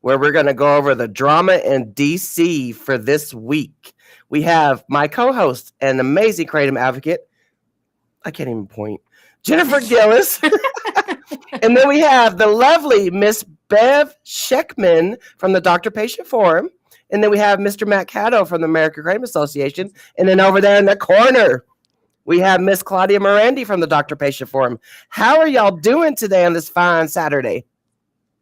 where we're going to go over the drama in DC for this week. We have my co-host and amazing kratom advocate. I can't even point. Jennifer Gillis. And then we have the lovely Miss Bev Scheckman from the Doctor Patient Forum. And then we have Mr. Mac Haddow from the American Kratom Association. And then over there in the corner, we have Miss Claudia Morandi from the Doctor Patient Forum. How are y'all doing today on this fine Saturday?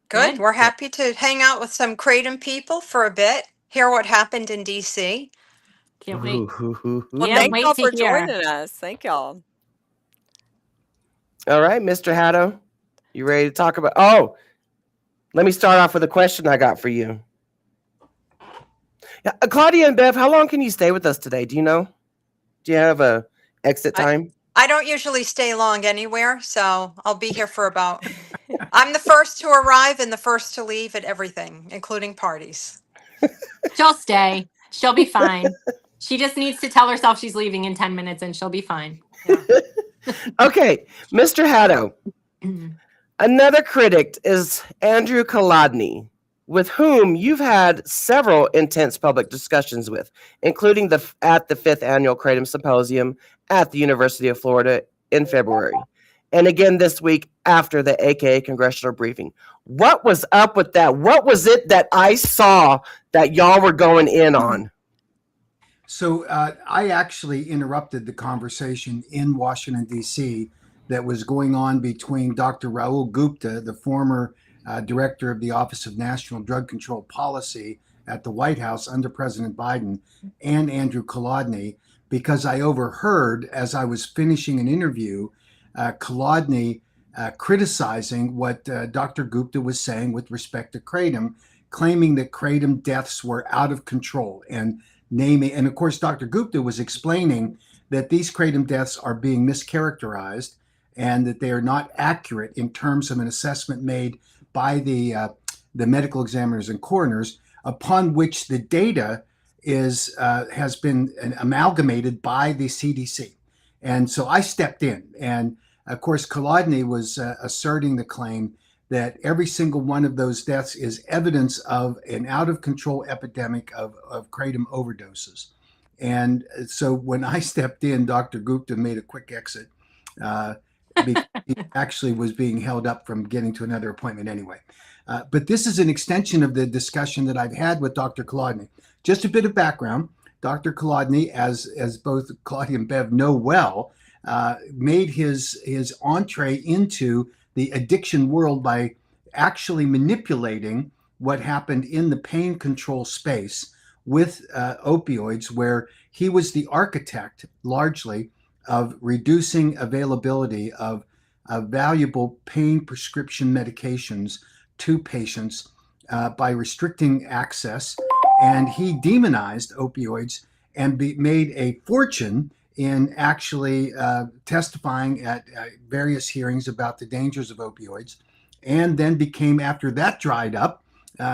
Good. We're happy to hang out with some kratom people for a bit, hear what happened in DC. Can't wait. Well, thank y'all for joining us. Thank y'all. All right, Mr. Haddow, you ready to talk about? Oh, let me start off with a question I got for you. Yeah, Claudia and Bev, how long can you stay with us today? Do you know? Do you have a exit time? I don't usually stay long anywhere, so I'll be here for about. I'm the first to arrive and the first to leave at everything, including parties. She'll stay. She'll be fine. She just needs to tell herself she's leaving in 10 minutes and she'll be fine. Yeah. Okay, Mr. Haddow. Another critic is Andrew Kolodny, with whom you've had several intense public discussions with, including at the 5th Annual Kratom Symposium at the University of Florida in February, and again this week after the AKA Congressional Briefing. What was up with that? What was it that I saw that y'all were going in on? So I actually interrupted the conversation in Washington, D.C. that was going on between Dr. Rahul Gupta, the former director of the Office of National Drug Control Policy at the White House under President Biden, and Andrew Kolodny, because I overheard, as I was finishing an interview, Kolodny criticizing what Dr. Gupta was saying with respect to kratom, claiming that kratom deaths were out of control, and of course, Dr. Gupta was explaining that these kratom deaths are being mischaracterized and that they are not accurate in terms of an assessment made by the medical examiners and coroners, upon which the data has been amalgamated by the CDC. And so I stepped in, and of course, Kolodny was asserting the claim that every single one of those deaths is evidence of an out-of-control epidemic of kratom overdoses. And so when I stepped in, Dr. Gupta made a quick exit. He actually was being held up from getting to another appointment anyway. But this is an extension of the discussion that I've had with Dr. Kolodny. Just a bit of background. Dr. Kolodny, as both Claudia and Bev know well, made his entree into the addiction world by actually manipulating what happened in the pain control space with opioids, where he was the architect largely of reducing availability of valuable pain prescription medications to patients by restricting access. And he demonized opioids and made a fortune in actually testifying at various hearings about the dangers of opioids, and then became, after that dried up,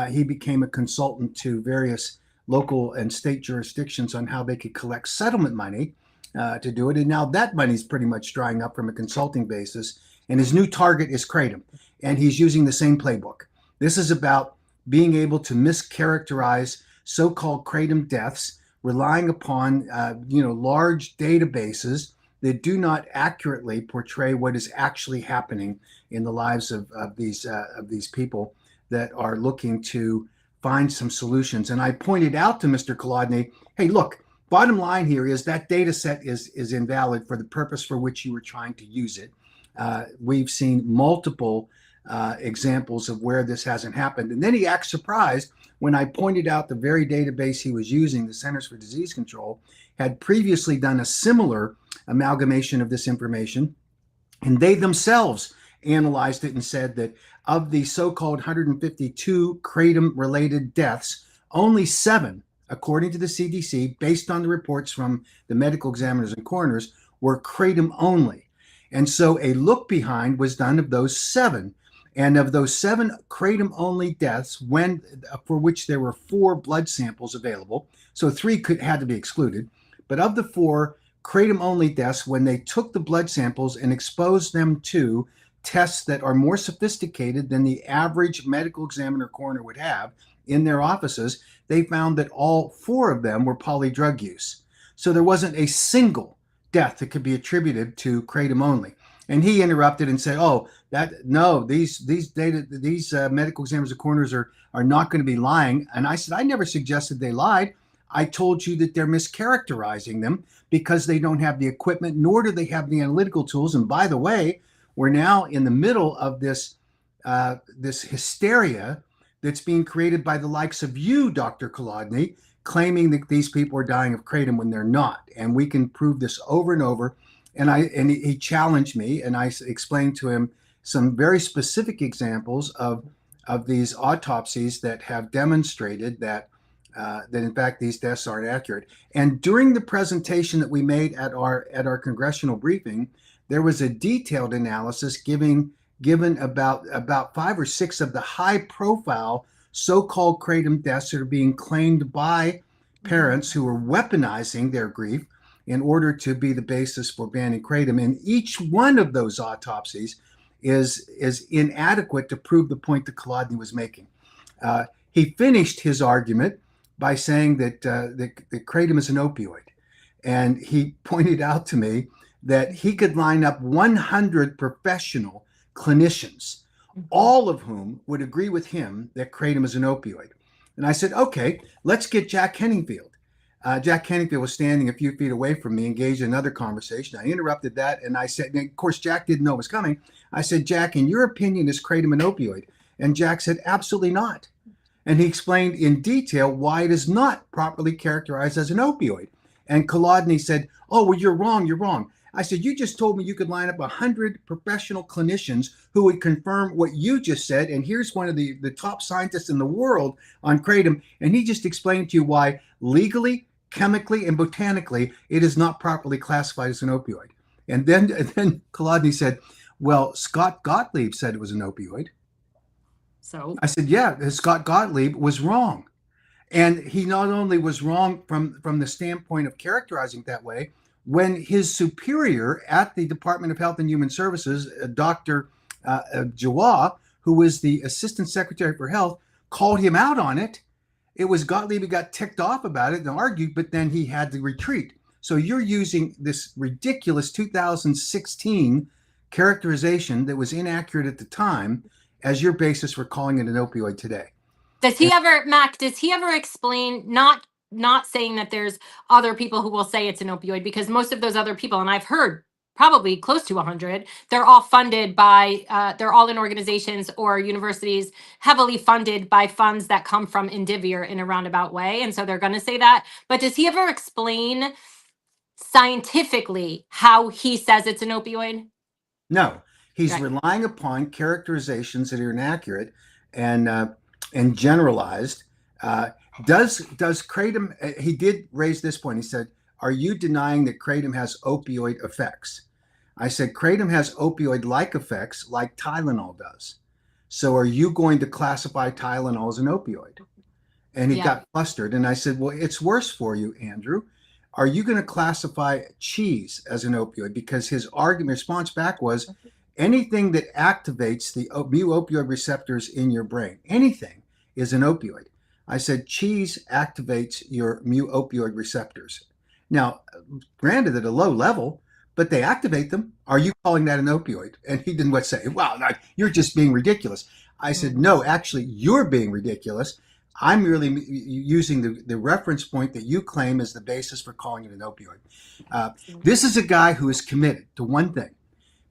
he became a consultant to various local and state jurisdictions on how they could collect settlement money to do it. And now that money's pretty much drying up from a consulting basis, and his new target is kratom, and he's using the same playbook. This is about being able to mischaracterize so-called kratom deaths, relying upon large databases that do not accurately portray what is actually happening in the lives of these people that are looking to find some solutions. And I pointed out to Mr. Kolodny, hey, look, bottom line here is that data set is invalid for the purpose for which you were trying to use it. We've seen multiple examples of where this hasn't happened. And then he acts surprised when I pointed out the very database he was using, the Centers for Disease Control, had previously done a similar amalgamation of this information, and they themselves analyzed it and said that of the so-called 152 kratom-related deaths, only 7, according to the CDC, based on the reports from the medical examiners and coroners, were kratom only. And so a look behind was done of those 7. And of those 7 kratom-only deaths, for which there were 4 blood samples available, so 3 had to be excluded, but of the 4 kratom-only deaths, when they took the blood samples and exposed them to tests that are more sophisticated than the average medical examiner coroner would have in their offices, they found that all 4 of them were polydrug use. So there wasn't a single death that could be attributed to kratom only. And he interrupted and said, "Oh, these medical examiners and coroners are not going to be lying." And I said, "I never suggested they lied. I told you that they're mischaracterizing them because they don't have the equipment, nor do they have the analytical tools. And by the way, we're now in the middle of this hysteria that's being created by the likes of you, Dr. Kolodny, claiming that these people are dying of kratom when they're not. And we can prove this over and over." And he challenged me, and I explained to him some very specific examples of these autopsies that have demonstrated that in fact these deaths aren't accurate. And during the presentation that we made at our congressional briefing, there was a detailed analysis given about 5 or 6 of the high-profile so-called kratom deaths that are being claimed by parents who are weaponizing their grief in order to be the basis for banning kratom. And each one of those autopsies is inadequate to prove the point that Kolodny was making. He finished his argument by saying that kratom is an opioid. And he pointed out to me that he could line up 100 professional clinicians, all of whom would agree with him that kratom is an opioid. And I said, "Okay, let's get Jack Henningfield." Jack Henningfield was standing a few feet away from me, engaged in another conversation. I interrupted that, and I said, and of course, Jack didn't know it was coming. I said, "Jack, in your opinion, is kratom an opioid?" And Jack said, "Absolutely not." And he explained in detail why it is not properly characterized as an opioid. And Kolodny said, "Oh, well, you're wrong, you're wrong." I said, "You just told me you could line up 100 professional clinicians who would confirm what you just said. And here's one of the top scientists in the world on kratom. And he just explained to you why legally, chemically, and botanically, it is not properly classified as an opioid." And then Kolodny said, "Well, Scott Gottlieb said it was an opioid." So I said, "Yeah, Scott Gottlieb was wrong." And he not only was wrong from the standpoint of characterizing it that way, when his superior at the Department of Health and Human Services, Dr. Jawad, who was the Assistant Secretary for Health, called him out on it, it was Gottlieb who got ticked off about it and argued, but then he had to retreat. So you're using this ridiculous 2016 characterization that was inaccurate at the time as your basis for calling it an opioid today. does he ever, Mac, does he ever explain, not saying that there's other people who will say it's an opioid, because most of those other people, and I've heard probably close to 100, they're all funded by, they're all in organizations or universities heavily funded by funds that come from Indivior in a roundabout way. And so they're going to say that. But does he ever explain scientifically how he says it's an opioid? No, he's Right. relying upon characterizations that are inaccurate and generalized. Does kratom? He did raise this point. He said, "Are you denying that kratom has opioid effects?" I said, "Kratom has opioid-like effects, like Tylenol does. So, are you going to classify Tylenol as an opioid?" And he got flustered. And I said, "Well, it's worse for you, Andrew. Are you going to classify cheese as an opioid?" Because his response back was, anything that activates the mu opioid receptors in your brain, anything, is an opioid. I said, cheese activates your mu opioid receptors. Now, granted at a low level, but they activate them. Are you calling that an opioid? And he didn't say, "Well, no, you're just being ridiculous." I said, "No, actually, you're being ridiculous. I'm merely using the reference point that you claim as the basis for calling it an opioid." This is a guy who is committed to one thing: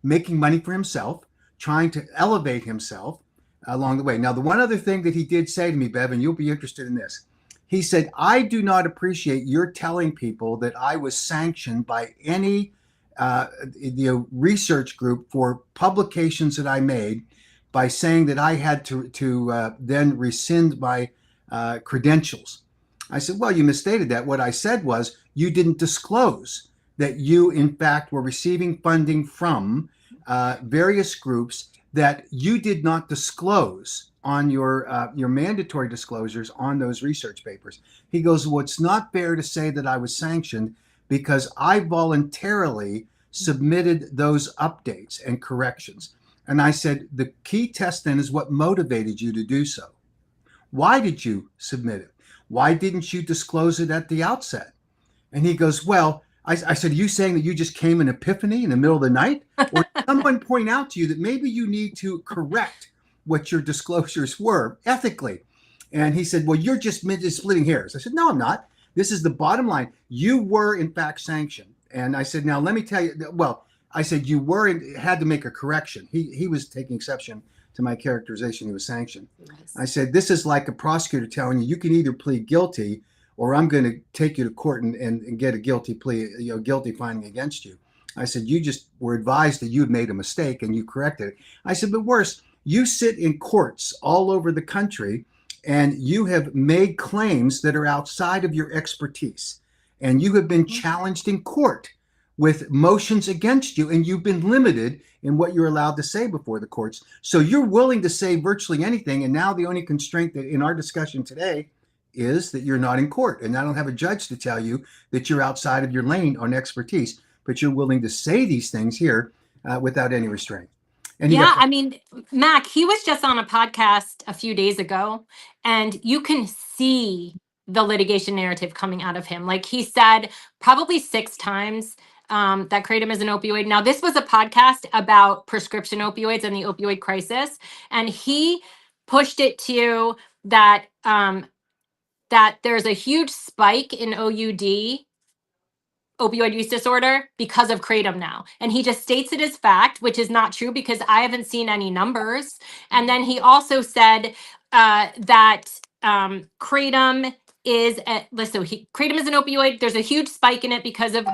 making money for himself, trying to elevate himself along the way. Now, the one other thing that he did say to me, Bev, and you'll be interested in this, he said, "I do not appreciate your telling people that I was sanctioned by any research group for publications that I made by saying that I had to then rescind my credentials." I said, "Well, you misstated that. What I said was you didn't disclose that you, in fact, were receiving funding from various groups that you did not disclose on your mandatory disclosures on those research papers." He goes, "Well, it's not fair to say that I was sanctioned because I voluntarily submitted those updates and corrections." And I said, the key test then is what motivated you to do so. Why did you submit it? Why didn't you disclose it at the outset? And he goes, well, I said, are you saying that you just came an epiphany in the middle of the night? Or did someone point out to you that maybe you need to correct what your disclosures were ethically? And he said, well, you're just splitting hairs. I said, no, I'm not. This is the bottom line. You were, in fact, sanctioned. And I said, now, let me tell you, well, I said, you were had to make a correction. He was taking exception to my characterization. He was sanctioned. Nice. I said, this is like a prosecutor telling you, you can either plead guilty or I'm going to take you to court and get a guilty plea, guilty finding against you. I said, you just were advised that you had made a mistake and you corrected it. I said, but worse, you sit in courts all over the country and you have made claims that are outside of your expertise. And you have been challenged in court with motions against you, and you've been limited in what you're allowed to say before the courts. So you're willing to say virtually anything. And now the only constraint that in our discussion today is that you're not in court. And I don't have a judge to tell you that you're outside of your lane on expertise, but you're willing to say these things here without any restraint. And yeah, I mean, Mac, he was just on a podcast a few days ago, and you can see the litigation narrative coming out of him. Like he said probably 6 times that kratom is an opioid. Now, this was a podcast about prescription opioids and the opioid crisis, and he pushed it to that that there's a huge spike in opioid use disorder because of kratom now. And he just states it as fact, which is not true because I haven't seen any numbers. And then he also said that kratom is kratom is an opioid. There's a huge spike in it because of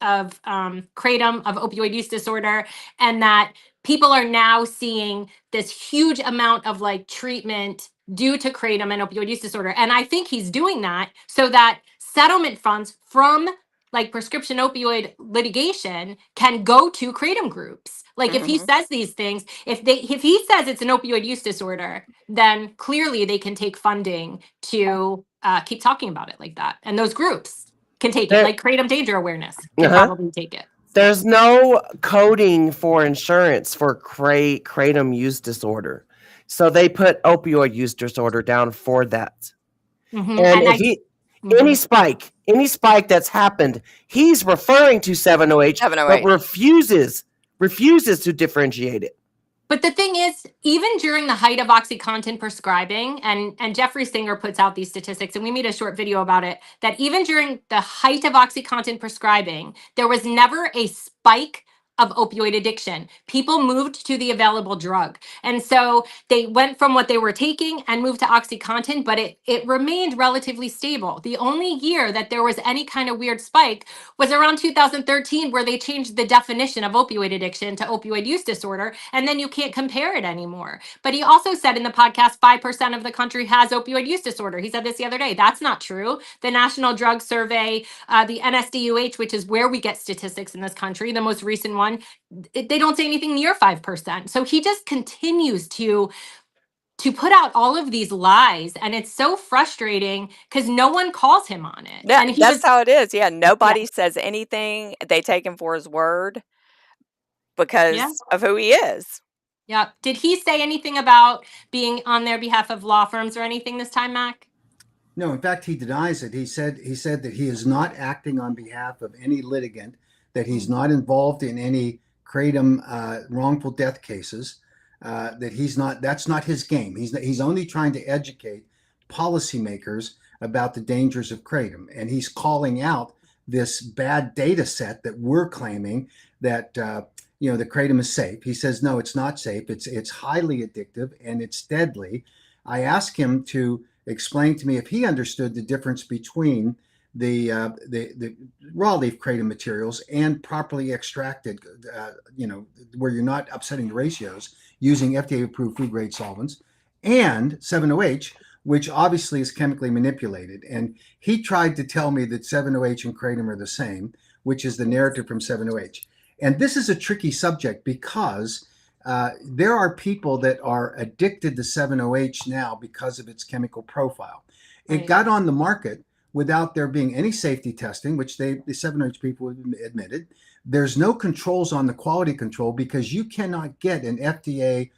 kratom, of opioid use disorder, and that people are now seeing this huge amount of like treatment due to kratom and opioid use disorder. And I think he's doing that so that settlement funds from like prescription opioid litigation can go to kratom groups. Like if he says these things, if he says it's an opioid use disorder, then clearly they can take funding to keep talking about it like that. And those groups can take it, like Kratom Danger Awareness can probably take it. There's no coding for insurance for kratom use disorder. So they put opioid use disorder down for that. And if any spike that's happened, he's referring to 708, but refuses to differentiate it. But the thing is, even during the height of OxyContin prescribing, and Jeffrey Singer puts out these statistics, and we made a short video about it, that even during the height of OxyContin prescribing, there was never a spike of opioid addiction. People moved to the available drug. And so they went from what they were taking and moved to OxyContin, but it remained relatively stable. The only year that there was any kind of weird spike was around 2013, where they changed the definition of opioid addiction to opioid use disorder, and then you can't compare it anymore. But he also said in the podcast, 5% of the country has opioid use disorder. He said this the other day. That's not true. The National Drug Survey, the NSDUH, which is where we get statistics in this country, the most recent one, they don't say anything near 5%. So he just continues to put out all of these lies, and it's so frustrating because no one calls him on it. Yeah, and that's how it is. Yeah, nobody says anything. They take him for his word because of who he is. Yeah. Did he say anything about being on their behalf of law firms or anything this time, Mac? No, in fact, he denies it. He said that he is not acting on behalf of any litigant, that he's not involved in any kratom wrongful death cases, that he's not. That's not his game. He's only trying to educate policymakers about the dangers of kratom, and he's calling out this bad data set that we're claiming that the kratom is safe. He says no, it's not safe. It's highly addictive and it's deadly. I asked him to explain to me if he understood the difference between the raw leaf kratom materials and properly extracted, where you're not upsetting the ratios using FDA-approved food grade solvents, and 7-OH, which obviously is chemically manipulated. And he tried to tell me that 7-OH and kratom are the same, which is the narrative from 7-OH. And this is a tricky subject because there are people that are addicted to 7-OH now because of its chemical profile. It got on the market without there being any safety testing, which the 7H people admitted. There's no controls on the quality control because you cannot get an FDA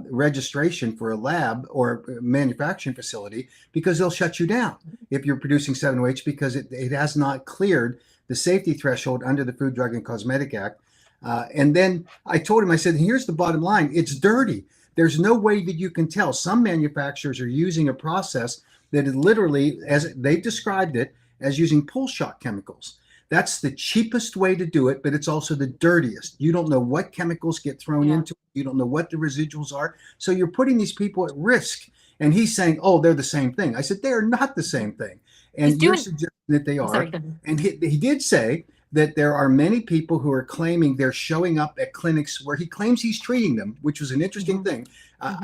registration for a lab or manufacturing facility because they'll shut you down if you're producing 7OH because it has not cleared the safety threshold under the Food, Drug, and Cosmetic Act. And then I told him, I said, here's the bottom line. It's dirty. There's no way that you can tell. Some manufacturers are using a process that is literally, as they've described it, as using pull shot chemicals. That's the cheapest way to do it, but it's also the dirtiest. You don't know what chemicals get thrown into it. You don't know what the residuals are. So you're putting these people at risk. And he's saying, oh, they're the same thing. I said, they are not the same thing. And you're suggesting that they are. Sorry. And he did say that there are many people who are claiming they're showing up at clinics where he claims he's treating them, which was an interesting thing.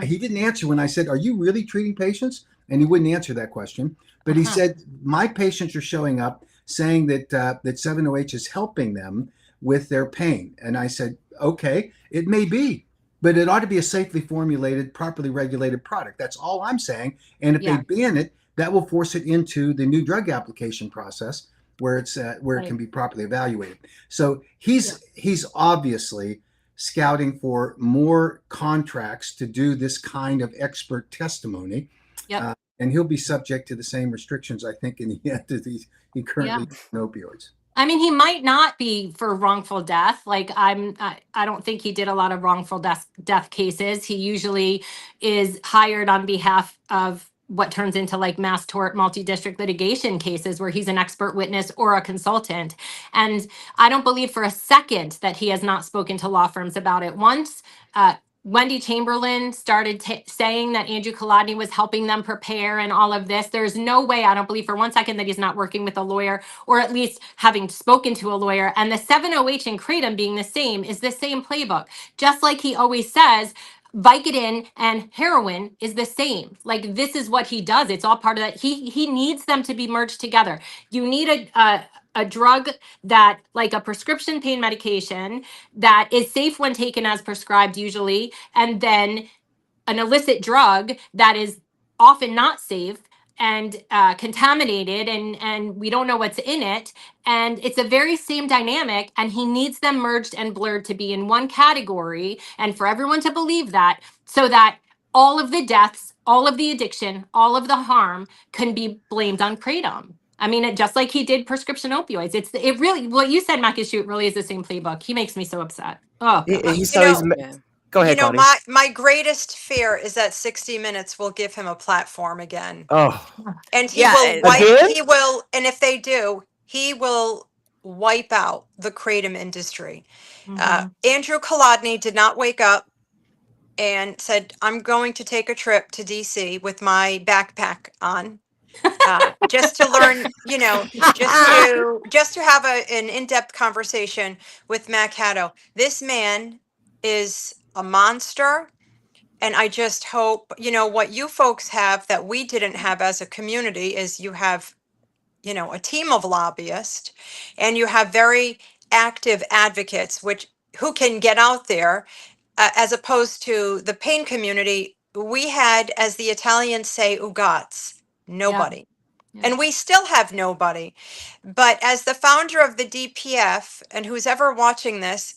He didn't answer when I said, are you really treating patients? And he wouldn't answer that question. But he said, my patients are showing up saying that 7OH is helping them with their pain. And I said, okay, it may be, but it ought to be a safely formulated, properly regulated product. That's all I'm saying. And if they ban it, that will force it into the new drug application process where it's where it can be properly evaluated. So he's obviously scouting for more contracts to do this kind of expert testimony. And he'll be subject to the same restrictions, I think, in the end of these he currently opioids. I mean, he might not be for wrongful death. Like I don't think he did a lot of wrongful death cases. He usually is hired on behalf of what turns into like mass tort multi-district litigation cases where he's an expert witness or a consultant. And I don't believe for a second that he has not spoken to law firms about it. Once Wendy Chamberlain started saying that Andrew Kolodny was helping them prepare and all of this, there's no way, I don't believe for one second, that he's not working with a lawyer or at least having spoken to a lawyer. And the 7OH and Kratom being the same is the same playbook. Just like he always says, Vicodin and heroin is the same. Like this is what he does. It's all part of that. He needs them to be merged together. You need a drug that, like a prescription pain medication that is safe when taken as prescribed usually, and then an illicit drug that is often not safe and contaminated and we don't know what's in it. And it's a very same dynamic, and he needs them merged and blurred to be in one category and for everyone to believe that, so that all of the deaths, all of the addiction, all of the harm can be blamed on Kratom. I mean, just like he did prescription opioids. It really, what you said, Mac, is it really is the same playbook. He makes me so upset. Oh, go ahead, Claudia. My greatest fear is that 60 Minutes will give him a platform again. Oh, and he will wipe. Again? He will, and if they do, he will wipe out the kratom industry. Andrew Kolodny did not wake up and said, "I'm going to take a trip to DC with my backpack on." Just to learn, just to have an in-depth conversation with Mac Haddow. This man is a monster, and I just hope, what you folks have that we didn't have as a community is you have, a team of lobbyists, and you have very active advocates, who can get out there, as opposed to the pain community. We had, as the Italians say, ugats, nobody. And we still have nobody. But as the founder of the DPF, and who's ever watching this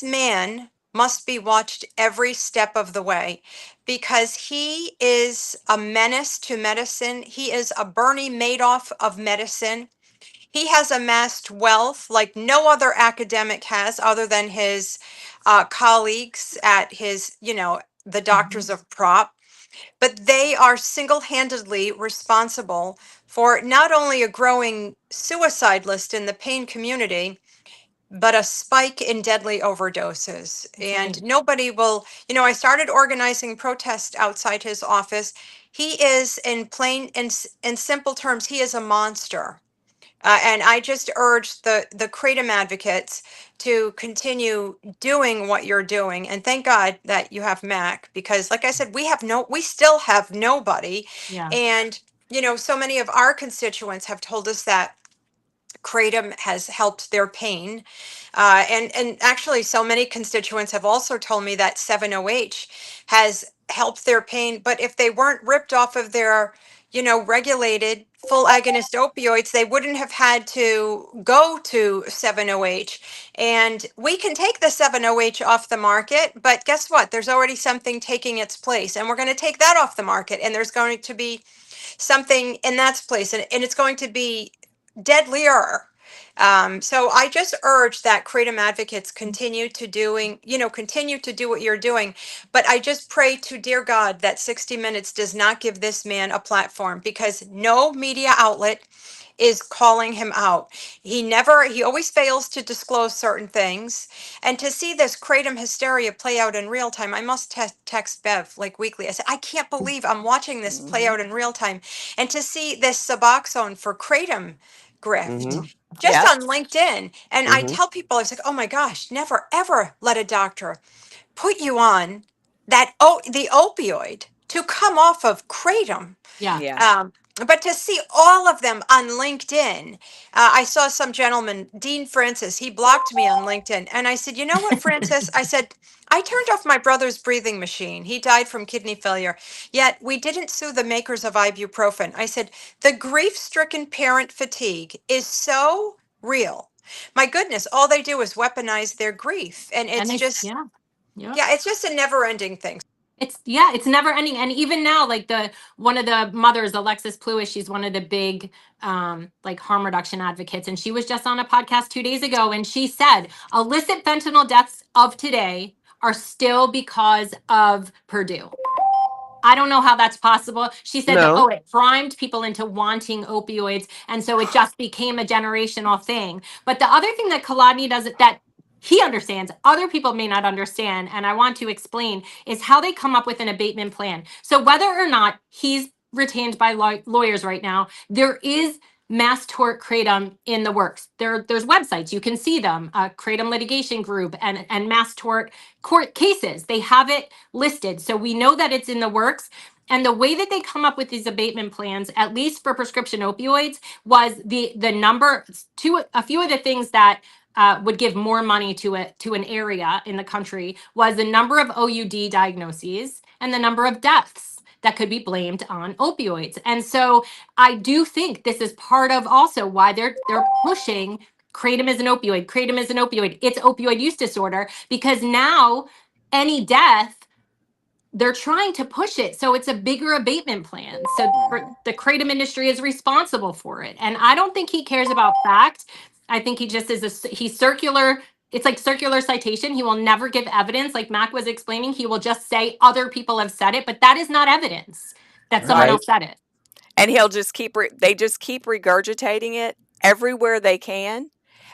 man must be watched every step of the way, because he is a menace to medicine. He is a Bernie Madoff of medicine. He has amassed wealth like no other academic has, other than his colleagues at his, the Doctors of Prop. But they are single-handedly responsible for not only a growing suicide list in the pain community, but a spike in deadly overdoses. And nobody will, I started organizing protests outside his office. He is, in simple terms, he is a monster. And I just urge the Kratom advocates to continue doing what you're doing. And thank God that you have Mac, because like I said, we still have nobody. And, so many of our constituents have told us that Kratom has helped their pain. And actually so many constituents have also told me that 7OH has helped their pain, but if they weren't ripped off of their, regulated full agonist opioids, they wouldn't have had to go to 7-OH. And we can take the 7-OH off the market, but guess what? There's already something taking its place, and we're going to take that off the market, and there's going to be something in that place, and it's going to be deadlier. So I just urge that Kratom advocates continue to do what you're doing. But I just pray to dear God that 60 Minutes does not give this man a platform, because no media outlet is calling him out. He always fails to disclose certain things. And to see this Kratom hysteria play out in real time, I must text Bev like weekly. I said, I can't believe I'm watching this play out in real time. And to see this Suboxone for Kratom grift Mhm. just Yep. on LinkedIn. And I Mhm. tell people, I was like, oh my gosh, never ever let a doctor put you on the opioid to come off of Kratom. Yeah. Yeah. But to see all of them on LinkedIn, I saw some gentleman, Dean Francis, he blocked me on LinkedIn. And I said, you know what, Francis? I said, I turned off my brother's breathing machine. He died from kidney failure. Yet we didn't sue the makers of ibuprofen. I said, the grief stricken parent fatigue is so real. My goodness, all they do is weaponize their grief. And And it's they, just, yeah. Yeah. yeah, it's just a never ending thing. It's never ending. And even now, like one of the mothers, Alexis Pluis, she's one of the big like harm reduction advocates. And she was just on a podcast 2 days ago, and she said illicit fentanyl deaths of today are still because of Purdue. I don't know how that's possible. She said that, No. it primed people into wanting opioids. And so it just became a generational thing. But the other thing that Kolodny does that he understands, other people may not understand, and I want to explain, is how they come up with an abatement plan. So whether or not he's retained by lawyers right now, there is mass tort kratom in the works. There's websites, you can see them, Kratom Litigation Group and mass tort court cases. They have it listed. So we know that it's in the works. And the way that they come up with these abatement plans, at least for prescription opioids, was the number to a few of the things that would give more money to an area in the country was the number of OUD diagnoses and the number of deaths that could be blamed on opioids. And so I do think this is part of also why they're pushing kratom is an opioid. Kratom is an opioid. It's opioid use disorder, because now any death, they're trying to push it so it's a bigger abatement plan. So the kratom industry is responsible for it. And I don't think he cares about fact. I think he just is he's circular. It's like circular citation. He will never give evidence. Like Mac was explaining, he will just say other people have said it, but that is not evidence that someone Right. else said it. And he'll just they just keep regurgitating it everywhere they can.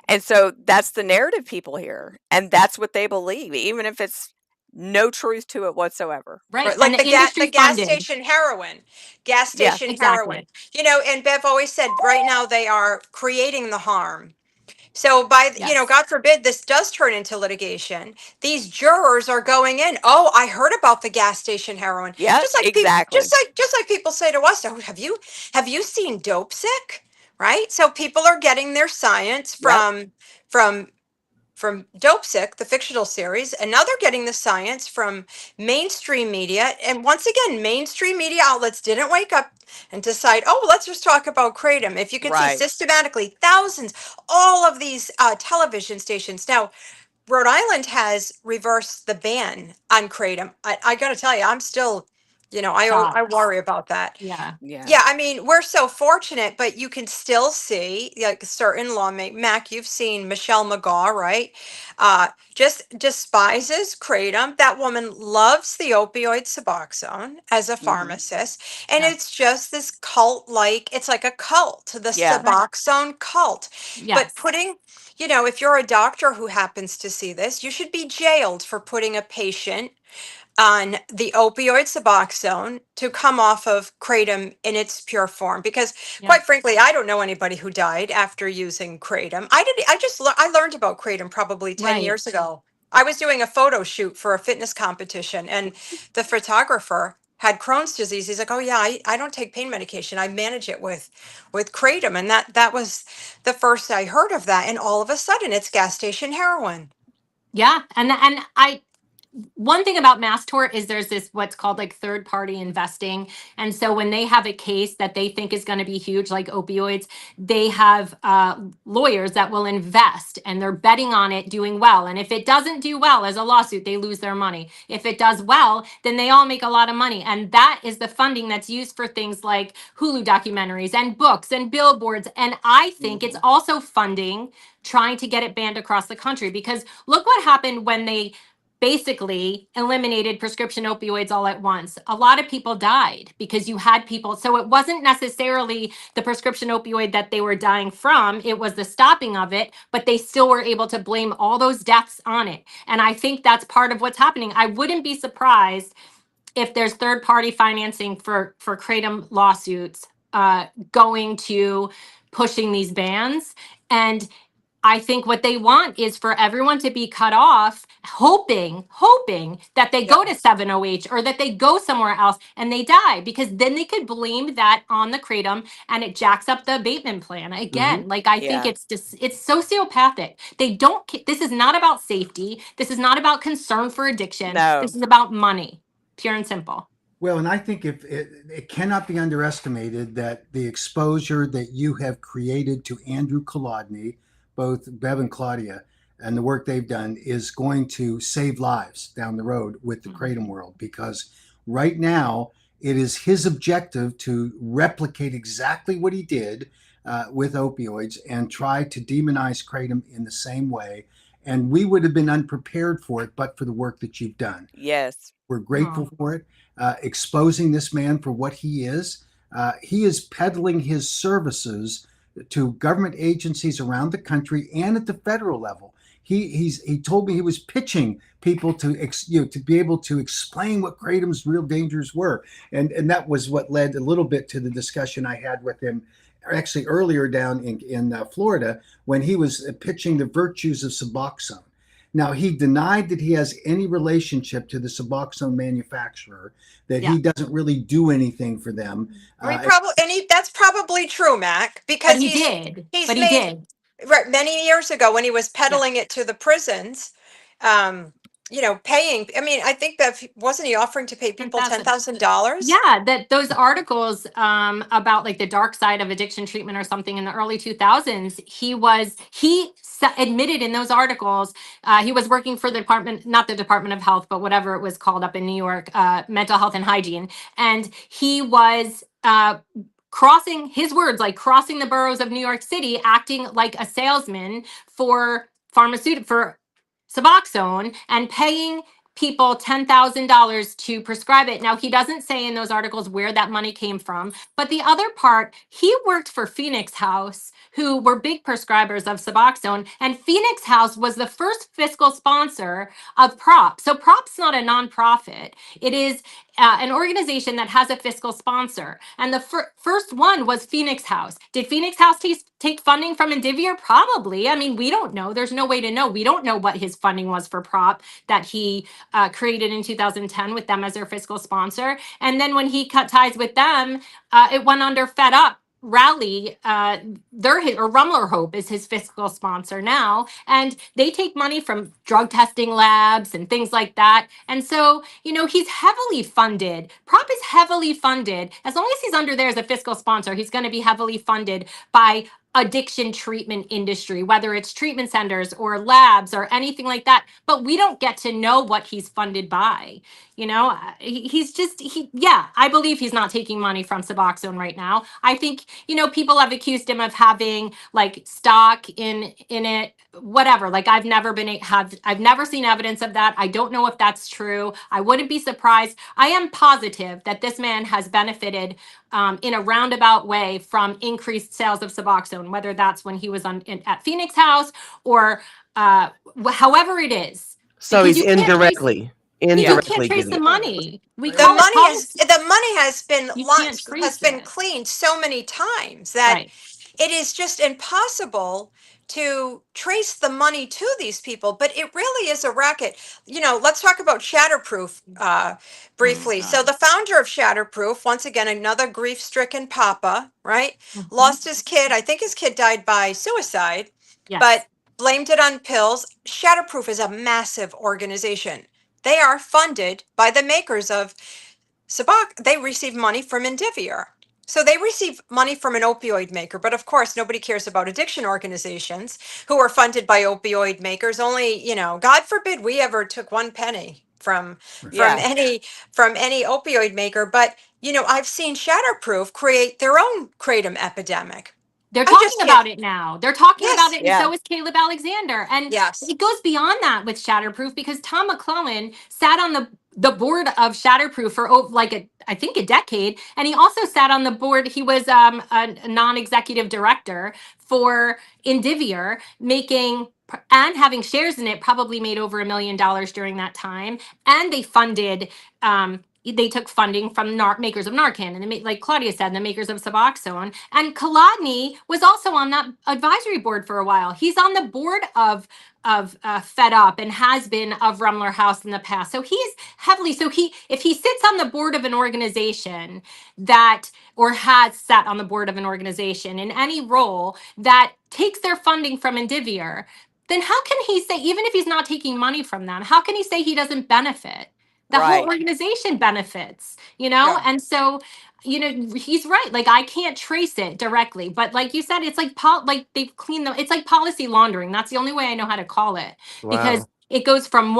And so that's the narrative people hear. And that's what they believe, even if it's no truth to it whatsoever. Right. Like And the industry gas funded. station heroin, Yeah. Exactly. And Bev always said right now they are creating the harm. So Yes. God forbid this does turn into litigation. These jurors are going in. Oh, I heard about the gas station heroin. Yeah, Just like exactly. just like people say to us, oh, have you seen Dope Sick? Right? So people are getting their science Yep. from Dope Sick, the fictional series, and now they're getting the science from mainstream media. And once again, mainstream media outlets didn't wake up and decide, oh, let's just talk about kratom. If you can see Right. systematically, thousands, all of these television stations. Now, Rhode Island has reversed the ban on kratom. I got to tell you, I'm still, I Shocked. worry about that. Yeah. Yeah. Yeah, I mean, we're so fortunate, but you can still see like certain lawmakers. Mac, you've seen Michelle McGaw, right? Just despises kratom. That woman loves the opioid Suboxone as a pharmacist, and Yeah. it's just this cult-like. It's like a cult, the Yeah. Suboxone cult. Yes. But if you're a doctor who happens to see this, you should be jailed for putting a patient on the opioid Suboxone to come off of kratom in its pure form, because Yeah. quite frankly, I don't know anybody who died after using kratom. I learned about kratom probably 10 Right. years ago. I was doing a photo shoot for a fitness competition, and the photographer had Crohn's disease. He's like, oh yeah, I don't take pain medication, I manage it with kratom. And that was the first I heard of that, and all of a sudden it's gas station heroin. Yeah. And one thing about Mastor is there's this what's called like third party investing. And so when they have a case that they think is going to be huge, like opioids, they have lawyers that will invest and they're betting on it doing well. And if it doesn't do well as a lawsuit, they lose their money. If it does well, then they all make a lot of money. And that is the funding that's used for things like Hulu documentaries and books and billboards. And I think it's also funding trying to get it banned across the country, because look what happened when they basically eliminated prescription opioids all at once. A lot of people died because you had people. So it wasn't necessarily the prescription opioid that they were dying from, it was the stopping of it, but they still were able to blame all those deaths on it. And I think that's part of what's happening. I wouldn't be surprised if there's third party financing for kratom lawsuits going to pushing these bans. And I think what they want is for everyone to be cut off, hoping that they go to 7OH or that they go somewhere else and they die, because then they could blame that on the kratom and it jacks up the abatement plan again. Like, I think Yeah. it's just, it's sociopathic. They don't, this is not about safety. This is not about concern for addiction. No. This is about money, pure and simple. Well, and I think if it cannot be underestimated that the exposure that you have created to Andrew Kolodny, both Bev and Claudia, and the work they've done is going to save lives down the road with the kratom world, because right now it is his objective to replicate exactly what he did with opioids and try to demonize kratom in the same way. And we would have been unprepared for it, but for the work that you've done. Yes. We're grateful for it. Exposing this man for what he is. He is peddling his services to government agencies around the country and at the federal level. He told me he was pitching people to be able to explain what kratom's real dangers were, and that was what led a little bit to the discussion I had with him actually earlier down in Florida, when he was pitching the virtues of Suboxone. Now, he denied that he has any relationship to the Suboxone manufacturer, that he doesn't really do anything for them. That's probably true, Mac, because But he did. He's But he made did. right many years ago when he was peddling it to the prisons. Paying. I mean, I think that wasn't he offering to pay people $10,000? Yeah, that those articles about like the dark side of addiction treatment or something in the early 2000s, he admitted in those articles he was working for the department, not the Department of Health, but whatever it was called up in New York, mental health and hygiene, and he was crossing, his words, like crossing the boroughs of New York City, acting like a salesman for Suboxone and paying people $10,000 to prescribe it. Now, he doesn't say in those articles where that money came from, but the other part, he worked for Phoenix House, who were big prescribers of Suboxone, and Phoenix House was the first fiscal sponsor of PROP. So PROP's not a nonprofit. It is an organization that has a fiscal sponsor. And the first one was Phoenix House. Did Phoenix House take funding from Indivior? Probably. I mean, we don't know. There's no way to know. We don't know what his funding was for PROP that he created in 2010 with them as their fiscal sponsor. And then when he cut ties with them, it went under Fed Up. Rally, Rumler Hope is his fiscal sponsor now, and they take money from drug testing labs and things like that. And so, he's heavily funded. PROP is heavily funded. As long as he's under there as a fiscal sponsor, he's going to be heavily funded by addiction treatment industry, whether it's treatment centers or labs or anything like that. But we don't get to know what he's funded by. I believe he's not taking money from Suboxone right now. I think, people have accused him of having like stock in it, whatever. Like I've never seen evidence of that. I don't know if that's true. I wouldn't be surprised. I am positive that this man has benefited in a roundabout way from increased sales of Suboxone, whether that's when he was at Phoenix House or however it is. So Because he's you can't indirectly You can't trace getting the it. money. The money has been You can't trace it. cleaned so many times that Right. it is just impossible to trace the money to these people. But it really is a racket. Let's talk about Shatterproof briefly. So the founder of Shatterproof, once again, another grief-stricken papa, right? Mhm. Lost his kid. I think his kid died by suicide, Yes. but blamed it on pills. Shatterproof is a massive organization. They are funded by the makers of Suboxone. They receive money from Indivior. So they receive money from an opioid maker, but of course nobody cares about addiction organizations who are funded by opioid makers. Only, God forbid we ever took one penny from Yeah. any opioid maker. But I've seen Shatterproof create their own kratom epidemic. They're I talking just can't. about it now. They're talking about Yes. it, and Yeah. so is Caleb Alexander. And Yes. it goes beyond that with Shatterproof because Tom McClellan sat on the board of Shatterproof for I think a decade, and he also sat on the board. He was a non-executive director for Indivior, making and having shares in it. Probably made over $1 million during that time, and they took funding from makers of Narcan, and like Claudia said, the makers of Suboxone. And Kolodny was also on that advisory board for a while. He's on the board of Fed Up and has been of Rumler House in the past. So he's heavily if he sits on the board of an organization or has sat on the board of an organization in any role that takes their funding from Indivior, then how can he say, even if he's not taking money from them, how can he say he doesn't benefit? The whole Right. organization benefits, Yeah. and so he's right. Like, I can't trace it directly, but like you said, it's like they've cleaned them. It's like policy laundering. That's the only way I know how to call it, because Wow. it goes from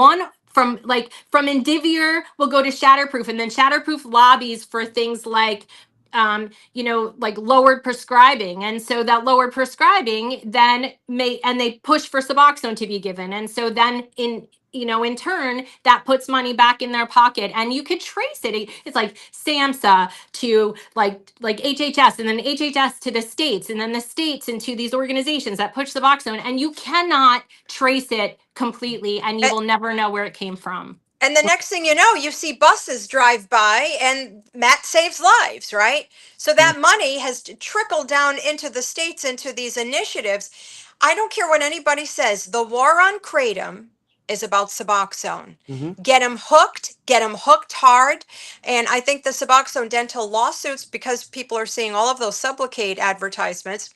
Indivior will go to Shatterproof, and then Shatterproof lobbies for things like like lowered prescribing, and so that lowered prescribing then they push for Suboxone to be given, and so then in turn that puts money back in their pocket, and you could trace it. It's like SAMHSA to like HHS, and then HHS to the states, and then the states into these organizations that push Suboxone, and you cannot trace it completely, and you And, will never know where it came from. and the next thing you know, you see buses drive by and Matt saves lives, right? So that money has trickled down into the states, into these initiatives. I don't care what anybody says. The war on kratom is about Suboxone. Mm-hmm. Get them hooked hard. And I think the Suboxone dental lawsuits, because people are seeing all of those Sublocade advertisements,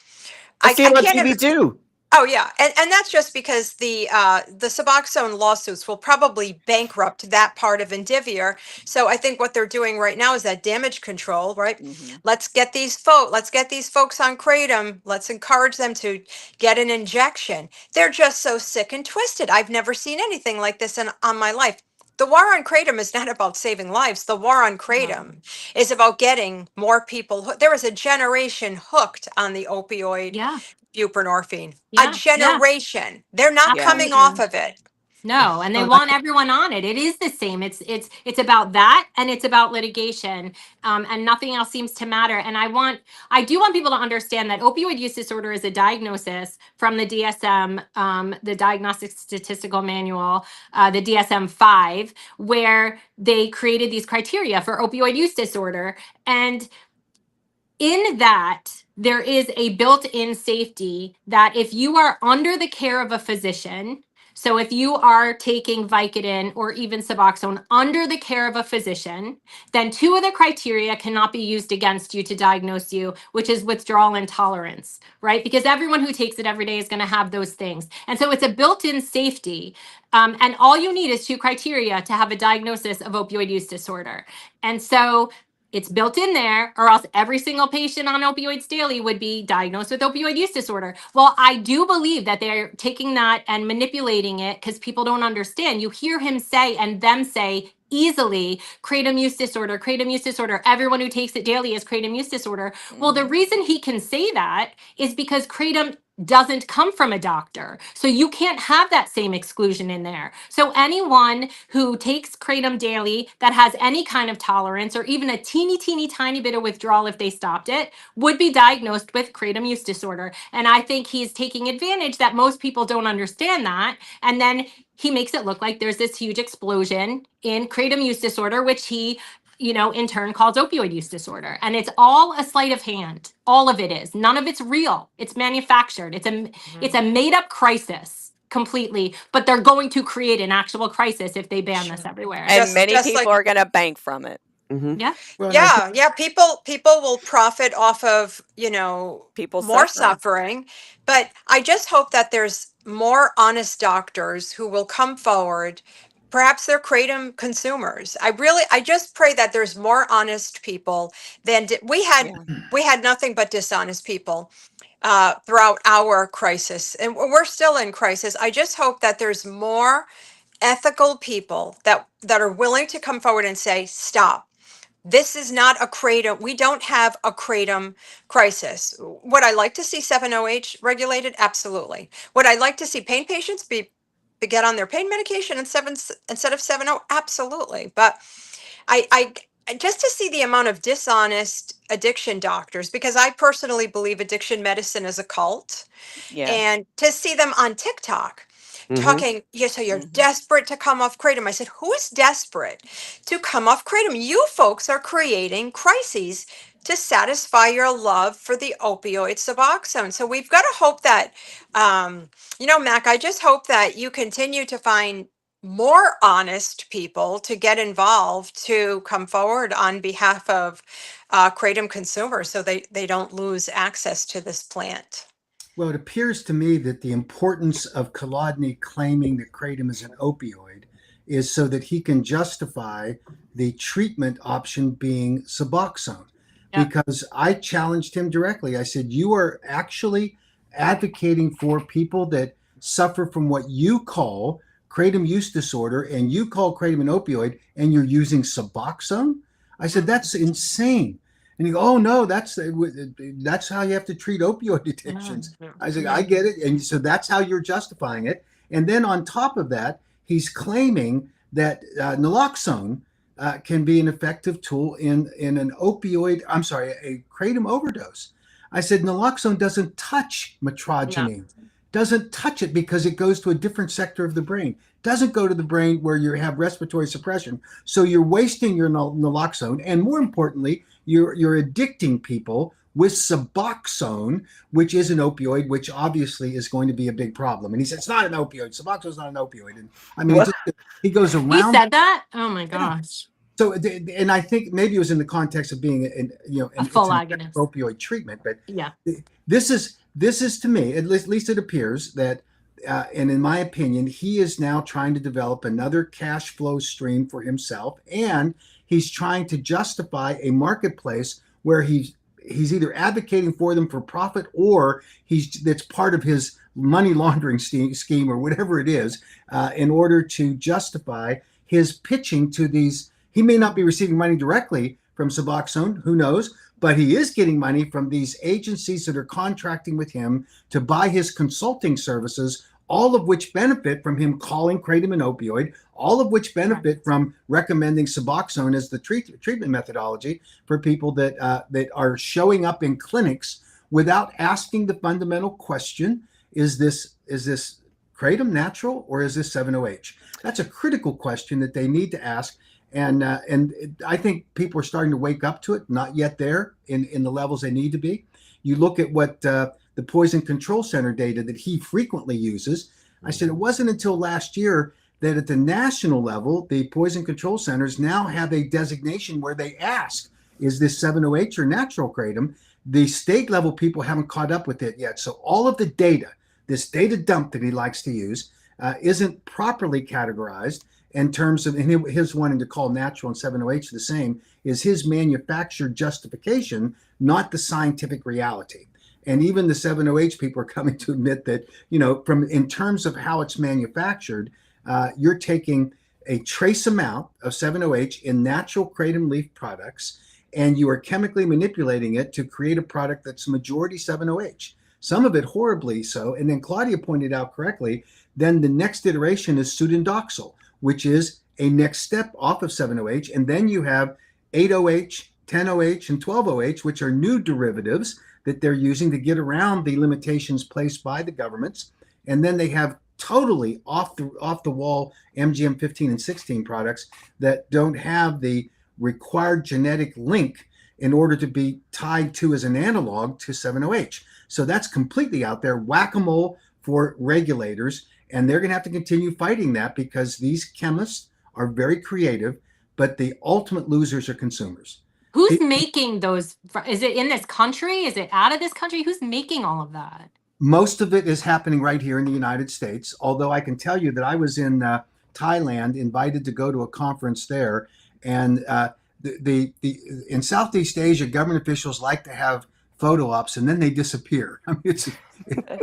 I see it I on can't. TV too. Oh yeah, and that's just because the Suboxone lawsuits will probably bankrupt that part of Indivior. So I think what they're doing right now is that damage control, right? Hmm. Let's get these folks on kratom. Let's encourage them to get an injection. They're just so sick and twisted. I've never seen anything like this on my life. The war on kratom is not about saving lives. The war on kratom is about getting more people. There is a generation hooked on the opioid Yeah, buprenorphine. A yeah. generation. They're not Yeah. coming off of it. No, and they Oh, want everyone on it. It is the same. It's about that, and it's about litigation, and nothing else seems to matter. And I do want people to understand that opioid use disorder is a diagnosis from the DSM, the Diagnostic Statistical Manual, the DSM-5, where they created these criteria for opioid use disorder, and in that there is a built-in safety that if you are under the care of a physician, so if you are taking Vicodin or even Suboxone under the care of a physician, then two of the criteria cannot be used against you to diagnose you, which is withdrawal and tolerance, right? Because everyone who takes it every day is going to have those things. And so it's a built-in safety. And all you need is two criteria to have a diagnosis of opioid use disorder. And so it's built in there, or else every single patient on opioids daily would be diagnosed with opioid use disorder. Well, I do believe that they're taking that and manipulating it because people don't understand. You hear him say and them say easily, kratom use disorder, kratom use disorder. Everyone who takes it daily has kratom use disorder. Well, the reason he can say that is because kratom doesn't come from a doctor. So you can't have that same exclusion in there. So anyone who takes kratom daily that has any kind of tolerance or even a teeny tiny bit of withdrawal if they stopped it would be diagnosed with kratom use disorder. And I think he's taking advantage that most people don't understand that. And then he makes it look like there's this huge explosion in kratom use disorder, which he in turn calls opioid use disorder. And it's all a sleight of hand. All of it is. None of it's real. It's manufactured. It's a made up crisis completely, but they're going to create an actual crisis if they ban this everywhere. And many Just people like, are going to bank from it. Mm-hmm. Yeah. well, and I think yeah, people will profit off of, People more suffering. suffering. But I just hope that there's more honest doctors who will come forward, perhaps they're kratom consumers. I just pray that there's more honest people than we had. Yeah. We had nothing but dishonest people throughout our crisis, and we're still in crisis. I just hope that there's more ethical people that are willing to come forward and say, stop. This is not a kratom. We don't have a kratom crisis. Would I like to see 7-OH regulated? Absolutely. Would I like to see pain patients be get on their pain medication instead of 7-O? Absolutely. But just to see the amount of dishonest addiction doctors, because I personally believe addiction medicine is a cult, Yeah. and to see them on TikTok talking, yeah, so you're desperate to come off kratom. I said, who is desperate to come off kratom? You folks are creating crises to satisfy your love for the opioid Suboxone. So we've got to hope that, Mac, I just hope that you continue to find more honest people to get involved, to come forward on behalf of kratom consumers so they don't lose access to this plant. Well, it appears to me that the importance of Kolodny claiming that kratom is an opioid is so that he can justify the treatment option being Suboxone. Yeah. Because I challenged him directly. I said, you are actually advocating for people that suffer from what you call kratom use disorder, and you call kratom an opioid, and you're using Suboxone? I said, that's insane. And you go, oh no, that's how you have to treat opioid addictions. I said, I get it. And so that's how you're justifying it. And then on top of that, he's claiming that naloxone can be an effective tool in a kratom overdose. I said, naloxone doesn't touch metrogeny. Doesn't touch it because it goes to a different sector of the brain. Doesn't go to the brain where you have respiratory suppression. So you're wasting your naloxone, and more importantly, you're addicting people with Suboxone, which is an opioid, which obviously is going to be a big problem. And he said, it's not an opioid. Suboxone is not an opioid. And I mean, he goes around. He said that? Oh my gosh. So, and I think maybe it was in the context of being a full agonist opioid treatment, but yeah, this is to me, at least it appears that, and in my opinion, he is now trying to develop another cash flow stream for himself, and he's trying to justify a marketplace where he's either advocating for them for profit, or that's part of his money laundering scheme or whatever it is, in order to justify his pitching to these. He may not be receiving money directly from Suboxone, who knows, but he is getting money from these agencies that are contracting with him to buy his consulting services, all of which benefit from him calling kratom an opioid, all of which benefit from recommending Suboxone as the treatment methodology for people that are showing up in clinics without asking the fundamental question, is this kratom natural or is this 7-OH? That's a critical question that they need to ask. And I think people are starting to wake up to it, not yet there in the levels they need to be. You look at what the Poison Control Center data that he frequently uses. I said it wasn't until last year that at the national level, the Poison Control Centers now have a designation where they ask, is this 7-OH or natural kratom? The state level people haven't caught up with it yet. So all of the data, this data dump that he likes to use, isn't properly categorized. In terms of his wanting to call natural and 7-OH the same is his manufactured justification, not the scientific reality. And even the 7-OH people are coming to admit that, in terms of how it's manufactured, you're taking a trace amount of 7-OH in natural kratom leaf products, and you are chemically manipulating it to create a product that's majority 7-OH. Some of it horribly so. And then Claudia pointed out correctly, then the next iteration is pseudodoxil, which is a next step off of 7-OH. And then you have 8-OH, 10-OH, and 12-OH, which are new derivatives that they're using to get around the limitations placed by the governments. And then they have totally off the wall MGM 15 and 16 products that don't have the required genetic link in order to be tied to as an analog to 7-OH. So that's completely out there, whack-a-mole for regulators. And they're going to have to continue fighting that because these chemists are very creative, but the ultimate losers are consumers. Who's making those? Is it in this country? Is it out of this country? Who's making all of that? Most of it is happening right here in the United States, although I can tell you that I was in Thailand, invited to go to a conference there. And in Southeast Asia, government officials like to have photo ops and then they disappear. I mean,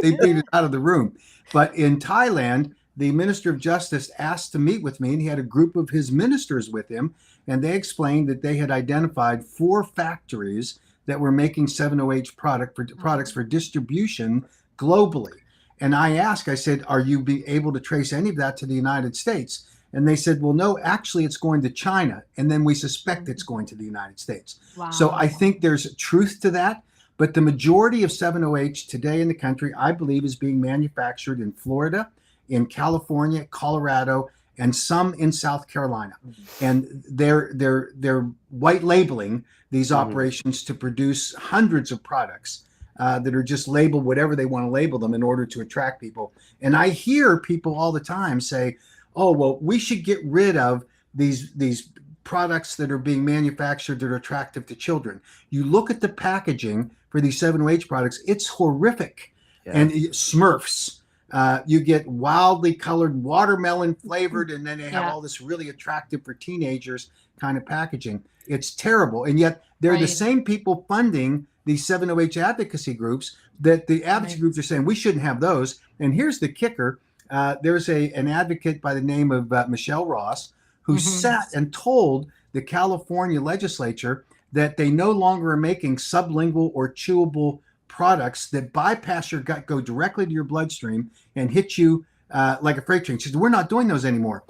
they beat it out of the room. But in Thailand, the Minister of Justice asked to meet with me, and he had a group of his ministers with him, and they explained that they had identified 4 factories that were making 7-OH products for distribution globally. And I said, are you able to trace any of that to the United States? And they said, well, no, actually it's going to China. And then we suspect it's going to the United States. Wow. So I think there's truth to that. But the majority of 7-OH today in the country, I believe, is being manufactured in Florida, in California, Colorado, and some in South Carolina. And they're white labeling these operations to produce hundreds of products that are just labeled whatever they want to label them in order to attract people. And I hear people all the time say, oh, well, we should get rid of these products that are being manufactured that are attractive to children. You look at the packaging for these 7-OH products, it's horrific. Yeah. And Smurfs, you get wildly colored watermelon flavored, and then they have all this really attractive for teenagers kind of packaging. It's terrible. And yet they're the same people funding these 7-OH advocacy groups that the advocacy groups are saying we shouldn't have those. And here's the kicker. There's an advocate by the name of Michelle Ross who sat and told the California legislature that they no longer are making sublingual or chewable products that bypass your gut, go directly to your bloodstream, and hit you like a freight train. She said, we're not doing those anymore.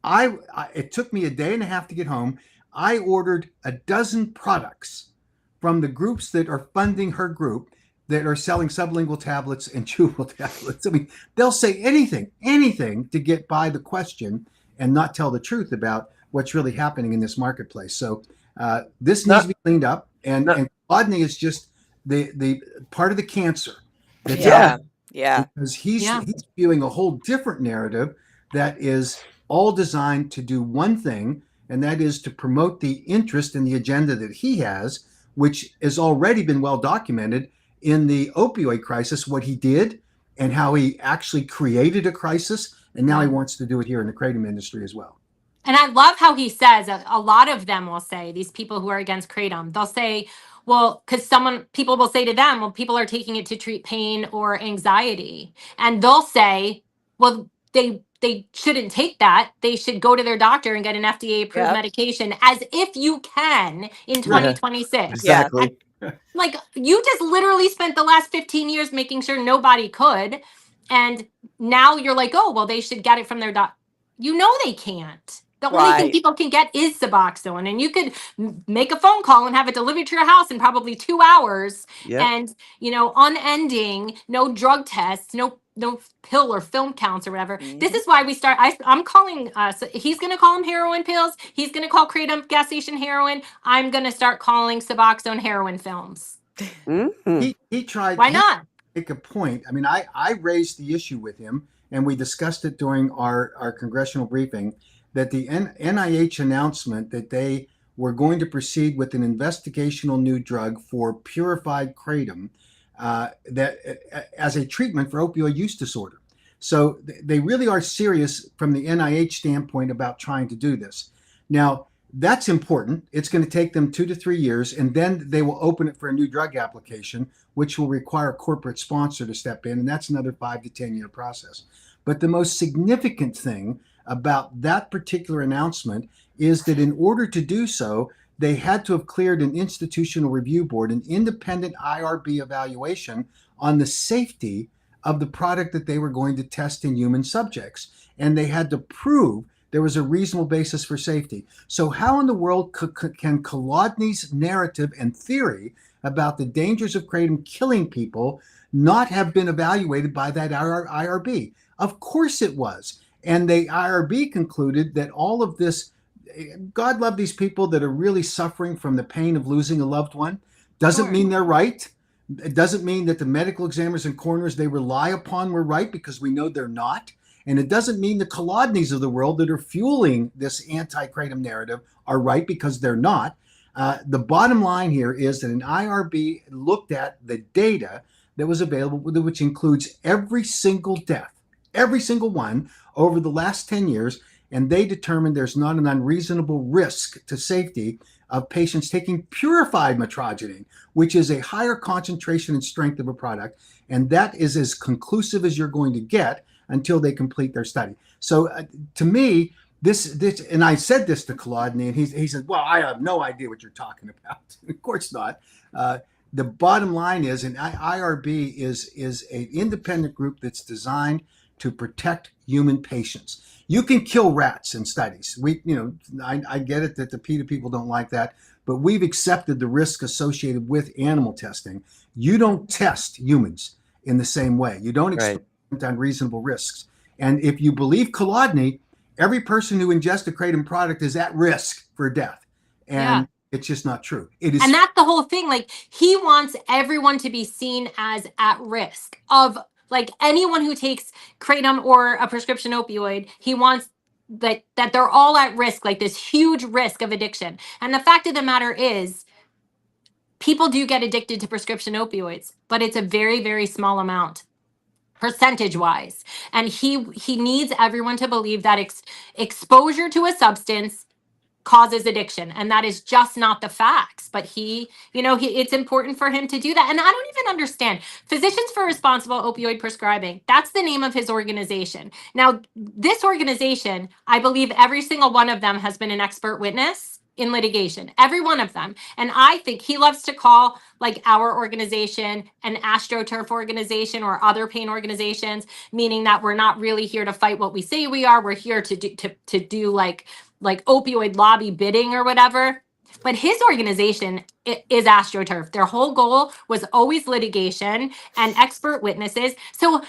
It took me a day and a half to get home. I ordered a dozen products from the groups that are funding her group that are selling sublingual tablets and chewable tablets. I mean, they'll say anything to get by the question and not tell the truth about what's really happening in this marketplace. So this needs to be cleaned up. And Rodney is just the part of the cancer. Because he's spewing a whole different narrative that is all designed to do one thing, and that is to promote the interest in the agenda that he has, which has already been well documented in the opioid crisis, what he did and how he actually created a crisis. And now he wants to do it here in the kratom industry as well. And I love how he says, a lot of them will say, these people who are against kratom, they'll say, well, because people will say to them, well, people are taking it to treat pain or anxiety. And they'll say, well, they shouldn't take that. They should go to their doctor and get an FDA approved medication, as if you can in 2026. Exactly. Like, you just literally spent the last 15 years making sure nobody could. And now you're like, oh, well, they should get it from their doctor. You know they can't. The only thing people can get is Suboxone. And you could make a phone call and have it delivered to your house in probably 2 hours. Yep. And, unending, no drug tests, no pill or film counts or whatever. Mm-hmm. This is why we start. I'm calling. So he's going to call them heroin pills. He's going to call kratom gas station heroin. I'm going to start calling Suboxone heroin films. Mm-hmm. He tried. Why not? Make a point. I mean, I raised the issue with him, and we discussed it during our congressional briefing, that the NIH announcement that they were going to proceed with an investigational new drug for purified kratom that as a treatment for opioid use disorder. So they really are serious from the NIH standpoint about trying to do this. Now, that's important. It's going to take them 2 to 3 years, and then they will open it for a new drug application, which will require a corporate sponsor to step in, and that's another 5 to 10 year process. But the most significant thing about that particular announcement is that in order to do so, they had to have cleared an institutional review board, an independent IRB evaluation on the safety of the product that they were going to test in human subjects. And they had to prove there was a reasonable basis for safety. So how in the world can Kolodny's narrative and theory about the dangers of kratom killing people not have been evaluated by that IRB? Of course it was. And the IRB concluded that all of this, God love these people that are really suffering from the pain of losing a loved one. Doesn't mean they're right. It doesn't mean that the medical examiners and coroners they rely upon were right, because we know they're not. And it doesn't mean the Kolodnys of the world that are fueling this anti-kratom narrative are right, because they're not. The bottom line here is that an IRB looked at the data that was available, which includes every single death, every single one over the last 10 years, and they determined there's not an unreasonable risk to safety of patients taking purified metrogene, which is a higher concentration and strength of a product, and that is as conclusive as you're going to get until they complete their study. So to me, this, and I said this to Kolodny, and he said, well, I have no idea what you're talking about. Of course not. The bottom line is, an IRB is an independent group that's designed to protect human patients. You can kill rats in studies. I get it that the PETA people don't like that, but we've accepted the risk associated with animal testing. You don't test humans in the same way. You don't experiment on reasonable risks. And if you believe Kolodny, every person who ingests a kratom product is at risk for death. And it's just not true. It is. And that's the whole thing. Like, he wants everyone to be seen as at risk of, like, anyone who takes kratom or a prescription opioid. He wants that they're all at risk, like this huge risk of addiction. And the fact of the matter is, people do get addicted to prescription opioids, but it's a very, very small amount, percentage wise. And he needs everyone to believe that exposure to a substance causes addiction, and that is just not the facts. But it's important for him to do that. And I don't even understand. Physicians for Responsible Opioid Prescribing, that's the name of his organization. Now, this organization, I believe every single one of them has been an expert witness in litigation, every one of them. And I think he loves to call, like, our organization an AstroTurf organization or other pain organizations, meaning that we're not really here to fight what we say we are. We're here to do like opioid lobby bidding or whatever. But his organization is AstroTurf. Their whole goal was always litigation and expert witnesses. So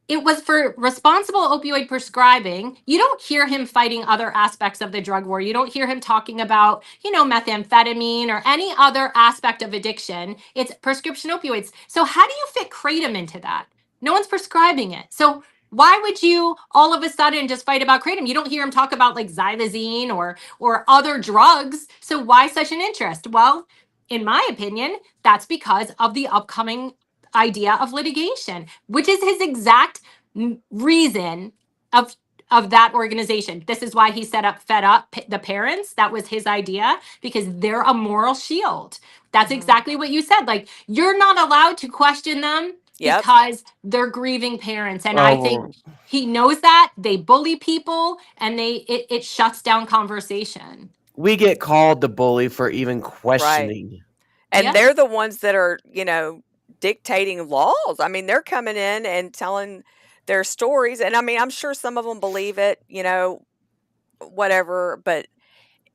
it was for responsible opioid prescribing. You don't hear him fighting other aspects of the drug war. You don't hear him talking about, methamphetamine or any other aspect of addiction. It's prescription opioids. So how do you fit kratom into that? No one's prescribing it. So why would you all of a sudden just fight about kratom? You don't hear him talk about, like, xylazine or other drugs. So why such an interest? Well, in my opinion, that's because of the upcoming idea of litigation, which is his exact reason of that organization. This is why he set up Fed Up the parents. That was his idea, because they're a moral shield. That's exactly what you said. Like, you're not allowed to question them because they're grieving parents. And I think he knows that. They bully people, and it shuts down conversation. We get called the bully for even questioning. Right. And they're the ones that are, dictating laws. I mean, they're coming in and telling their stories. And I mean, I'm sure some of them believe it, whatever, but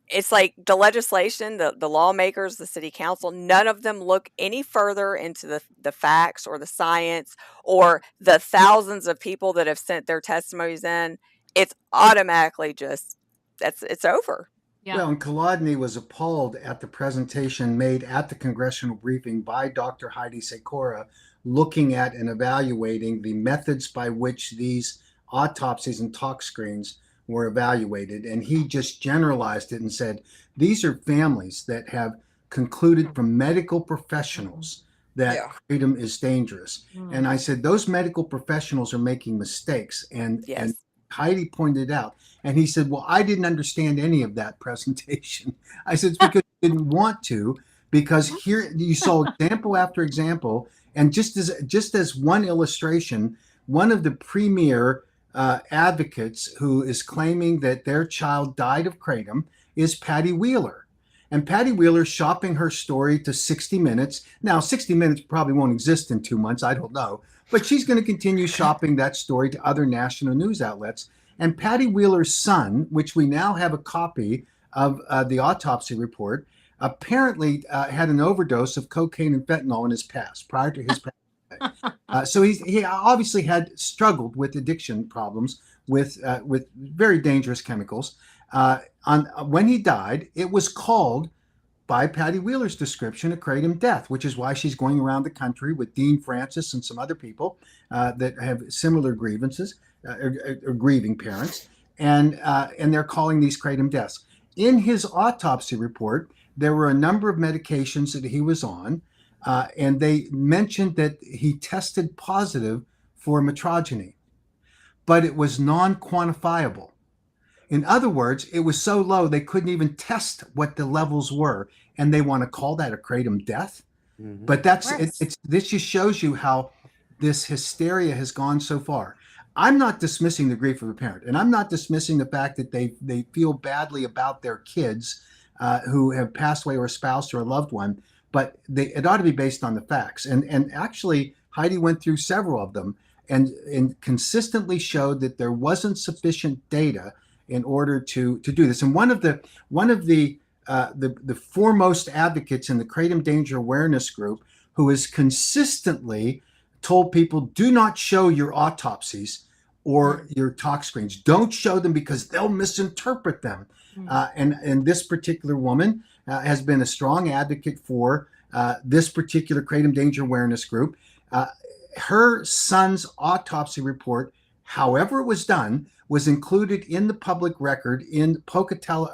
it's like the legislation, the lawmakers, the city council, none of them look any further into the facts or the science or the thousands of people that have sent their testimonies in. It's automatically just, it's over. Yeah. Well, and Kolodny was appalled at the presentation made at the congressional briefing by Dr. Heidi Sikora, looking at and evaluating the methods by which these autopsies and tox screens were evaluated. And he just generalized it and said, these are families that have concluded from medical professionals that kratom is dangerous. And I said, those medical professionals are making mistakes. And Heidi pointed out. And he said, well, I didn't understand any of that presentation. I said, it's because you didn't want to, because here you saw example after example. And just as one illustration, one of the premier advocates who is claiming that their child died of kratom is Patty Wheeler. And Patty Wheeler's shopping her story to 60 Minutes. Now, 60 Minutes probably won't exist in 2 months. I don't know. But she's going to continue shopping that story to other national news outlets. And Patty Wheeler's son, which we now have a copy of the autopsy report, apparently had an overdose of cocaine and fentanyl in his past, prior to his past. So he obviously had struggled with addiction problems with very dangerous chemicals. When he died, it was called, by Patty Wheeler's description, a kratom death, which is why she's going around the country with Dean Francis and some other people that have similar grievances. Or grieving parents, and they're calling these kratom deaths. In his autopsy report, there were a number of medications that he was on, and they mentioned that he tested positive for metrogene, but it was non-quantifiable. In other words, it was so low they couldn't even test what the levels were, and they want to call that a kratom death. Mhm. But that's Right. this just shows you how this hysteria has gone so far. I'm not dismissing the grief of a parent, and I'm not dismissing the fact that they feel badly about their kids who have passed away, or a spouse or a loved one. But it ought to be based on the facts. And actually, Heidi went through several of them and consistently showed that there wasn't sufficient data in order to do this. And one of the foremost advocates in the Kratom Danger Awareness Group, who has consistently told people, do not show your autopsies or your tox screens. Don't show them because they'll misinterpret them. And this particular woman has been a strong advocate for this particular Kratom Danger Awareness Group. Her son's autopsy report, however it was done, was included in the public record in Pocatello,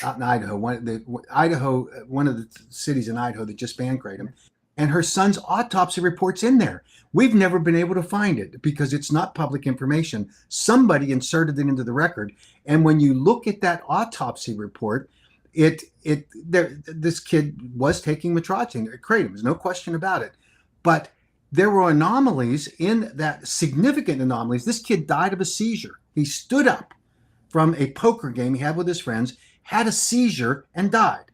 out in Idaho, one of the cities in Idaho that just banned kratom, and her son's autopsy report's in there. We've never been able to find it because it's not public information. Somebody inserted it into the record, and when you look at that autopsy report, this kid was taking metrocin, kratom. There's no question about it, but there were anomalies in that, significant anomalies. This kid died of a seizure. He stood up from a poker game he had with his friends, had a seizure, and died.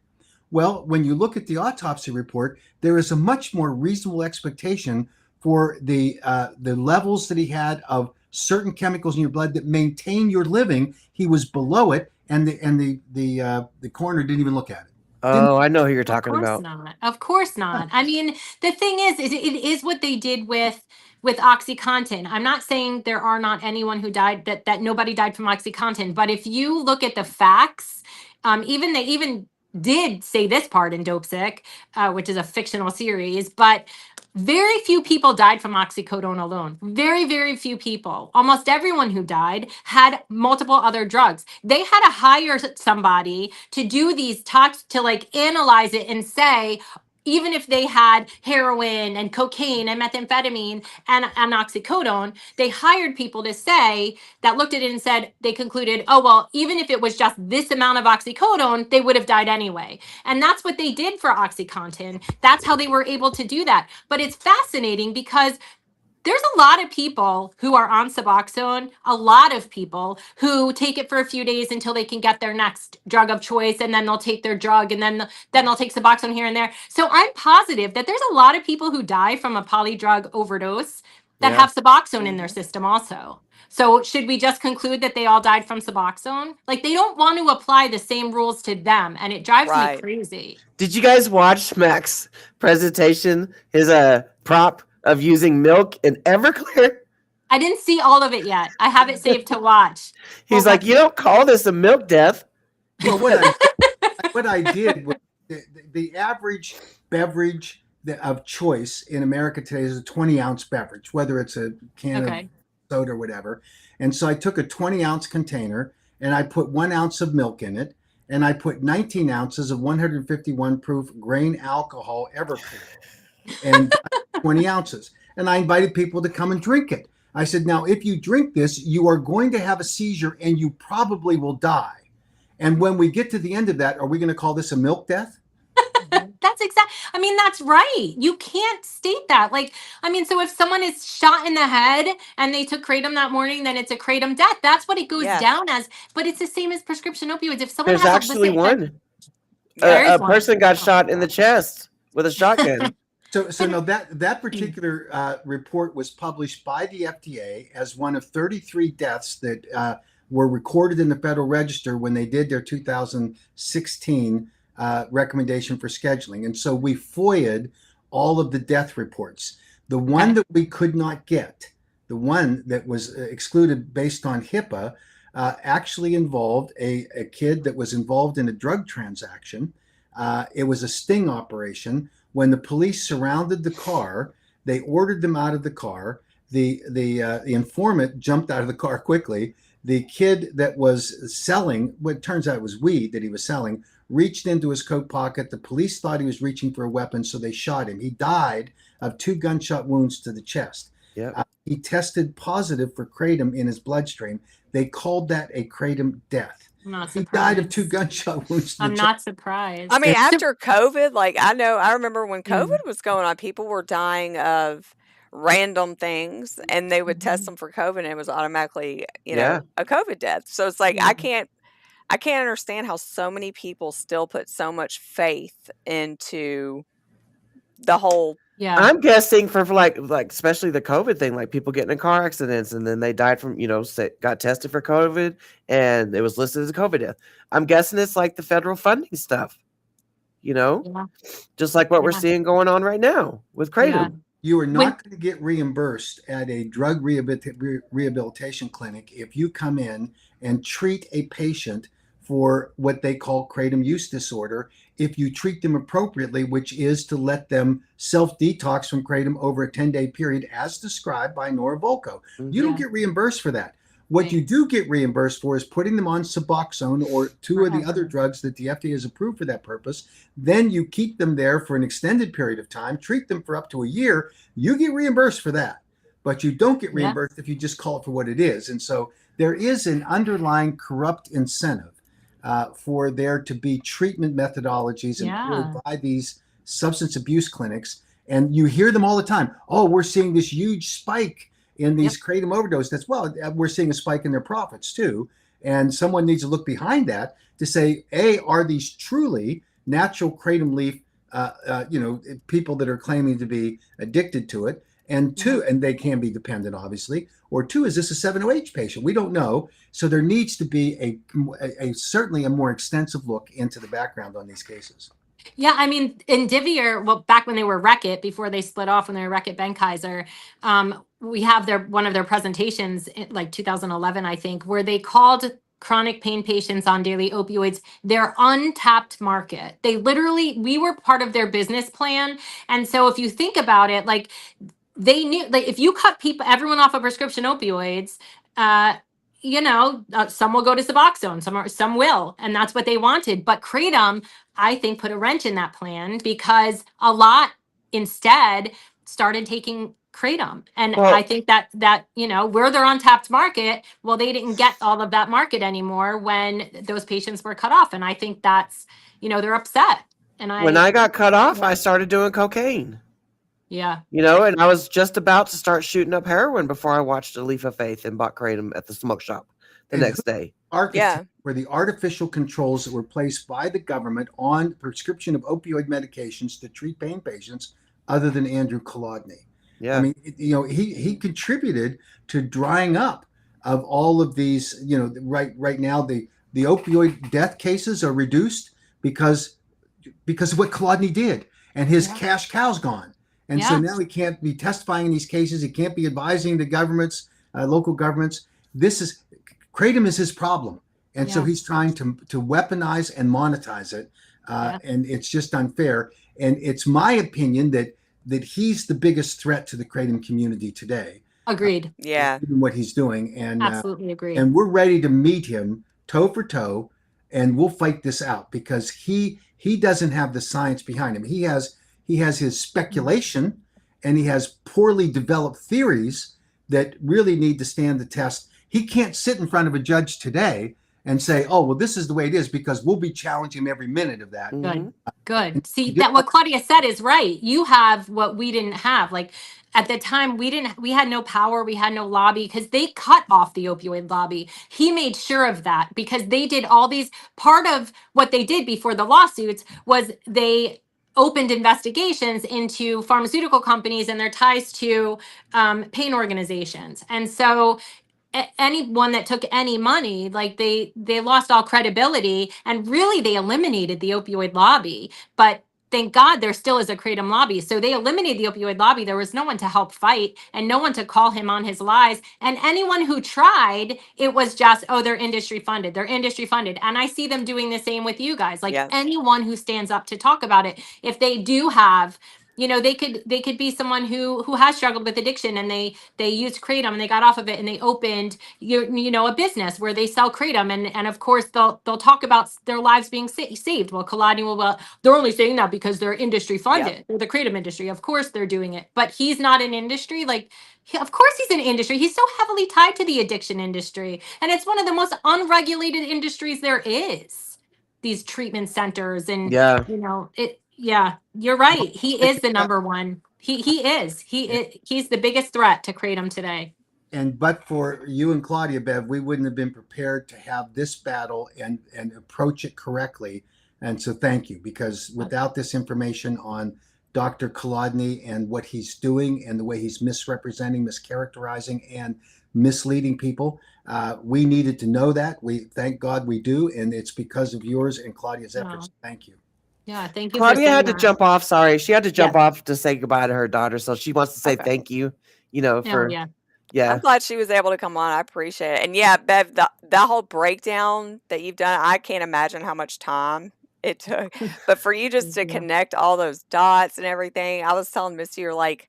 Well, when you look at the autopsy report, there is a much more reasonable expectation for the levels that he had of certain chemicals in your blood that maintain your living. He was below it, and the coroner didn't even look at it. Oh, I know who you're talking Of course about. not. Of course not. I mean, the thing is it is what they did with OxyContin. I'm not saying there are not anyone who died, that nobody died from OxyContin, but if you look at the facts, even they even did say this part in Dope Sick, which is a fictional series, but very few people died from oxycodone alone. Very, very few people. Almost everyone who died had multiple other drugs. They had to hire somebody to do these talks, to like analyze it and say, even if they had heroin and cocaine and methamphetamine and oxycodone, they hired people to say, that looked at it and said, they concluded, oh, well, even if it was just this amount of oxycodone, they would have died anyway. And that's what they did for OxyContin. That's how they were able to do that. But it's fascinating because there's a lot of people who are on Suboxone, a lot of people who take it for a few days until they can get their next drug of choice, and then they'll take their drug, and then they'll take Suboxone here and there. So I'm positive that there's a lot of people who die from a polydrug overdose that Yeah. have Suboxone in their system also. So should we just conclude that they all died from Suboxone? Like, they don't want to apply the same rules to them, and it drives me Right. crazy. Did you guys watch Mac's presentation? His prop of using milk in Everclear? I didn't see all of it yet. I have it saved to watch. He's Well, like, you don't call this a milk death. Well, what I did was the average beverage of choice in America today is a 20-ounce beverage, whether it's a can Okay. of soda or whatever. And so I took a 20-ounce container and I put 1 ounce of milk in it, and I put 19 ounces of 151 proof grain alcohol Everclear, and 20 ounces. And I invited people to come and drink it. I said, now, if you drink this, you are going to have a seizure and you probably will die. And when we get to the end of that, are we going to call this a milk death? That's exact. I mean, that's right. You can't state that. Like, I mean, so if someone is shot in the head and they took kratom that morning, then it's a kratom death. That's what it goes Yes. down as. But it's the same as prescription opioids. If someone There's has actually illicit- one. There A is one. person got shot in the chest with a shotgun. So no, that particular report was published by the FDA as one of 33 deaths that were recorded in the Federal Register when they did their 2016 recommendation for scheduling. And so we FOIA'd all of the death reports. The one that we could not get, the one that was excluded based on HIPAA, actually involved a kid that was involved in a drug transaction. It was a sting operation. When the police surrounded the car, they ordered them out of the car. The informant jumped out of the car quickly. The kid that was selling, what turns out it was weed that he was selling, reached into his coat pocket. The police thought he was reaching for a weapon, so they shot him. He died of 2 gunshot wounds to the chest. Yep. He tested positive for kratom in his bloodstream. They called that a kratom death. I'm not He died of surprised. 2 gunshot wounds. To the I'm chest. not surprised. I mean, So- after COVID, like I remember when Mm. COVID was going on, people were dying of random things and they would test Mhm. them for COVID and it was automatically, Yeah. a COVID death. So it's like Yeah. I can't understand how so many people still put so much faith into the whole Yeah. I'm guessing for like especially the COVID thing, like people getting in car accidents and then they died from, got tested for COVID and it was listed as a COVID death. I'm guessing it's like the federal funding stuff, Yeah. just like what we're Yeah. seeing going on right now with kratom. You are When- not going to get reimbursed at a drug rehabilitation clinic if you come in and treat a patient for what they call kratom use disorder if you treat them appropriately, which is to let them self-detox from kratom over a 10-day period as described by Nora Volkow. You don't Yeah. get reimbursed for that. What Right. you do get reimbursed for is putting them on Suboxone or 2 of the other Forever. drugs that the FDA has approved for that purpose. Then you keep them there for an extended period of time, treat them for up to a year. You get reimbursed for that, but you don't get Yeah. reimbursed if you just call it for what it is. And so there is an underlying corrupt incentive for there to be treatment methodologies employed Yeah. by these substance abuse clinics. And you hear them all the time. Oh, we're seeing this huge spike in these kratom overdose. That's we're seeing a spike in their profits too. And someone needs to look behind that to say, A, are these truly natural kratom leaf, people that are claiming to be addicted to it? And 2, and they can be dependent, obviously. Or 2, is this a 7-OH patient? We don't know. So there needs to be certainly a more extensive look into the background on these cases. Yeah, I mean, in Divier, well, back when they were Reckitt, before they split off, when they were Reckitt Benckiser, we have one of their presentations, like 2011, I think, where they called chronic pain patients on daily opioids their untapped market. They literally, we were part of their business plan. And so if you think about it, like they knew, like if you cut everyone off of prescription opioids, some will go to Suboxone, some will, and that's what they wanted. But Kratom, I think, put a wrench in that plan because a lot instead started taking Kratom, and Well- I think that where they're untapped market, well, they didn't get all of that market anymore when those patients were cut off, and I think that's they're upset. And When I got cut off, Yeah. I started doing cocaine. Yeah. And I was just about to start shooting up heroin before I watched A Leaf of Faith and bought kratom at the smoke shop the next day. Architect were the artificial controls that were placed by the government on prescription of opioid medications to treat pain patients other than Andrew Kolodny. Yeah. I mean, he contributed to drying up of all of these, right now the opioid death cases are reduced because of what Kolodny did, and his cash cow's gone. And so now he can't be testifying in these cases. He can't be advising the governments, local governments. Kratom is his problem. And so he's trying to weaponize and monetize it. And it's just unfair. And it's my opinion that he's the biggest threat to the kratom community today. Agreed. Yeah. In what he's doing. And Absolutely agree. and we're ready to meet him toe for toe, and we'll fight this out because he doesn't have the science behind him. He has his speculation, and he has poorly developed theories that really need to stand the test. He can't sit in front of a judge today and say, "Oh, well, this is the way it is," because we'll be challenging him every minute of that. Good. See, that what Claudia said is right. You have what we didn't have. Like at the time, we had no power, we had no lobby because they cut off the opioid lobby. He made sure of that because they did all these. Part of what they did before the lawsuits was they opened investigations into pharmaceutical companies and their ties to pain organizations. And so anyone that took any money, like they lost all credibility, and really they eliminated the opioid lobby. But thank God there still is a kratom lobby. So they eliminated the opioid lobby. There was no one to help fight and no one to call him on his lies. And anyone who tried, it was just, oh, they're industry funded. They're industry funded. And I see them doing the same with you guys. Like anyone who stands up to talk about it, if they do have you know, they could be someone who has struggled with addiction, and they used kratom and they got off of it, and they opened you know, a business where they sell kratom, and of course they'll talk about their lives being saved. Well, Kalani will, well, they're only saying that because they're industry funded. Yep. They're the kratom industry. Of course they're doing it, but he's not an industry. Like, of course he's an industry. He's so heavily tied to the addiction industry, and it's one of the most unregulated industries there is. These treatment centers, and Yeah. you know it. Yeah, you're right. He is the number one. He's the biggest threat to kratom today. And but for you and Claudia, Bev, we wouldn't have been prepared to have this battle and approach it correctly. And so thank you, because without this information on Dr. Kolodny and what he's doing and the way he's misrepresenting, mischaracterizing, and misleading people, we needed to know that. We thank God we do, and it's because of yours and Claudia's efforts. Wow. Thank you. Yeah, thank you for Claudia saying had to that. jump off. Sorry, she had to jump Yeah. off to say goodbye to her daughter. So she wants to say Okay. thank you. You know, Oh, for yeah. yeah. I'm glad she was able to come on. I appreciate it. And yeah, Bev, that whole breakdown that you've done, I can't imagine how much time it took. But for you just to Thank you. connect all those dots and everything, I was telling Missy, you're like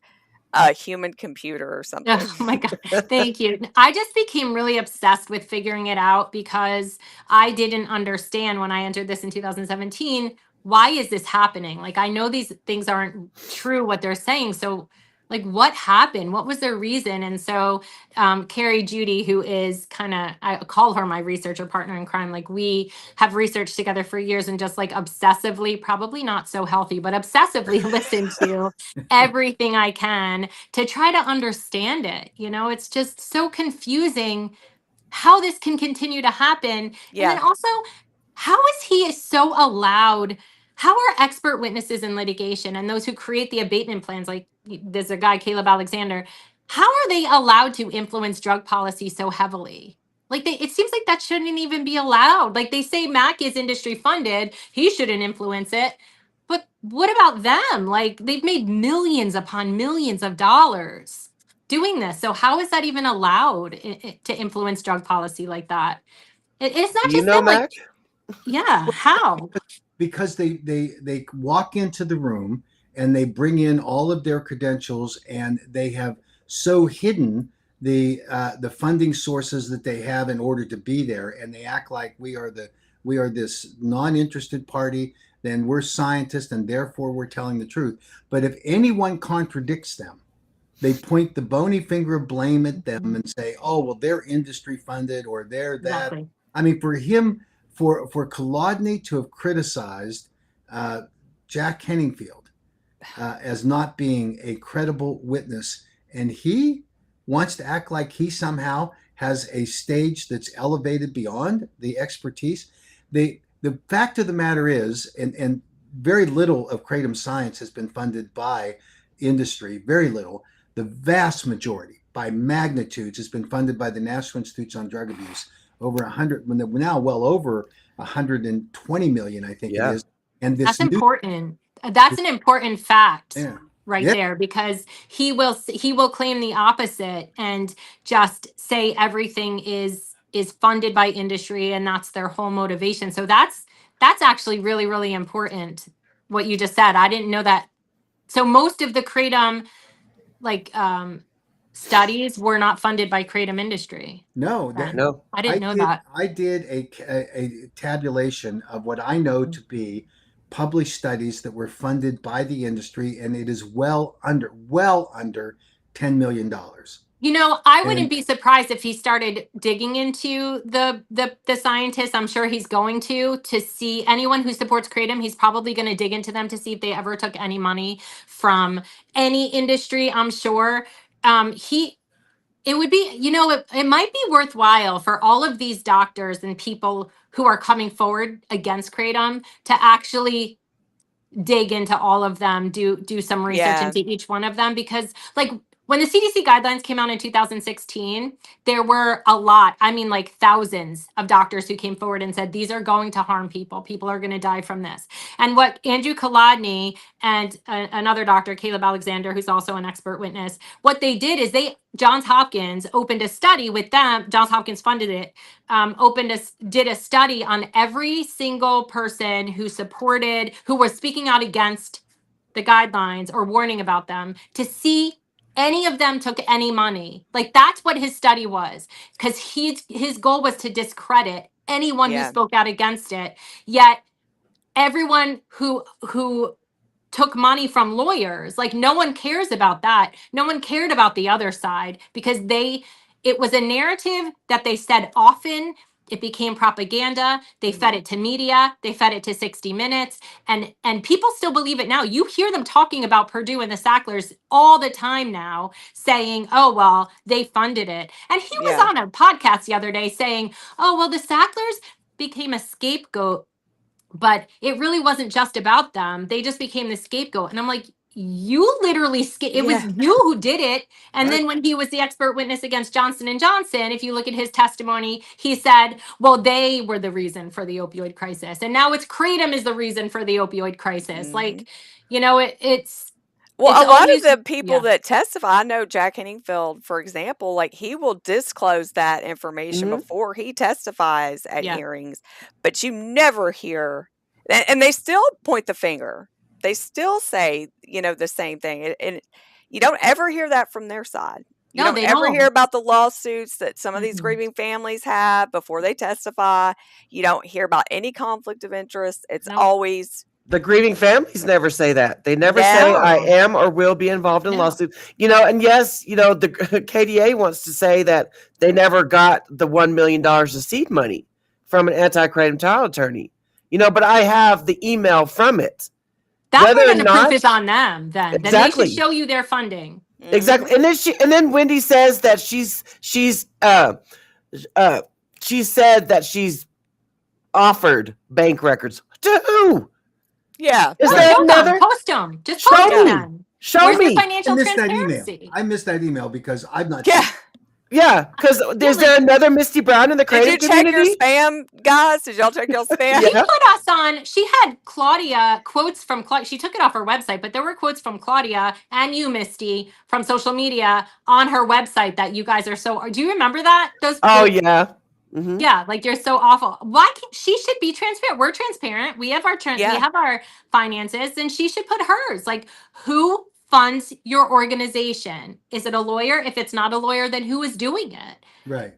a human computer or something. Oh my God. Thank you. I just became really obsessed with figuring it out because I didn't understand when I entered this in 2017. Why is this happening? Like, I know these things aren't true, what they're saying. So, like, what happened? What was their reason? And so, Carrie Judy, who is kind of, I call her my researcher partner in crime. Like, we have researched together for years and just like obsessively, probably not so healthy, but obsessively listened to everything I can to try to understand it. You know, it's just so confusing how this can continue to happen. And then Yeah. also, how is he so allowed? How are expert witnesses in litigation and those who create the abatement plans, like there's a guy, Caleb Alexander, how are they allowed to influence drug policy so heavily? Like, it seems like that shouldn't even be allowed. Like, they say Mac is industry funded, he shouldn't influence it. But what about them? Like, they've made millions upon millions of dollars doing this. So how is that even allowed to influence drug policy like that? It's not Do you just know, them. Like, Mac? yeah, how? Because they walk into the room and they bring in all of their credentials, and they have so hidden the funding sources that they have in order to be there, and they act like we are this non-interested party, then we're scientists and therefore we're telling the truth. But if anyone contradicts them, they point the bony finger of blame at them and say, oh, well, they're industry funded, or they're that. Exactly. I mean, for him, for Kolodny to have criticized Jack Henningfield as not being a credible witness, and he wants to act like he somehow has a stage that's elevated beyond the expertise. The fact of the matter is, and very little of kratom science has been funded by industry, very little. The vast majority, by magnitudes, has been funded by the National Institutes on Drug Abuse. Over 100, now well over 120 million, I think Yeah. it is. And this That's important. That's an important fact yeah, right Yeah. there, because he will claim the opposite and just say everything is funded by industry, and that's their whole motivation. So that's actually really, really important what you just said. I didn't know that. So most of the kratom studies were not funded by kratom industry. no, No. I didn't know that. I did a tabulation of what I know to be published studies that were funded by the industry, and it is well under $10 million. You know, I And- wouldn't be surprised if he started digging into the scientists. I'm sure he's going to see anyone who supports kratom. He's probably going to dig into them to see if they ever took any money from any industry. I'm sure it would be, you know, it might be worthwhile for all of these doctors and people who are coming forward against kratom to actually dig into all of them, do some research Yeah. into each one of them, because like when the CDC guidelines came out in 2016, there were a lot, I mean, like thousands of doctors who came forward and said, these are going to harm people. People are going to die from this. And what Andrew Kolodny and another doctor, Caleb Alexander, who's also an expert witness, what they did is Johns Hopkins opened a study with them. Johns Hopkins funded it. Did a study on every single person who was speaking out against the guidelines or warning about them to see any of them took any money. Like that's what his study was, because his goal was to discredit anyone who Yeah. spoke out against it. Yet everyone who took money from lawyers, like no one cares about that. No one cared about the other side because it was a narrative that they said often. It became propaganda. They fed it to media. They fed it to 60 Minutes, and people still believe it now. You hear them talking about Purdue and the Sacklers all the time now, saying, "Oh well, they funded it." And he was Yeah. on a podcast the other day saying, "Oh well, the Sacklers became a scapegoat, but it really wasn't just about them. They just became the scapegoat." And I'm like, you literally it was Yeah. you who did it. And Right. then when he was the expert witness against Johnson and Johnson, if you look at his testimony, he said, well, they were the reason for the opioid crisis, and now it's Kratom is the reason for the opioid crisis. Mhm. Like, you know, it's Well, a lot of always, the people yeah, that testify, I know Jack Henningfield, for example, like he will disclose that information Mhm. before he testifies at Yeah. hearings, but you never hear, and they still point the finger. They still say, the same thing. And you don't ever hear that from their side. You No, don't they ever hear don't. about the lawsuits that some of these Mhm. grieving families have before they testify. You don't hear about any conflict of interest. It's Nope. always, The grieving families never say that. They never say No. I am or will be involved in No. lawsuit. And yes, the KDA wants to say that they never got the $1 million of seed money from an anti-kratom title attorney. But I have the email from it. That's Whether where or then the proof not is on them. Then they exactly, should show you their funding. exactly, Mhm. and then Wendy says that she said that she's offered bank records to who? Yeah. Is No, there show them. another? Post them. Just Show post me. them. Show Where's your me. I financial missed that email. transparency? I missed that email because I'm not Yeah. sure. Yeah, because is there like- another Misty Brown in the Did you creative check your community? spam, guys? Did y'all check your spam? She Yeah. put us on. She had Claudia quotes from Claudia. She took it off her website, but there were quotes from Claudia and you, Misty, from social media on her website that you guys are so. Do you remember that? Those. Oh quotes? yeah. Mhm. Yeah, like you're so awful. Why can't she should be transparent? We're transparent. We have our we Yeah. have our finances, and she should put hers. Like, who funds your organization? Is it a lawyer? If it's not a lawyer, then who is doing it? Right.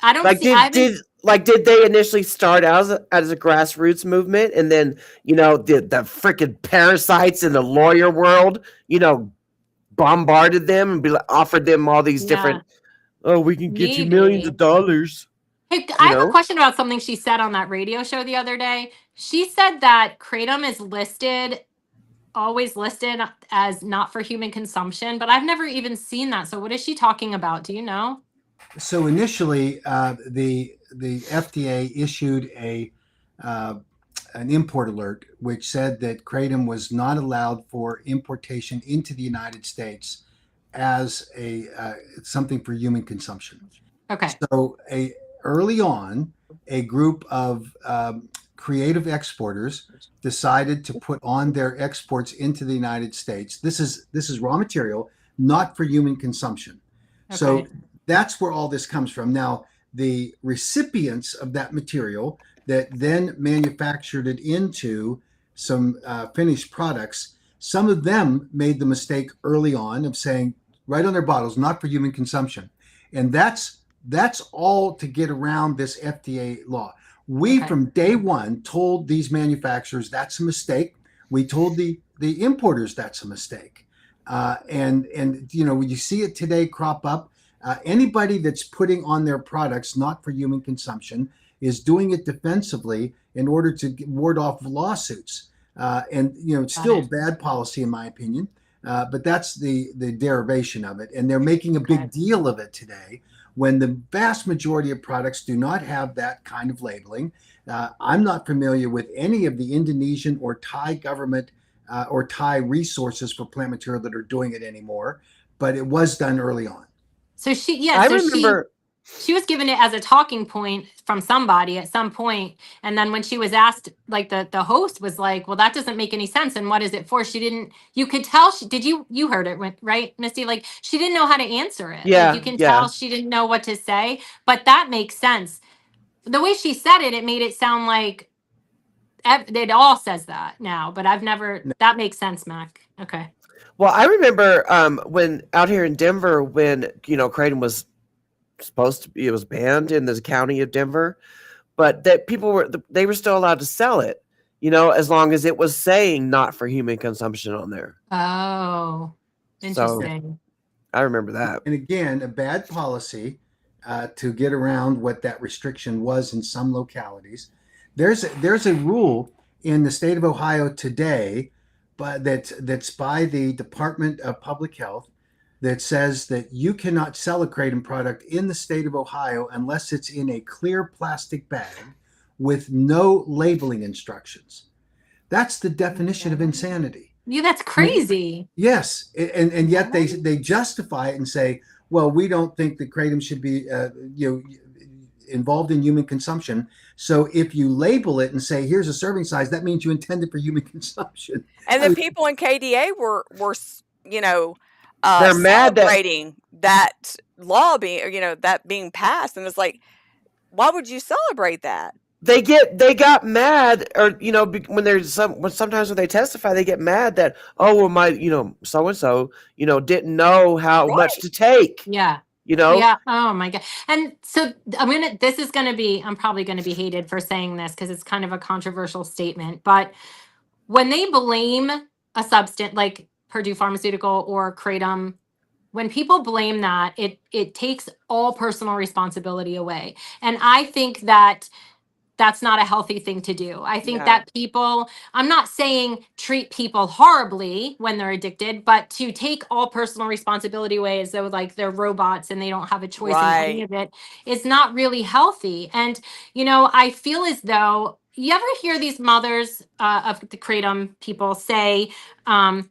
I don't Like see. I did haven't. did they initially start out as a grassroots movement, and then the freaking parasites in the lawyer world bombarded them and offered them all these Yeah, different, oh, we can get you millions maybe. of dollars. Hey, I have a question about something she said on that radio show the other day. She said that Kratom is always listed as not for human consumption, but I've never even seen that. So what is she talking about? Do you know? So initially, the FDA issued an import alert, which said that kratom was not allowed for importation into the United States as something for human consumption. Okay. So early on, a group of creative exporters decided to put on their exports into the United States. This is raw material, not for human consumption. Okay. So that's where all this comes from. Now, the recipients of that material that then manufactured it into some finished products, some of them made the mistake early on of saying right on their bottles, not for human consumption. And that's all to get around this FDA law. We, from day one, told these manufacturers that's a mistake. We told the importers that's a mistake. And when you see it today crop up, anybody that's putting on their products not for human consumption is doing it defensively in order to ward off lawsuits. It's still bad policy in my opinion, but that's the derivation of it. And they're making a big deal of it today when the vast majority of products do not have that kind of labeling. I'm not familiar with any of the Indonesian or Thai government or Thai resources for plant material that are doing it anymore, but it was done early on. So she was given it as a talking point from somebody at some point. And then when she was asked, like the host was like, well, that doesn't make any sense. And what is it for? You could tell you heard it, right, Misty? Like she didn't know how to answer it. Yeah, like you can tell she didn't know what to say, but that makes sense. The way she said it, it made it sound like it all says that now, but I've never. No. That makes sense, Mac. Okay. Well, I remember when out here in Denver, when kratom was supposed to be, it was banned in the county of Denver, but that they were still allowed to sell it, as long as it was saying not for human consumption on there. Oh, So interesting. I remember that. And again, a bad policy to get around what that restriction was in some localities. There's a rule in the state of Ohio today, but that's by the Department of Public Health, that says that you cannot sell a kratom product in the state of Ohio unless it's in a clear plastic bag with no labeling instructions. That's the definition of insanity. Yeah, that's crazy. Yes, and yet they justify it and say, well, we don't think that kratom should be involved in human consumption. So if you label it and say, here's a serving size, that means you intend it for human consumption. And the people in KDA were They're mad that celebrating that law being passed, and it's like, why would you celebrate that? they got mad, or when sometimes when they testify, they get mad that, oh, well, my so and so didn't know how much to take. Yeah. Yeah. Oh my God. And so I'm probably going to be hated for saying this because it's kind of a controversial statement, but when they blame a substance like Purdue Pharmaceutical or Kratom, when people blame that, it takes all personal responsibility away. And I think that that's not a healthy thing to do. I think that I'm not saying treat people horribly when they're addicted, but to take all personal responsibility away as though like they're robots and they don't have a choice in any of it is not really healthy. And, I feel as though, you ever hear these mothers of the kratom people say, oh,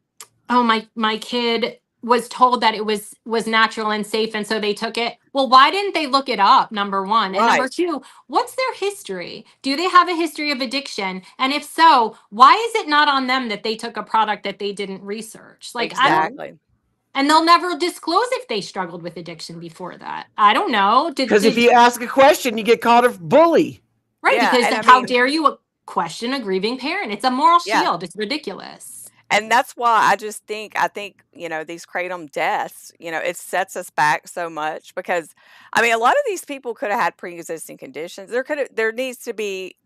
my kid was told that it was natural and safe, and so they took it. Well, why didn't they look it up? Number one. And number two, what's their history? Do they have a history of addiction? And if so, why is it not on them that they took a product that they didn't research? Like, exactly. And they'll never disclose if they struggled with addiction before that. I don't know. Because if you ask a question, you get called a bully. Right, Yeah, because how dare you question a grieving parent? It's a moral shield. It's ridiculous. And that's why I think, these kratom deaths, it sets us back so much because, a lot of these people could have had pre-existing conditions. There needs to be,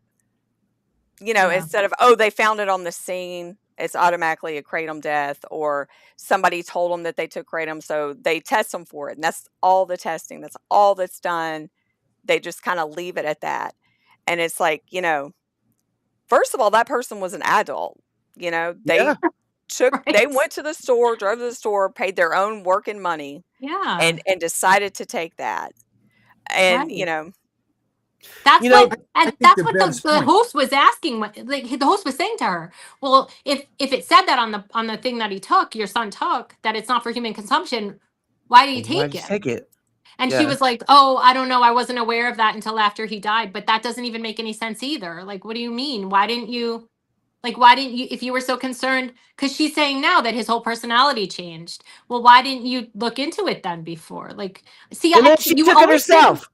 instead of, oh, they found it on the scene, it's automatically a kratom death, or somebody told them that they took kratom, so they test them for it. And that's all the testing. That's all that's done. They just kind of leave it at that. And it's like, first of all, that person was an adult. They they went to the store, drove to the store, paid their own working money, and decided to take that. And that's what the host was asking. The host was saying to her, well, if it said that on the thing that he took, your son took, that it's not for human consumption, why do you take it? And she was like, oh, I don't know, I wasn't aware of that until after he died. But that doesn't even make any sense either. Like, what do you mean? Why didn't you, if you were so concerned, because she's saying now that his whole personality changed. Well, why didn't you look into it then before? Like, see, and then she took it herself.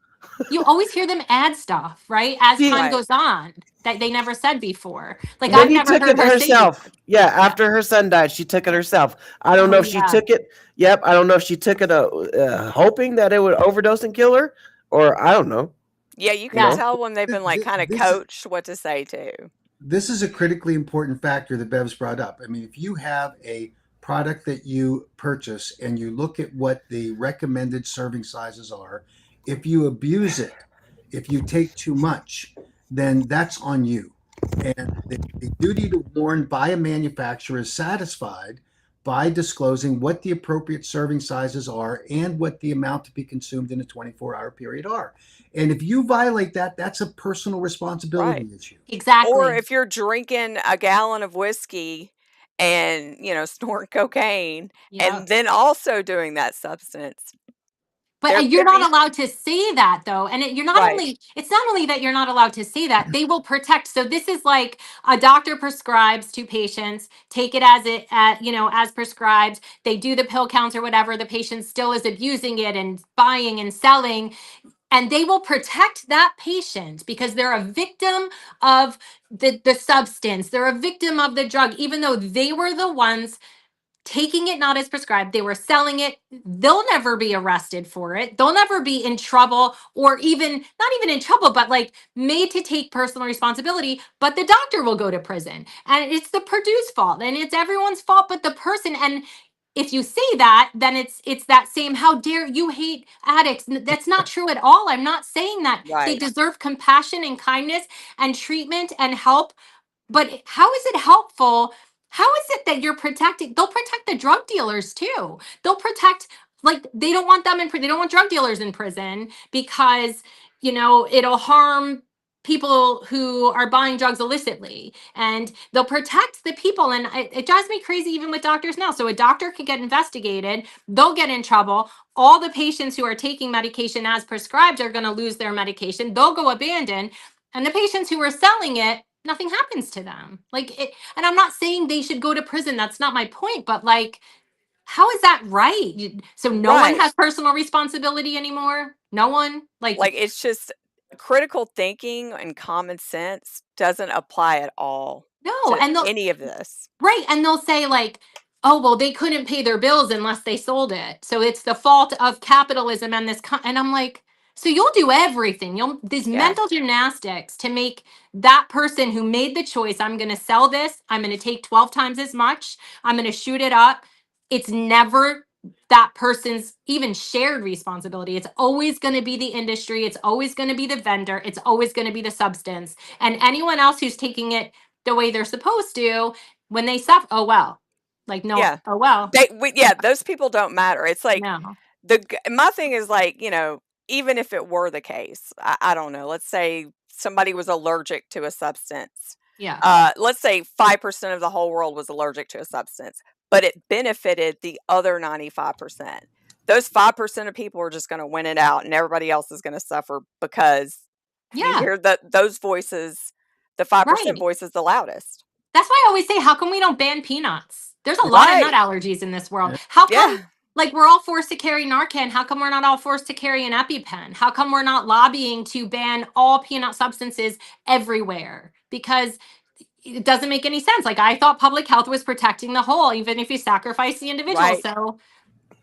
You always hear them add stuff, right? As time goes on, that they never said before. Like, I've never heard her herself. Yeah, after her son died, she took it herself. I don't know if she took it. Yep, I don't know if she took it hoping that it would overdose and kill her, or I don't know. Yeah, you can tell when they've been kind of coached what to say too. This is a critically important factor that Bev's brought up. If you have a product that you purchase and you look at what the recommended serving sizes are, if you abuse it, if you take too much, then that's on you. And the duty to warn by a manufacturer is satisfied by disclosing what the appropriate serving sizes are and what the amount to be consumed in a 24-hour period are. And if you violate that, that's a personal responsibility issue. Exactly. Or if you're drinking a gallon of whiskey and, snorting cocaine and then also doing that substance. But you're not allowed to say that, though. And it's not only that you're not allowed to say that, they will protect. So this is like a doctor prescribes to patients, take it as prescribed. They do the pill counts or whatever. The patient still is abusing it and buying and selling. and they will protect that patient because they're a victim of the substance. They're a victim of the drug, even though they were the ones taking it not as prescribed. They were selling it. They'll never be arrested for it. They'll never be in trouble, or even not even in trouble, but like made to take personal responsibility. But the doctor will go to prison, and it's the Purdue's fault, and it's everyone's fault but the person. And if you say that, then it's that same, how dare you hate addicts. That's not true at all. I'm not saying that. They Right. deserve compassion and kindness and treatment and help. But how is it helpful? How is it that you're protecting? They'll protect the drug dealers too. They'll protect, like, they don't want them in prison. They don't want drug dealers in prison because, it'll harm people who are buying drugs illicitly, and they'll protect the people. And it drives me crazy even with doctors now. So a doctor could get investigated, they'll get in trouble. All the patients who are taking medication as prescribed are going to lose their medication. They'll go abandoned. And the patients who are selling it, nothing happens to them. Like it, and I'm not saying they should go to prison. That's not my point. But like, how is that right? So no one Right. has personal responsibility anymore. No one. Like, it's just critical thinking and common sense doesn't apply at all no, to and they'll any of this. right, and they'll say like, oh well, they couldn't pay their bills unless they sold it, so it's the fault of capitalism and and I'm like, so you'll do everything. You'll these Yeah. mental gymnastics to make that person who made the choice. I'm going to sell this. I'm going to take 12 times as much. I'm going to shoot it up. It's never that person's even shared responsibility. It's always going to be the industry. It's always going to be the vendor. It's always going to be the substance. And anyone else who's taking it the way they're supposed to, when they suffer, oh well. Like no, Yeah. oh well. Those people don't matter. It's like No. my thing is like, even if it were the case, I don't know. Let's say somebody was allergic to a substance. Yeah. Let's say 5% of the whole world was allergic to a substance, but it benefited the other 95%. Those 5% of people are just going to win it out, and everybody else is going to suffer because you Yeah. hear those voices, the 5% Right. voice is the loudest. That's why I always say, how come we don't ban peanuts? There's a lot of nut Right. allergies in this world. How come, Yeah. like, we're all forced to carry Narcan? How come we're not all forced to carry an EpiPen? How come we're not lobbying to ban all peanut substances everywhere? Because it doesn't make any sense. Like, I thought public health was protecting the whole, even if you sacrifice the individual. Right. So,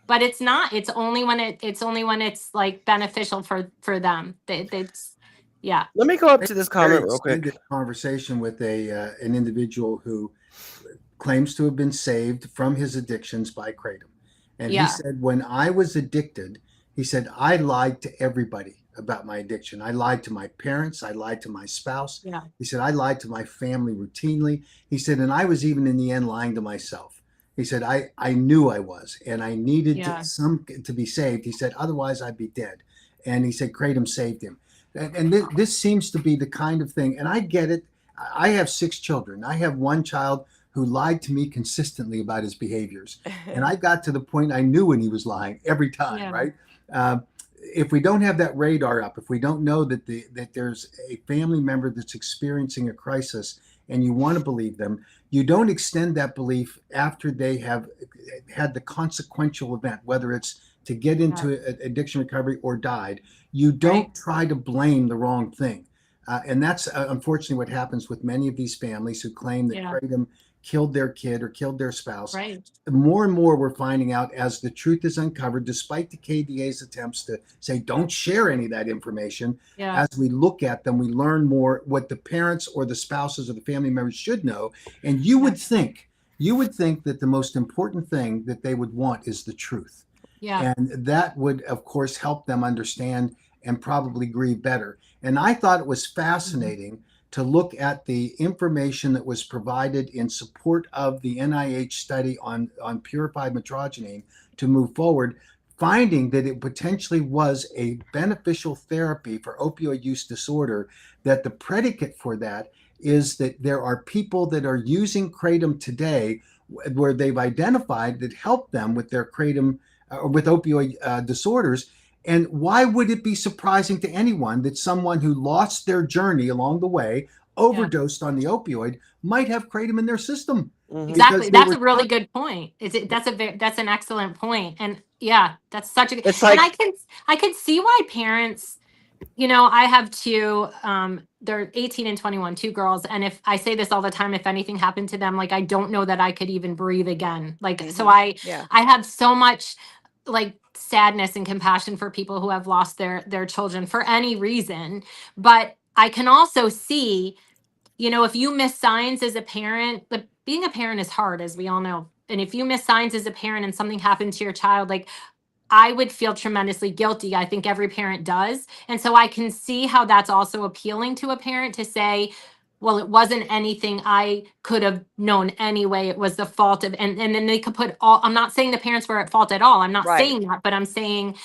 but it's not. It's only when it's like beneficial for them. Yeah. Let me go up to this comment real quick. Extended conversation with an individual who claims to have been saved from his addictions by Kratom. And Yeah. he said, when I was addicted, he said, I lied to everybody about my addiction. I lied to my parents. I lied to my spouse. Yeah. He said, I lied to my family routinely. He said, and I was even in the end lying to myself. He said, I knew I was, and I needed Yeah. to be saved. He said, otherwise I'd be dead. And he said, Kratom saved him. And this seems to be the kind of thing, and I get it. I have 6 children. I have one child who lied to me consistently about his behaviors. And I got to the point I knew when he was lying every time, Yeah. right? If we don't have that radar up, if we don't know that there's a family member that's experiencing a crisis and you want to believe them, you don't extend that belief after they have had the consequential event, whether it's to get into addiction recovery or died. You don't try to blame the wrong thing. And that's unfortunately what happens with many of these families who claim that Kratom killed their kid or killed their spouse. Right. More and more we're finding out as the truth is uncovered, despite the KDA's attempts to say, don't share any of that information. Yeah. As we look at them, we learn more what the parents or the spouses or the family members should know. And you would think that the most important thing that they would want is the truth. Yeah. And that would, of course, help them understand and probably grieve better. And I thought it was fascinating to look at the information that was provided in support of the NIH study on purified mitragynine to move forward, finding that it potentially was a beneficial therapy for opioid use disorder, that the predicate for that is that there are people that are using Kratom today where they've identified that help them with their Kratom with opioid disorders. And why would it be surprising to anyone that someone who lost their journey along the way, overdosed on the opioid, might have Kratom in their system? Exactly. That's a really good point. That's an excellent point. And yeah, that's such a It's like, and I can see why parents I have two, they're 18 and 21, two girls. And if I say this all the time, if anything happened to them, like, I don't know that I could even breathe again. Like, so Yeah. I have so much like sadness and compassion for people who have lost their children for any reason. But I can also see, if you miss signs as a parent, but being a parent is hard, as we all know. And if you miss signs as a parent and something happened to your child, like, I would feel tremendously guilty. I think every parent does. And so I can see how that's also appealing to a parent to say, well, it wasn't anything I could have known anyway. It was the fault of, and then they could put all, I'm not saying the parents were at fault at all. I'm not Right. saying that, but I'm saying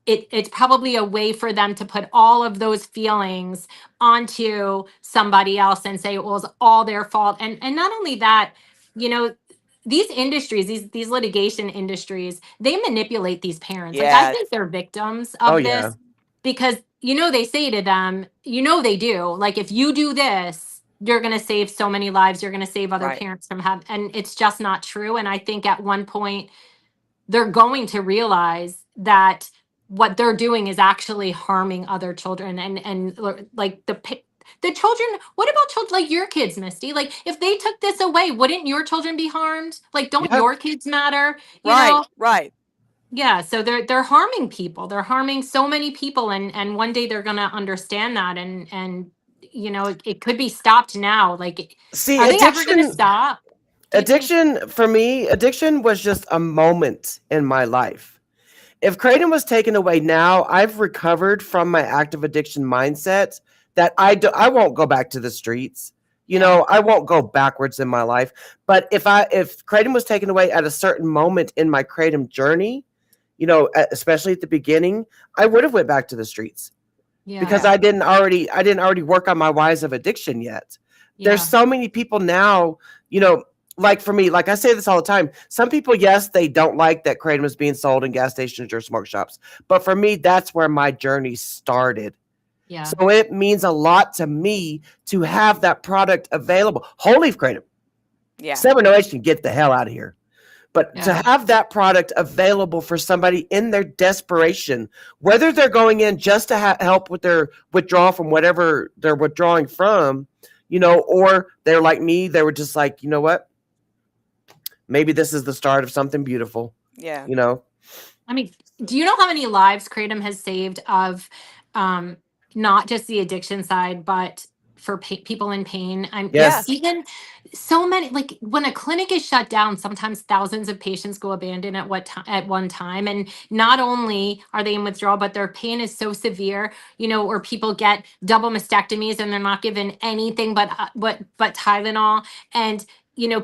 it's probably a way for them to put all of those feelings onto somebody else and say it was all their fault. And not only that, you know, these industries, these litigation industries, they manipulate these parents. Like, I Yes. think they're victims Oh, of yeah. this because they say to them, they do, like, if you do this, you're going to save so many lives, you're going to save other Right. parents from having, and it's just not true. And I think at one point they're going to realize that what they're doing is actually harming other children, and like the children. What about children like your kids, Misty? Like, if they took this away, wouldn't your children be harmed? Like, don't Yeah. your kids matter? Right. Right. Yeah, so they're harming people. They're harming so many people, and one day they're gonna understand that, and it could be stopped now. Like, See, are they ever gonna addiction, stop? Do you think? addiction for me, addiction was just a moment in my life. If Kratom was taken away now, I've recovered from my active addiction mindset that I won't go back to the streets. Yeah. I won't go backwards in my life. But if Kratom was taken away at a certain moment in my Kratom journey, especially at the beginning, I would have went back to the streets Yeah. because I didn't already work on my whys of addiction yet. There's Yeah. so many people now, like for me, like I say this all the time. Some people, yes, they don't like that Kratom is being sold in gas stations or smoke shops. But for me, that's where my journey started. Yeah. So it means a lot to me to have that product available. Whole leaf Kratom. Yeah. 708 can get the hell out of here. But to Yeah. have that product available for somebody in their desperation, whether they're going in just to help with their withdrawal from whatever they're withdrawing from, or they're like me, they were just like, you know what? Maybe this is the start of something beautiful. Yeah. I mean, do you know how many lives Kratom has saved of not just the addiction side, but for people in pain? Yes. Even so many, like, when a clinic is shut down, sometimes thousands of patients go abandoned at one time. And not only are they in withdrawal, but their pain is so severe, or people get double mastectomies and they're not given anything but Tylenol. And,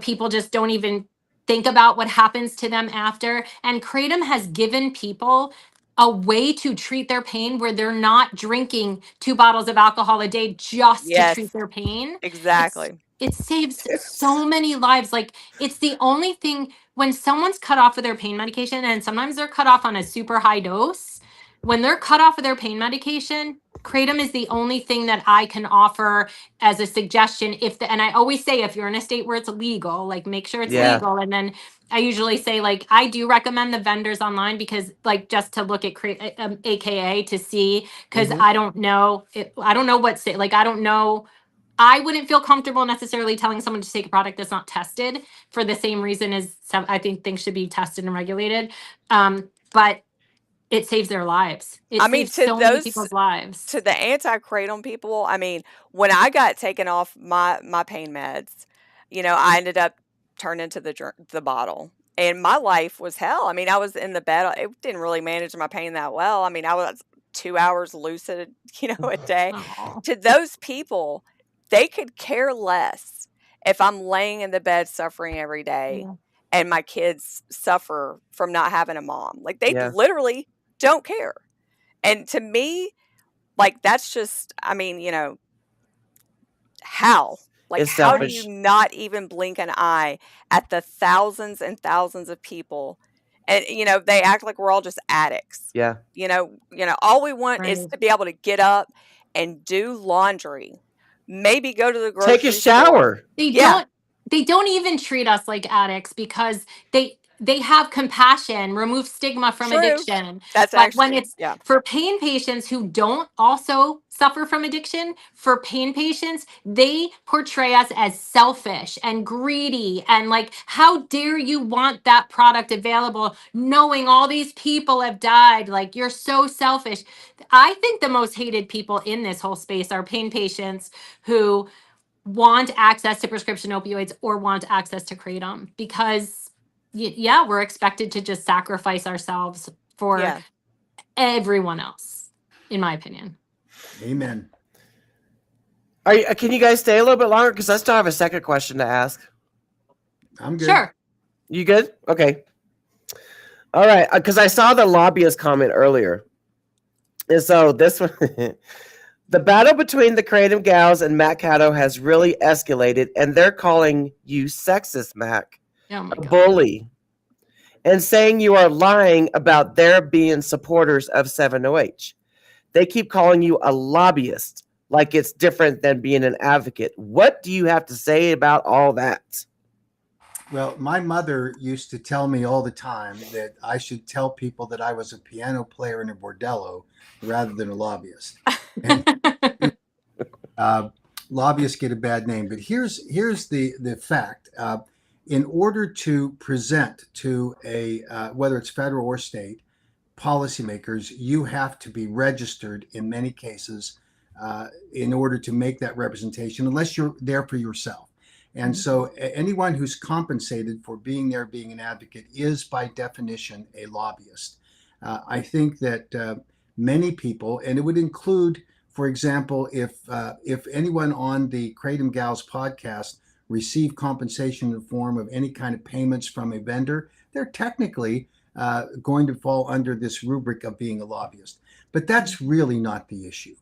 people just don't even think about what happens to them after. And Kratom has given people a way to treat their pain where they're not drinking 2 bottles of alcohol a day just to Yes. treat their pain. Exactly. It saves so many lives. Like, it's the only thing when someone's cut off of their pain medication, and sometimes they're cut off on a super high dose. When they're cut off of their pain medication, Kratom is the only thing that I can offer as a suggestion. And I always say, if you're in a state where it's legal, like, make sure it's Yeah. legal. And then I usually say, like, I do recommend the vendors online because, like, just to look at AKA to see, because Mhm. I don't know what state, like, I don't know. I wouldn't feel comfortable necessarily telling someone to take a product that's not tested for the same reason as I think things should be tested and regulated. But it saves their lives. It I mean, saves to so many those people's lives. to the anti-kratom people, I mean, when I got taken off my pain meds, I ended up turning to the bottle, and my life was hell. I mean, I was in the bed. It didn't really manage my pain that well. I mean, I was 2 hours lucid, a day. Oh, To those people, they could care less if I'm laying in the bed suffering every day yeah. and my kids suffer from not having a mom. Like, they Yeah. literally don't care. And to me, like, that's just, I mean, how? Like, It's how do selfish. you not even blink an eye at the thousands and thousands of people? And, they act like we're all just addicts. Yeah. All we want is Right. to be able to get up and do laundry, maybe go to the grocery Take a store. shower. They Yeah. don't even treat us like addicts because they have compassion, remove stigma from True. addiction. That's But when actually, it's yeah. for pain patients who don't also suffer from addiction, for pain patients, they portray us as selfish and greedy and like, how dare you want that product available knowing all these people have died? Like, you're so selfish. I think the most hated people in this whole space are pain patients who want access to prescription opioids or want access to kratom, because yeah, we're expected to just sacrifice ourselves for Yeah. everyone else, in my opinion. Amen. Can you guys stay a little bit longer? Because I still have a second question to ask. I'm good. Sure. You good? Okay. All right. Because I saw the lobbyist comment earlier. And so this one, the battle between the Kratom Gals and Mac Haddow has really escalated, and they're calling you sexist, Mac, Oh my a God. bully, and saying you are lying about their being supporters of 7OH. They keep calling you a lobbyist, like it's different than being an advocate. What do you have to say about all that? Well, my mother used to tell me all the time that I should tell people that I was a piano player in a bordello rather than a lobbyist. And lobbyists get a bad name, but here's the fact. In order to present to a whether it's federal or state policymakers, you have to be registered in many cases in order to make that representation, unless you're there for yourself. And so anyone who's compensated for being there, being an advocate, is by definition a lobbyist. I think that many people, and it would include, for example, if anyone on the Kratom Gals podcast receive compensation in the form of any kind of payments from a vendor, they're technically going to fall under this rubric of being a lobbyist. But that's really not the issue.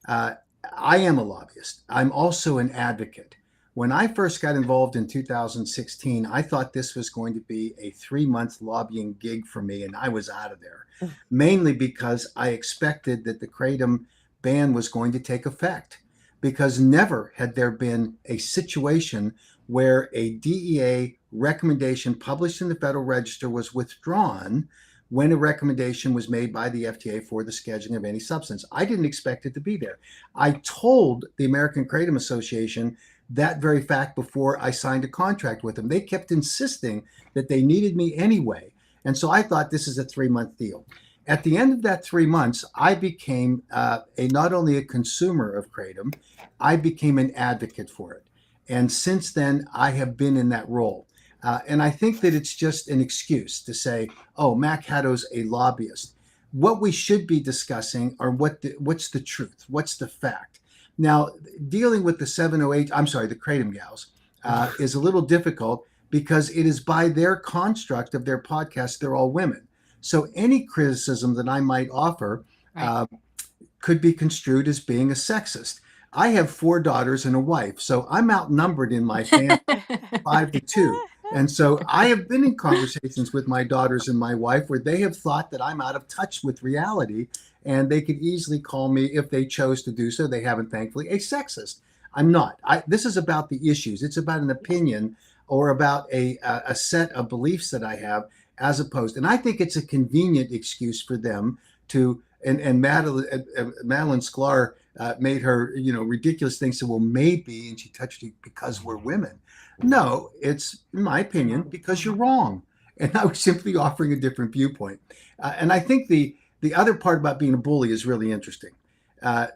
I am a lobbyist. I'm also an advocate. When I first got involved in 2016, I thought this was going to be a 3-month lobbying gig for me, and I was out of there, mainly because I expected that the Kratom ban was going to take effect, because never had there been a situation where a DEA recommendation published in the Federal Register was withdrawn when a recommendation was made by the FDA for the scheduling of any substance. I didn't expect it to be there. I told the American Kratom Association that very fact before I signed a contract with them. They kept insisting that they needed me anyway. And so I thought this is a 3-month deal. At the end of that 3 months, I became not only a consumer of Kratom, I became an advocate for it. And since then, I have been in that role. And I think that it's just an excuse to say, oh, Mac Haddow's a lobbyist. What we should be discussing are what's the truth? What's the fact? Now, dealing with the the Kratom Gals, is a little difficult because it is by their construct of their podcast, they're all women. So any criticism that I might offer could be construed as being a sexist. I have 4 daughters and a wife, so I'm outnumbered in my family 5-2. And so I have been in conversations with my daughters and my wife where they have thought that I'm out of touch with reality, and they could easily call me, if they chose to do so, they haven't thankfully, a sexist. I'm not. This is about the issues. It's about an opinion or about a set of beliefs that I have, as opposed. And I think it's a convenient excuse for them to, and Madeline Sklar made her, ridiculous things. So, well, maybe, and she touched it because we're women. No, it's, in my opinion, because you're wrong. And I was simply offering a different viewpoint. And I think the other part about being a bully is really interesting.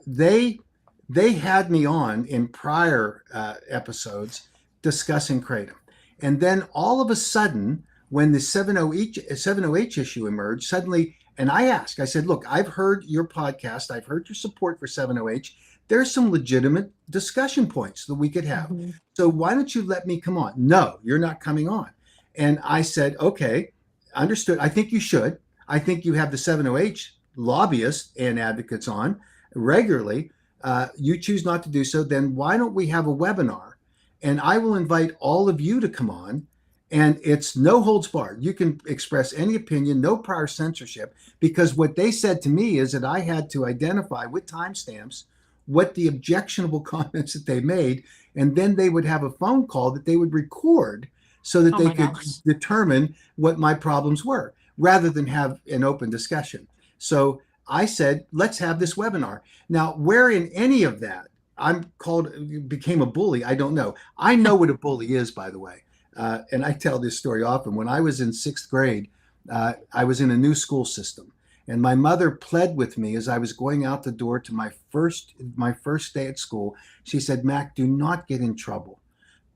They had me on in prior episodes discussing Kratom. And then all of a sudden, when the 7OH issue emerged, suddenly, and I said, look, I've heard your podcast. I've heard your support for 7OH. There's some legitimate discussion points that we could have. Mm-hmm. So why don't you let me come on? No, you're not coming on. And I said, okay, understood. I think you should. I think you have the 7OH lobbyists and advocates on regularly. You choose not to do so. Then why don't we have a webinar? And I will invite all of you to come on. And it's no holds barred. You can express any opinion, no prior censorship, because what they said to me is that I had to identify with timestamps what the objectionable comments that they made, and then they would have a phone call that they would record so that Oh they my could gosh. determine what my problems were rather than have an open discussion. So I said, let's have this webinar. Now, where in any of that became a bully, I don't know. I know what a bully is, by the way. And I tell this story often. When I was in 6th grade, I was in a new school system. And my mother pled with me as I was going out the door to my first day at school. She said, Mac, do not get in trouble.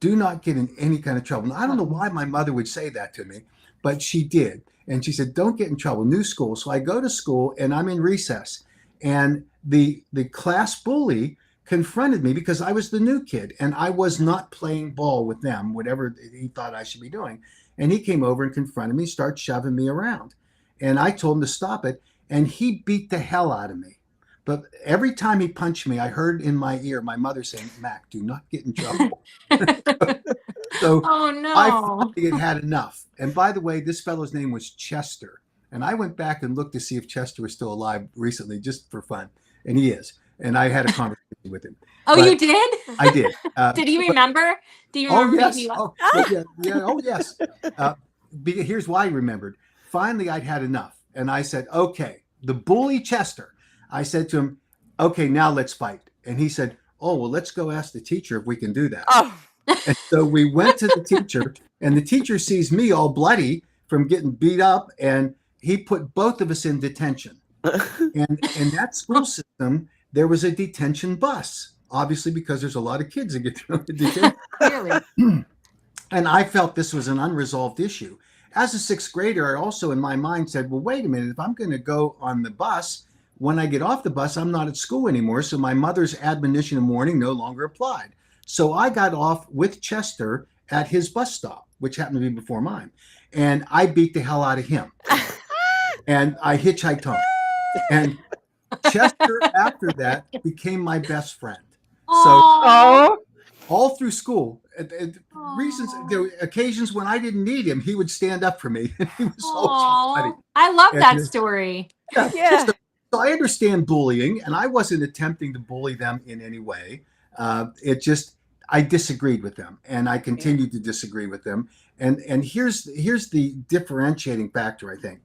Do not get in any kind of trouble. Now, I don't know why my mother would say that to me, but she did. And she said, don't get in trouble, new school. So I go to school and I'm in recess. And the class bully confronted me because I was the new kid and I was not playing ball with them, whatever he thought I should be doing. And he came over and confronted me, started shoving me around. And I told him to stop it. And he beat the hell out of me. But every time he punched me, I heard in my ear my mother saying, Mac, do not get in trouble. So Oh I no. finally had enough. And by the way, this fellow's name was Chester. And I went back and looked to see if Chester was still alive recently, just for fun. And he is. And I had a conversation with him. Oh, But you did? I did. Did he remember? Do you Oh, remember? yes. he- Oh, yeah. Oh, yes. Here's why I remembered. Finally, I'd had enough. And I said, okay, the bully Chester. I said to him, okay, now let's fight. And he said, oh, well, let's go ask the teacher if we can do that. Oh, And so we went to the teacher, and the teacher sees me all bloody from getting beat up, and he put both of us in detention. And in that school system, there was a detention bus, obviously because there's a lot of kids that get thrown in detention. Clearly. And I felt this was an unresolved issue. As a 6th grader, I also in my mind said, well, wait a minute, if I'm going to go on the bus, when I get off the bus, I'm not at school anymore. So my mother's admonition and warning no longer applied. So I got off with Chester at his bus stop, which happened to be before mine. And I beat the hell out of him. And I hitchhiked home. And Chester, after that, became my best friend. Aw. Oh, All through school, reasons, Aw. there were occasions when I didn't need him, he would stand up for me. He was so funny. Aw. I love And that the- story. yeah. So I understand bullying, and I wasn't attempting to bully them in any way. I disagreed with them, and I continue to disagree with them. And here's the differentiating factor. I think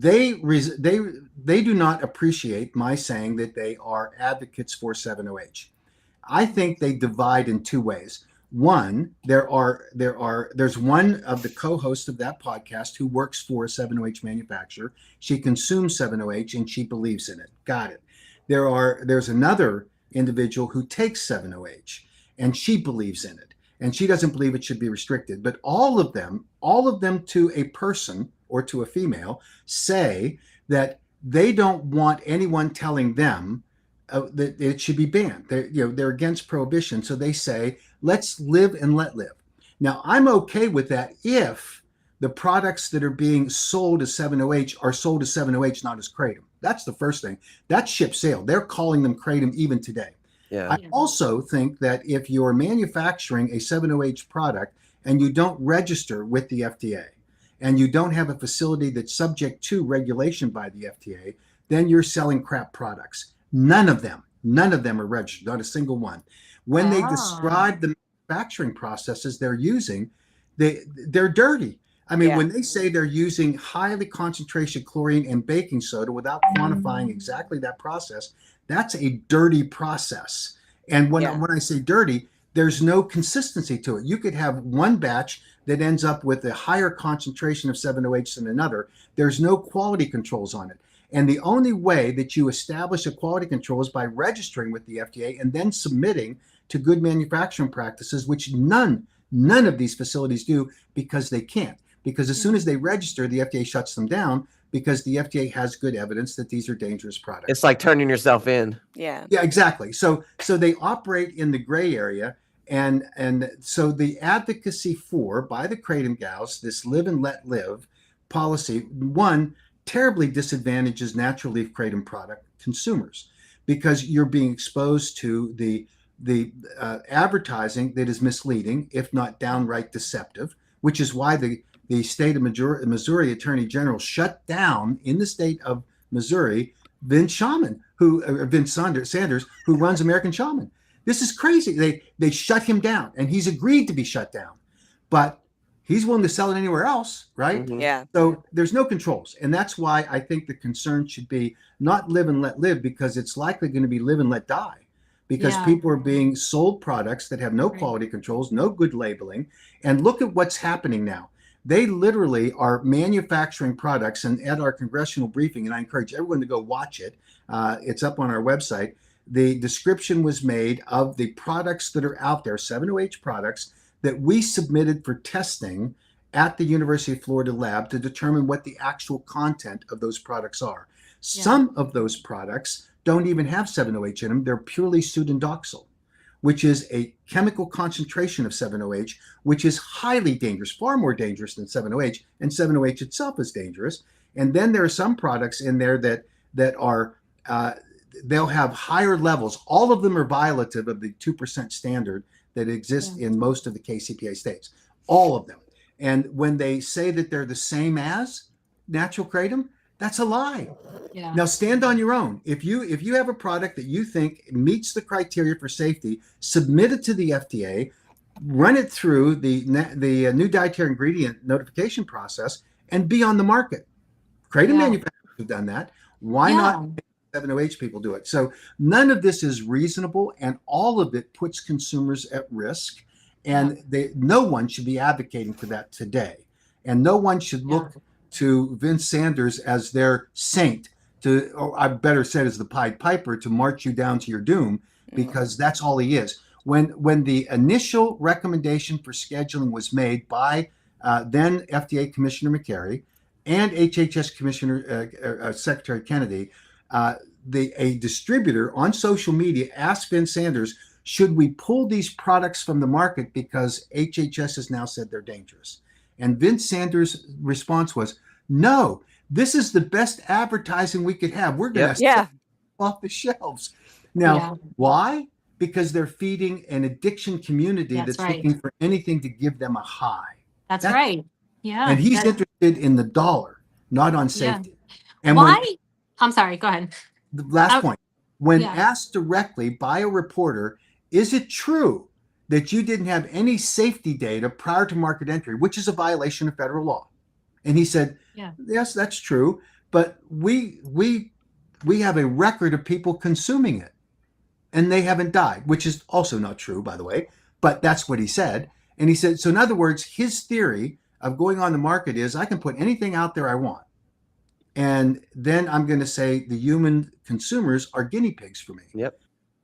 they do not appreciate my saying that they are advocates for 7OH. I think they divide in two ways. One, there's one of the co-hosts of that podcast who works for a 7OH manufacturer. She consumes 7OH and she believes in it. Got it. There's another individual who takes 7OH and she believes in it. And she doesn't believe it should be restricted. But all of them to a person or to a female say that they don't want anyone telling them that it should be banned. They're against prohibition. So they say, let's live and let live. Now, I'm okay with that if the products that are being sold as 7OH are sold as 7OH, not as Kratom. That's the first thing. That's ship sale. They're calling them Kratom even today. yeah. I also think that if you're manufacturing a 7OH product and you don't register with the FDA and you don't have a facility that's subject to regulation by the FDA, then you're selling crap products. None of them are registered, not a single one. When they describe the manufacturing processes they're using, they're dirty. I mean, when they say they're using highly concentration chlorine and baking soda without quantifying exactly that process, that's a dirty process. And when I say dirty, there's no consistency to it. You could have one batch that ends up with a higher concentration of 7OH than another. There's no quality controls on it. And the only way that you establish a quality control is by registering with the FDA and then submitting to good manufacturing practices, which none of these facilities do because they can't. Because as soon as they register, the FDA shuts them down because the FDA has good evidence that these are dangerous products. It's like turning yourself in. Yeah. Yeah, exactly. So they operate in the gray area. And so the advocacy by the Kratom gals, this live and let live policy, one, terribly disadvantages natural leaf kratom product consumers because you're being exposed to the advertising that is misleading, if not downright deceptive, which is why the state of Missouri Attorney General shut down in the state of Missouri Vince Sanders, who runs American Shaman. This is crazy. They shut him down, and he's agreed to be shut down, but he's willing to sell it anywhere else, right? Mhm. Yeah. So there's no controls. And that's why I think the concern should be not live and let live, because it's likely going to be live and let die, because Yeah. people are being sold products that have no Right. quality controls, no good labeling. And look at what's happening now. They literally are manufacturing products. And at our congressional briefing, and I encourage everyone to go watch it, it's up on our website. The description was made of the products that are out there, 7OH products that we submitted for testing at the University of Florida lab to determine what the actual content of those products are. Yeah. Some of those products don't even have 7OH in them. They're purely pseudodoxal, which is a chemical concentration of 7OH, which is highly dangerous, far more dangerous than 7OH, and 7OH itself is dangerous. And then there are some products in there that are they'll have higher levels. All of them are violative of the 2% standard that exists in most of the KCPA states, all of them. And when they say that they're the same as natural kratom, that's a lie. Yeah. Now stand on your own. If you have a product that you think meets the criteria for safety, submit it to the FDA, run it through the new dietary ingredient notification process, and be on the market. Kratom manufacturers have done that. Why not 7OH people do it? So none of this is reasonable, and all of it puts consumers at risk. And no one should be advocating for that today. And no one should look to Vince Sanders as their saint, or I better said as the Pied Piper, to march you down to your doom, because that's all he is. When the initial recommendation for scheduling was made by then FDA Commissioner McCary and HHS Commissioner Secretary Kennedy, a distributor on social media asked Vince Sanders, should we pull these products from the market because HHS has now said they're dangerous? And Vince Sanders' response was, no, this is the best advertising we could have. We're going to sell off the shelves. Now, why? Because they're feeding an addiction community that's looking for anything to give them a high. That's right. Yeah. And he's interested in the dollar, not on safety. And why? I'm sorry, go ahead. The last point. When asked directly by a reporter, is it true that you didn't have any safety data prior to market entry, which is a violation of federal law? And he said, yes, that's true. But we have a record of people consuming it and they haven't died, which is also not true, by the way. But that's what he said. And he said, so in other words, his theory of going on the market is I can put anything out there I want. And then I'm going to say the human consumers are guinea pigs for me. Yep.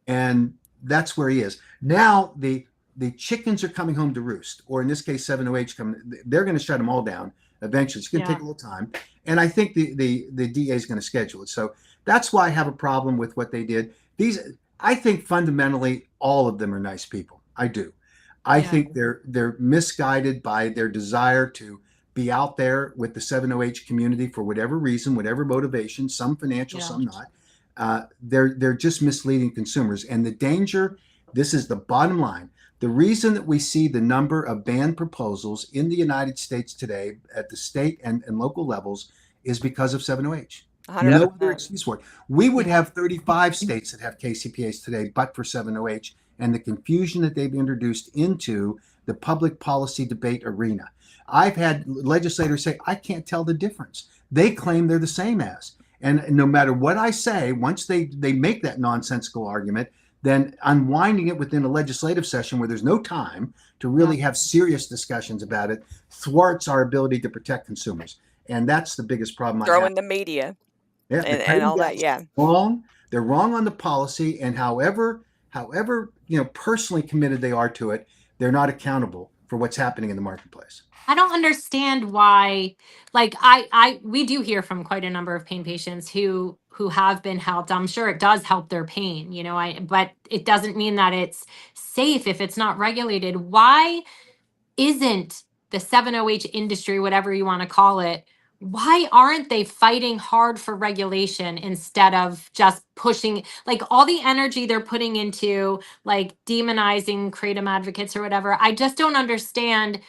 And that's where he is. Now the chickens are coming home to roost, or in this case, 7OH they're going to shut them all down eventually. It's going to take a little time. And I think the DA is going to schedule it. So that's why I have a problem with what they did. I think fundamentally, all of them are nice people. I do. I think they're misguided by their desire to be out there with the 7OH community for whatever reason, whatever motivation, some financial, some not. They're just misleading consumers. And the danger, this is the bottom line. The reason that we see the number of ban proposals in the United States today at the state and local levels is because of 7OH. No other excuse for it. We would have 35 states that have KCPAs today, but for 7OH and the confusion that they've introduced into the public policy debate arena. I've had legislators say, I can't tell the difference. They claim they're the same as. And no matter what I say, once they make that nonsensical argument, then unwinding it within a legislative session where there's no time to really have serious discussions about it thwarts our ability to protect consumers. And that's the biggest problem. Throw in the media and all that. Wrong. They're wrong on the policy. And however, personally committed they are to it, they're not accountable for what's happening in the marketplace. I don't understand why, like we do hear from quite a number of pain patients who have been helped. I'm sure it does help their pain, but it doesn't mean that it's safe if it's not regulated. Why isn't the 7OH industry, whatever you want to call it, why aren't they fighting hard for regulation instead of just pushing, like, all the energy they're putting into like demonizing kratom advocates or whatever? I just don't understand.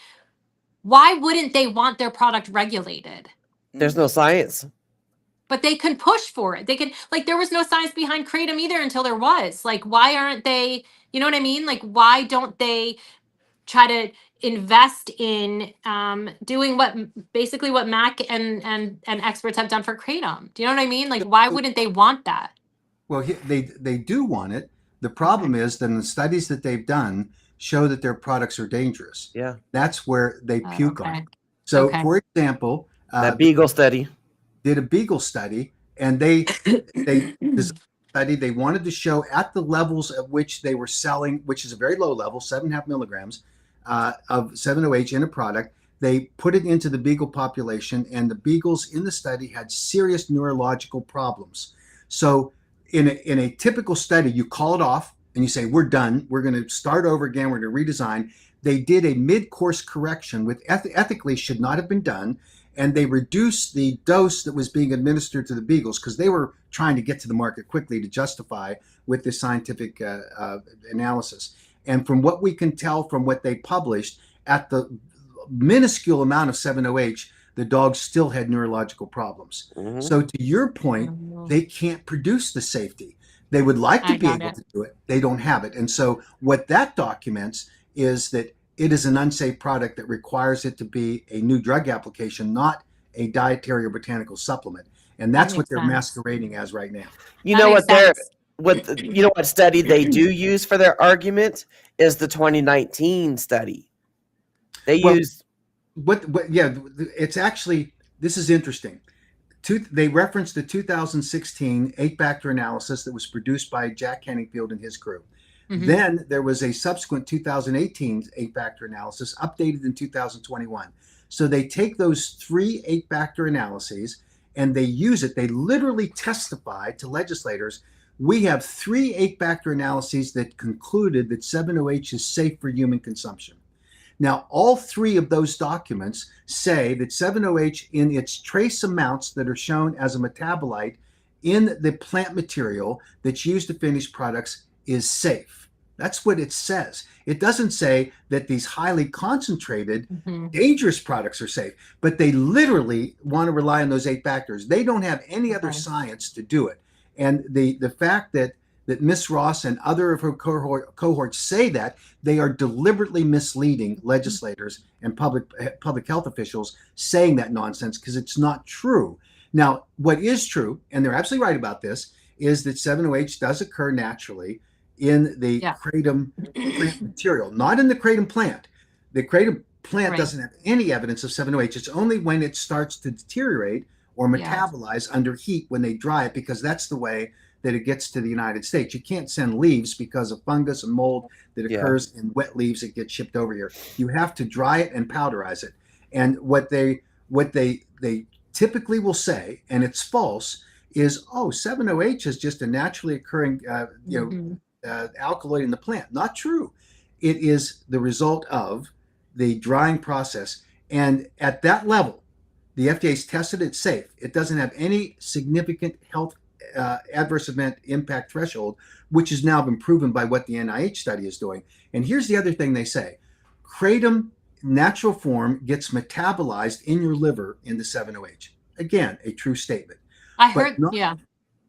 Why wouldn't they want their product regulated? There's no science. But they can push for it. They can, like, there was no science behind kratom either until there was. Like, why aren't they, you know what I mean? Like, why don't they try to invest in doing basically what Mac and experts have done for kratom? Do you know what I mean? Like, why wouldn't they want that? Well, they do want it. The problem is that the studies that they've done show that their products are dangerous. Yeah. That's where they puke on Okay. it. So, Okay. for example, That Beagle study. did a Beagle study, and they designed a study. They wanted to show at the levels at which they were selling, which is a very low level, 7.5 milligrams of 7-OH in a product. They put it into the Beagle population, and the Beagles in the study had serious neurological problems. So in a typical study, you call it off and you say, we're done. We're going to start over again. We're going to redesign. They did a mid-course correction, which ethically should not have been done. And they reduced the dose that was being administered to the Beagles because they were trying to get to the market quickly to justify with this scientific analysis. And from what we can tell from what they published, at the minuscule amount of 7-OH, the dogs still had neurological problems. Mhm. So to your point, they can't produce the safety. They would like to be able to do it. They don't have it. And so what that documents is that it is an unsafe product that requires it to be a new drug application, not a dietary or botanical supplement. And that's what they're masquerading as right now. You know what you know what study they do use for their argument is the 2019 study. They use it's actually, this is interesting. They referenced the 2016 8-factor analysis that was produced by Jack Henningfield and his crew. Mm-hmm. Then there was a subsequent 2018 8-factor analysis updated in 2021. So they take those 3 8-factor analyses and they use it. They literally testify to legislators. We have 3 8-factor analyses that concluded that 7-OH is safe for human consumption. Now, all 3 of those documents say that 7-OH in its trace amounts that are shown as a metabolite in the plant material that's used to finish products is safe. That's what it says. It doesn't say that these highly concentrated, dangerous products are safe, but they literally want to rely on those 8 factors. They don't have any other science to do it. And the fact that Ms. Ross and other of her cohorts say that, they are deliberately misleading legislators and public health officials saying that nonsense because it's not true. Now, what is true, and they're absolutely right about this, is that 7-OH does occur naturally in the kratom plant material, not in the kratom plant. The kratom plant doesn't have any evidence of 7-OH. It's only when it starts to deteriorate or metabolize under heat when they dry it, because that's the way that it gets to the United States. You can't send leaves because of fungus and mold that occurs in wet leaves that get shipped over here. You have to dry it and powderize it. And what they typically will say, and it's false, is, 7-OH is just a naturally occurring alkaloid in the plant. Not true. It is the result of the drying process. And at that level, the FDA's tested it safe. It doesn't have any significant health adverse event impact threshold, which has now been proven by what the NIH study is doing. And here's the other thing they say. Kratom natural form gets metabolized in your liver into 7-OH. Again, a true statement. I heard,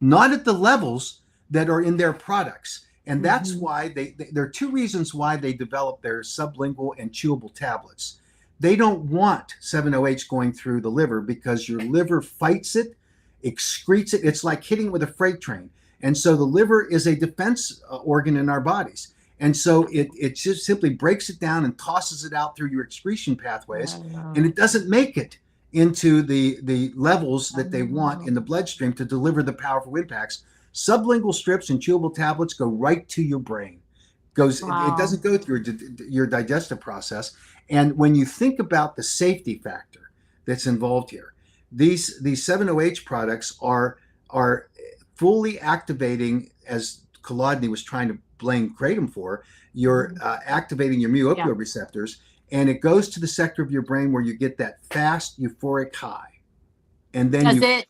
not at the levels that are in their products. And that's why there are 2 reasons why they develop their sublingual and chewable tablets. They don't want 7-OH going through the liver because your liver fights it, excretes it. It's like hitting with a freight train. And so the liver is a defense organ in our bodies. And so it just simply breaks it down and tosses it out through your excretion pathways. And it doesn't make it into the levels that they want in the bloodstream to deliver the powerful impacts. Sublingual strips and chewable tablets go right to your brain. It doesn't go through your digestive process. And when you think about the safety factor that's involved here, these 7-OH products are fully activating, as Kolodny was trying to blame kratom for, you're activating your mu-opioid receptors, and it goes to the sector of your brain where you get that fast euphoric high. And then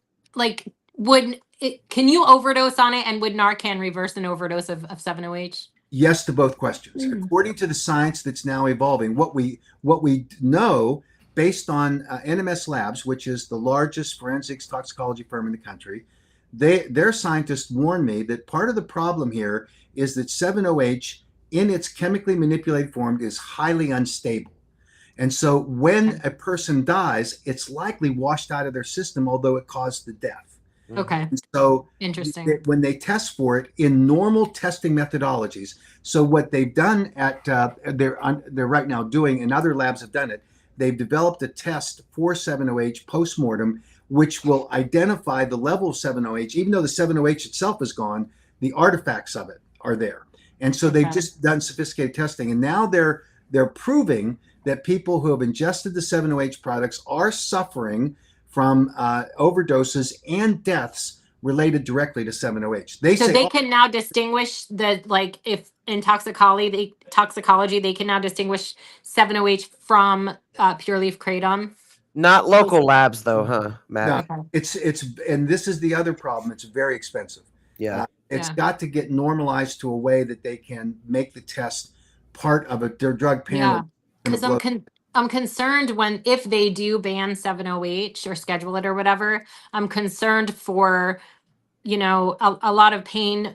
can you overdose on it, and would Narcan reverse an overdose of 7-OH? Yes to both questions. According to the science that's now evolving, what we know based on NMS Labs, which is the largest forensics toxicology firm in the country, their scientists warned me that part of the problem here is that 7-OH in its chemically manipulated form is highly unstable. And so when a person dies, it's likely washed out of their system, although it caused the death. Okay. And so Interesting. when they test for it in normal testing methodologies, so what they've done at they're right now doing, and other labs have done it, they've developed a test for 7-OH postmortem, which will identify the level of 7-OH. Even though the 7-OH itself is gone, the artifacts of it are there. And so they've just done sophisticated testing, and now they're proving that people who have ingested the 7-OH products are suffering from overdoses and deaths related directly to 7-OH. So they can now distinguish like if in toxicology they can now distinguish 7-OH from pure leaf kratom. Not local labs though, huh, Matt? No, it's and this is the other problem. It's very expensive. Yeah. It's got to get normalized to a way that they can make the test part of their drug panel. Yeah, because I'm concerned if they do ban 7-OH or schedule it or whatever. I'm concerned for, a lot of pain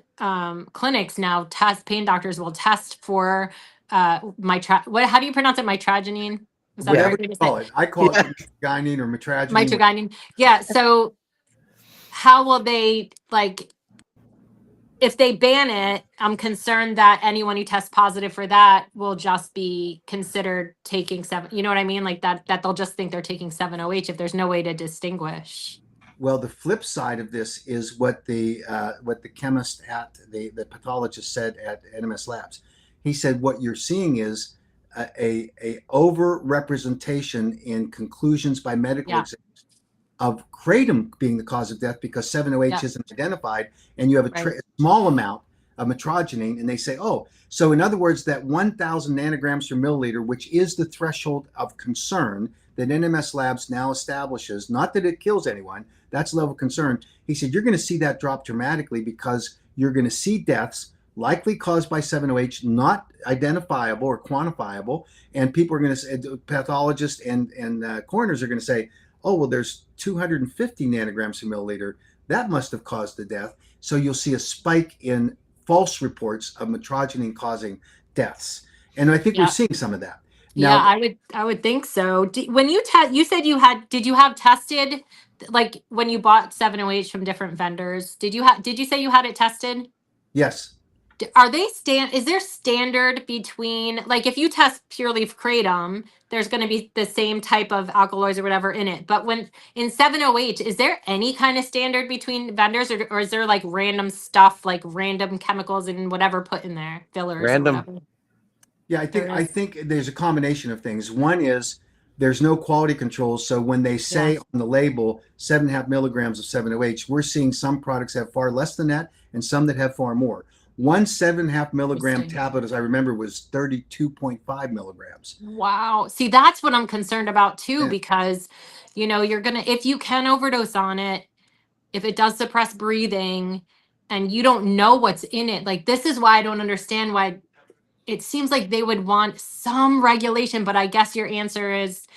clinics now pain doctors will test for how do you pronounce it? Mitragynine? Is that Whatever the you call it. I call it mitragynine or mitragynine. Mitragynine. Yeah. So how will they if they ban it, I'm concerned that anyone who tests positive for that will just be considered taking you know what I mean? Like that they'll just think they're taking 7-OH if there's no way to distinguish. Well, the flip side of this is what the chemist at the pathologist said at NMS Labs. He said what you're seeing is a over representation in conclusions by medical examiners of kratom being the cause of death because 7-OH isn't identified, and you have a small amount of mitragynine, and they say, so in other words, that 1,000 nanograms per milliliter, which is the threshold of concern that NMS Labs now establishes, not that it kills anyone, that's level of concern. He said, you're going to see that drop dramatically because you're going to see deaths likely caused by 7-OH, not identifiable or quantifiable, and people are going to say, pathologists and coroners are going to say, there's 250 nanograms per milliliter. That must have caused the death. So you'll see a spike in false reports of mitragynine causing deaths. And I think we're seeing some of that. Now, I would think so. When you you said did you have tested, like when you bought 7-OH from different vendors, did you say you had it tested? Yes. Are they is there standard between, like if you test pure leaf kratom, there's going to be the same type of alkaloids or whatever in it. But when in 7-OH, is there any kind of standard between vendors, or is there like random stuff, like random chemicals and whatever put in there, fillers or whatever? Yeah, I think there's a combination of things. One is there's no quality control. So when they say on the label 7.5 milligrams of 7-OH, we're seeing some products have far less than that and some that have far more. One 7.5 milligram tablet, as I remember, was 32.5 milligrams. Wow. See, that's what I'm concerned about too, because, if you can overdose on it, if it does suppress breathing and you don't know what's in it, like this is why I don't understand why it seems like they would want some regulation, but I guess your answer is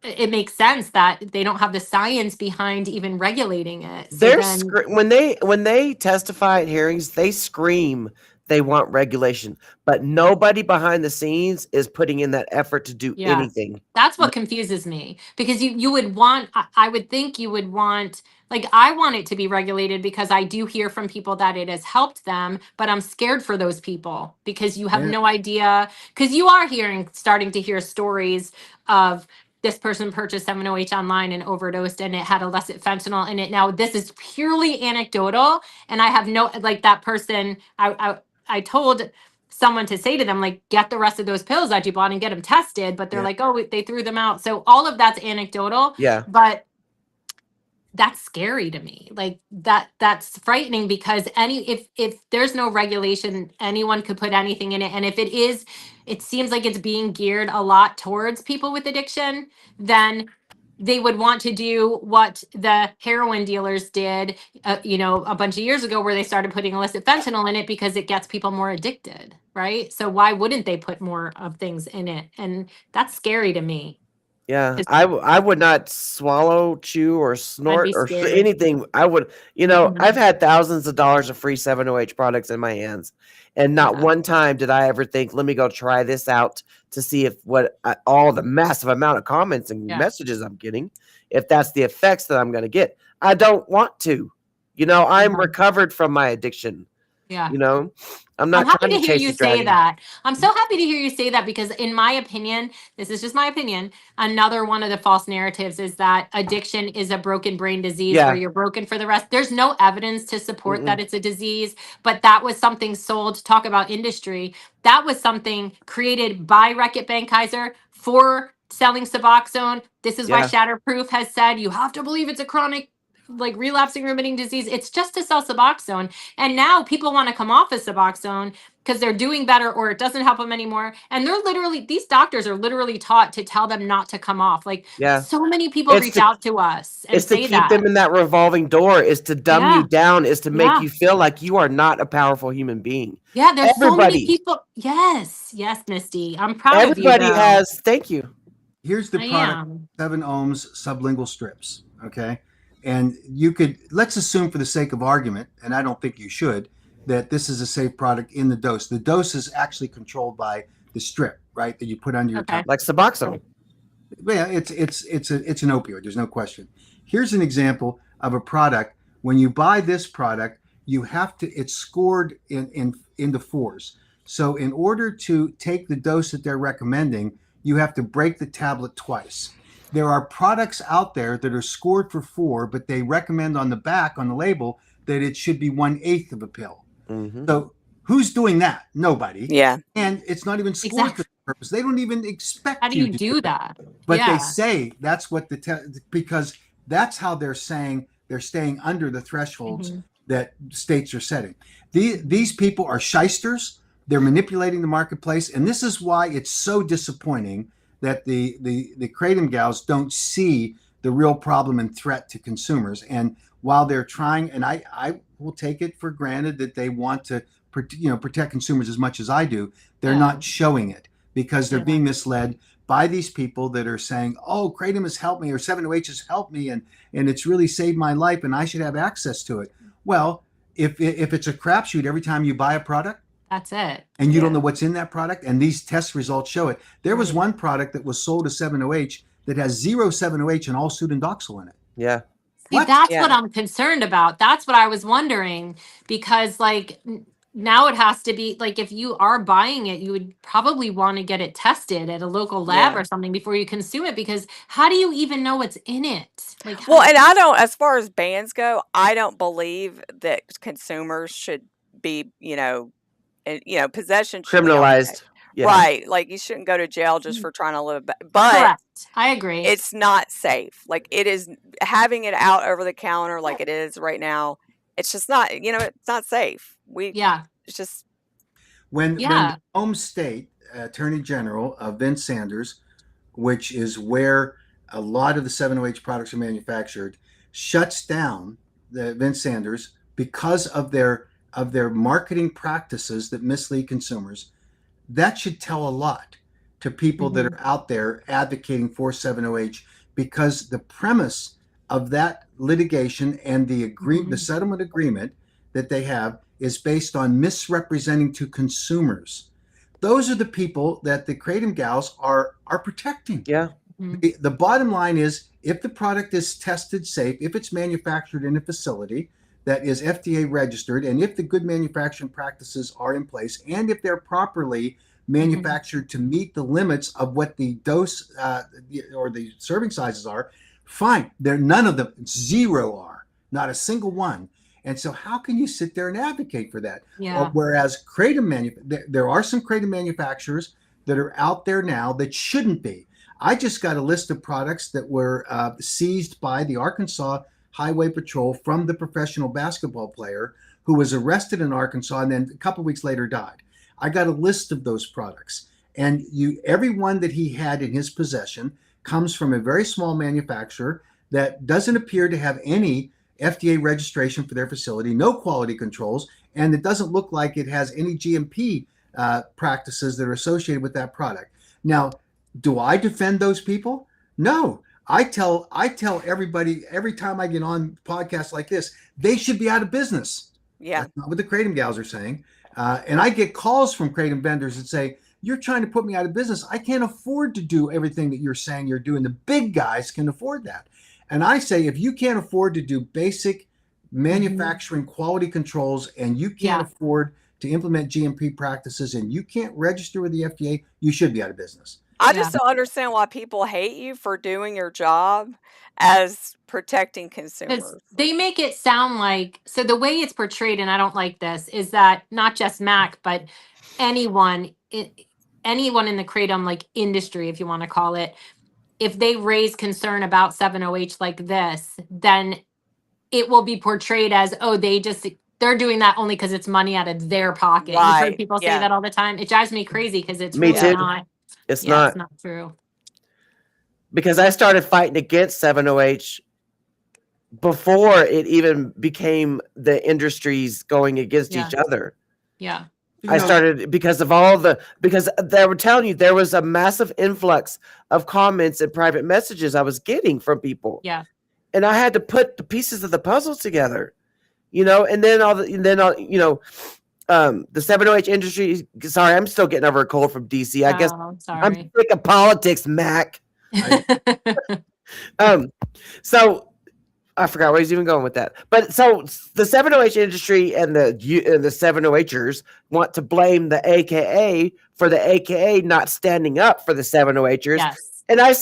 it makes sense that they don't have the science behind even regulating it. So when they testify at hearings, they scream they want regulation, but nobody behind the scenes is putting in that effort to do anything. That's what confuses me, because you would want, I would think you would want, like, I want it to be regulated because I do hear from people that it has helped them, but I'm scared for those people because you have no idea, because you are starting to hear stories of this person purchased 7-OH online and overdosed and it had illicit fentanyl in it. Now, this is purely anecdotal, and I have that person, I told someone to say to them, like, get the rest of those pills that you bought and get them tested, but they're like, they threw them out. So all of that's anecdotal. Yeah. But that's scary to me. Like that's frightening, because if there's no regulation, anyone could put anything in it. And if it seems like it's being geared a lot towards people with addiction, then they would want to do what the heroin dealers did, a bunch of years ago, where they started putting illicit fentanyl in it because it gets people more addicted, right? So why wouldn't they put more of things in it? And that's scary to me. Yeah, I would not swallow, chew, or snort be or scared. anything. I would, I've Mhm. had thousands of dollars of free 7OH products in my hands, and not Yeah. one time did I ever think, let me go try this out to see if all the massive amount of comments and Yeah. messages I'm getting, if that's the effects that I'm going to get. I don't want to. I'm Mhm. recovered from my addiction. Yeah. I'm I'm not happy trying to to hear chase you the say dragon. that. I'm so happy to hear you say that because, in my opinion, this is just my opinion. Another one of the false narratives is that addiction is a broken brain disease where Yeah. you're broken for the rest. There's no evidence to support Mm-mm. that it's a disease, but that was something sold. Talk about industry. That was something created by Reckitt Benckiser for selling Suboxone. This is why Yeah. Shatterproof has said you have to believe it's a chronic, like relapsing remitting disease. It's just to sell Suboxone. And now people want to come off of Suboxone because they're doing better or it doesn't help them anymore. And these doctors are literally taught to tell them not to come off. Like, Yeah. so many people It's reach to- out to us and It's to say keep that. them in that revolving door, is to dumb Yeah. you down, is to make Yeah. you feel like you are not a powerful human being. Yeah. There's so many Everybody, people. Yes. Yes, Misty. I'm proud of you, everybody though. has, thank you. Here's the I product: am. 7 ohms sublingual strips. Okay, and let's assume for the sake of argument, and I don't think you should, that this is a safe product in the dose. The dose is actually controlled by the strip, right, that you put under your tongue. Like Suboxone. Yeah, it's an opioid. There's no question. Here's an example of a product. When you buy this product, you have to. It's scored in the fours. So in order to take the dose that they're recommending, you have to break the tablet twice. There are products out there that are scored for 4, but they recommend on the back on the label that it should be 1/8 of a pill. Mm-hmm. So who's doing that? Nobody. Yeah. And it's not even scored for that purpose. They don't even expect How do you to do that? but Yeah. they say that's what because that's how they're saying they're staying under the thresholds Mhm. that states are setting. These people are shysters. They're manipulating the marketplace, and this is why it's so disappointing that the kratom gals don't see the real problem and threat to consumers. And while they're trying, and I will take it for granted that they want to protect consumers as much as I do, they're Yeah. not showing it because they're Yeah. being misled by these people that are saying, oh, kratom has helped me, or 7OH has helped me, and it's really saved my life and I should have access to it. Well, if it's a crapshoot every time you buy a product, That's it. and you Yeah. don't know what's in that product, and these test results show it. There was Right. one product that was sold as 7OH that has 0 7OH and all sudoxyl in it. Yeah. See, What? that's Yeah. what I'm concerned about. That's what I was wondering because, like, now it has to be like if you are buying it, you would probably want to get it tested at a local lab Yeah. or something before you consume it because how do you even know what's in it? Like, Well, and I don't, as far as bans go, I don't believe that consumers should be, possession should be okay. Criminalized. Yeah. Right. Like you shouldn't go to jail just for trying to live, but correct. I agree. it's not safe. Like it is having it out over the counter like it is right now. It's just not, it's not safe. Yeah. It's just, When Yeah. the home state attorney general, Vince Sanders, which is where a lot of the 7OH products are manufactured, shuts down the Vince Sanders because of their marketing practices that mislead consumers, that should tell a lot to people that are out there advocating for 7OH, because the premise of that litigation and the settlement agreement that they have is based on misrepresenting to consumers. Those are the people that the kratom gals are protecting. Yeah. The bottom line is, if the product is tested safe, if it's manufactured in a facility that is FDA registered, and if the good manufacturing practices are in place, and if they're properly manufactured to meet the limits of what the dose or the serving sizes are, fine. None of them, 0 are, not a single one. And so how can you sit there and advocate for that? Yeah. Whereas there are some kratom manufacturers that are out there now that shouldn't be. I just got a list of products that were seized by the Arkansas Highway Patrol from the professional basketball player who was arrested in Arkansas and then a couple of weeks later died. I got a list of those products, and every one that he had in his possession comes from a very small manufacturer that doesn't appear to have any FDA registration for their facility, no quality controls, and it doesn't look like it has any GMP practices that are associated with that product. Now, do I defend those people? No, I tell everybody every time I get on podcasts like this, they should be out of business. Yeah. That's not what the Kratom gals are saying. And I get calls from Kratom vendors that say, you're trying to put me out of business. I can't afford to do everything that you're saying you're doing. The big guys can afford that. And I say, if you can't afford to do basic manufacturing quality controls and you can't afford to implement GMP practices and you can't register with the FDA, you should be out of business. I just don't understand why people hate you for doing your job as protecting Because consumers. they make it sound like, so the way it's portrayed, and I don't like this, is that not just Mac, but anyone, anyone in the kratom like industry, if you want to call it, if they raise concern about 7OH like this, then it will be portrayed as, oh, they're doing that only because it's money out of their pocket. You've heard Right. people say Yeah. that all the time. It drives me crazy because it's Me really too. not. It's Yeah, not, it's not true. because I started fighting against 7OH before it even became the industries going against Yeah. each other. Yeah. You I know, started because they were telling you there was a massive influx of comments and private messages I was getting from people. Yeah. And I had to put the pieces of the puzzle together, and then the 7OH industry. Sorry, I'm still getting over a cold from DC. I guess Oh, I'm sorry. sick of politics, Mac. So I forgot where he's even going with that. But so the 7OH industry and the 7OHers want to blame the AKA for the AKA not standing up for the 7OHers. Yes. And I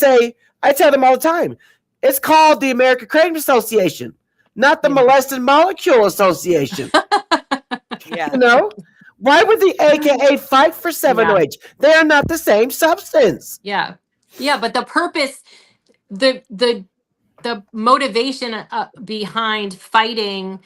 tell them all the time, it's called the American Kratom Association, not the Yeah. Molested Molecule Association. Yeah. Why would the AKA fight for 7OH? They are not the same substance. Yeah. Yeah. But the purpose, the motivation behind fighting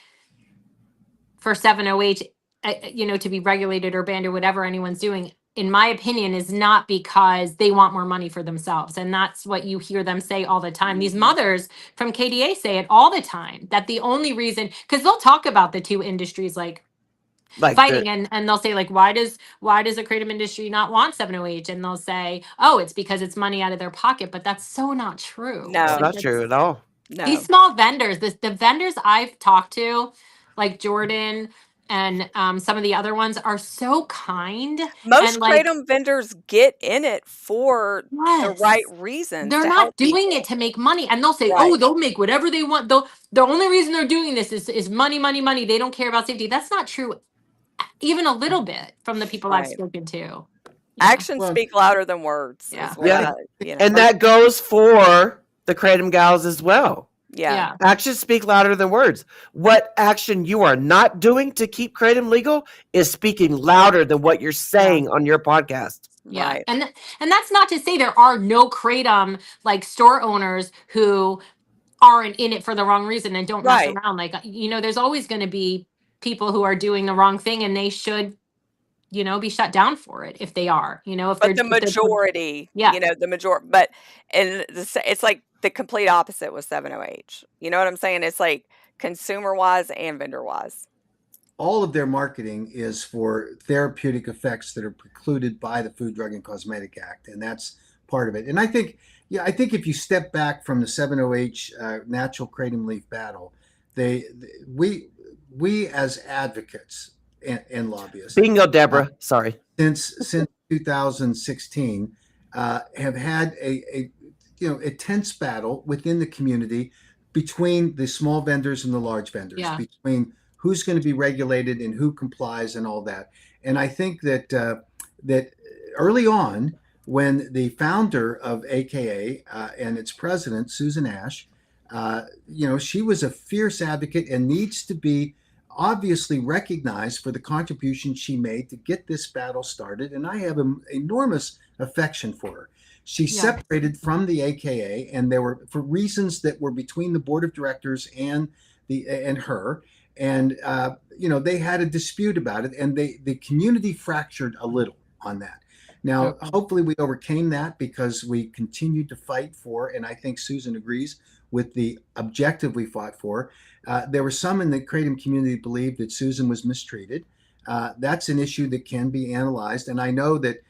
for 7OH, to be regulated or banned or whatever anyone's doing, in my opinion, is not because they want more money for themselves. And that's what you hear them say all the time. These mothers from KDA say it all the time, that the only reason, because they'll talk about the two industries like fighting, and they'll say, like, why does the kratom industry not want 7OH? And they'll say, oh, it's because it's money out of their pocket. But that's so not true. No. It's Like, not true at all. No. these small vendors, the vendors I've talked to, like Jordan and some of the other ones, are so kind. Most and like, kratom vendors get in it for the right yes, reasons they're to not help doing people. it to make money. And they'll say, Right. oh, they'll make whatever they want. The only reason they're doing this is money, money, money. They don't care about safety. That's not true, even a little bit, from the people I've Right. spoken to. Yeah. Actions Well, speak louder than words. Yeah. Is what Yeah. And And that goes for the Kratom gals as well. yeah. Actions speak louder than words. What action you are not doing to keep kratom legal is speaking louder than what you're saying on your podcast. Yeah. Right. And that's not to say there are no kratom like store owners who aren't in it for the wrong reason and don't mess Right. around. Like, there's always going to be people who are doing the wrong thing, and they should, be shut down for it if they are, if But they're the majority, Yeah. the majority, but it's like the complete opposite with 7OH. You know what I'm saying? It's like consumer wise and vendor wise. all of their marketing is for therapeutic effects that are precluded by the Food, Drug, and Cosmetic Act, and that's part of it. And I think if you step back from the 7OH natural kratom leaf battle, we as advocates and lobbyists, Bingo, Deborah. Sorry. since 2016, have had a tense battle within the community between the small vendors and the large vendors, Yeah. between who's going to be regulated and who complies and all that. And I think that that early on, when the founder of AKA and its president, Susan Ash, she was a fierce advocate and needs to be obviously recognized for the contribution she made to get this battle started. And I have an enormous affection for her. She separated from the AKA, and there were, for reasons that were between the board of directors and her. And they had a dispute about it, and the community fractured a little on that. Now, hopefully we overcame that because we continued to fight for, and I think Susan agrees with the objective we fought for. There were some in the kratom community that believed that Susan was mistreated. That's an issue that can be analyzed, and I know that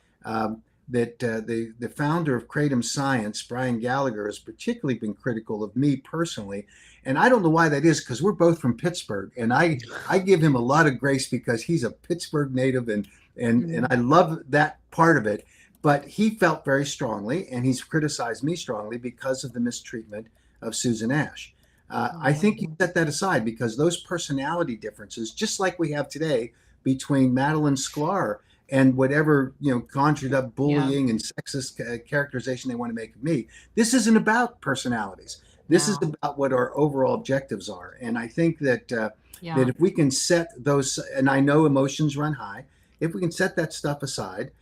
that the founder of Kratom Science, Brian Gallagher, has particularly been critical of me personally. And I don't know why that is, because we're both from Pittsburgh, and I give him a lot of grace because he's a Pittsburgh native, and I love that part of it. But he felt very strongly, and he's criticized me strongly because of the mistreatment of Susan Ash. I think you set that aside because those personality differences, just like we have today between Madeline Sklar and whatever, conjured up bullying and sexist characterization they want to make of me, this isn't about personalities. This is about what our overall objectives are. And I think that that if we can set those, and I know emotions run high, if we can set that stuff aside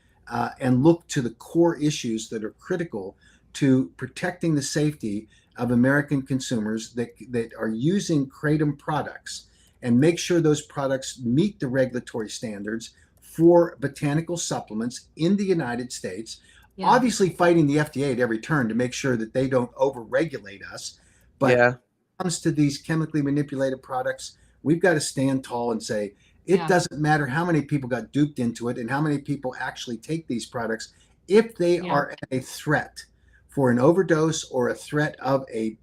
and look to the core issues that are critical to protecting the safety of American consumers that are using Kratom products, and make sure those products meet the regulatory standards for botanical supplements in the United States, obviously fighting the FDA at every turn to make sure that they don't overregulate us. But when it comes to these chemically manipulated products, we've got to stand tall and say, it doesn't matter how many people got duped into it and how many people actually take these products. If they are a threat for an overdose or a threat of a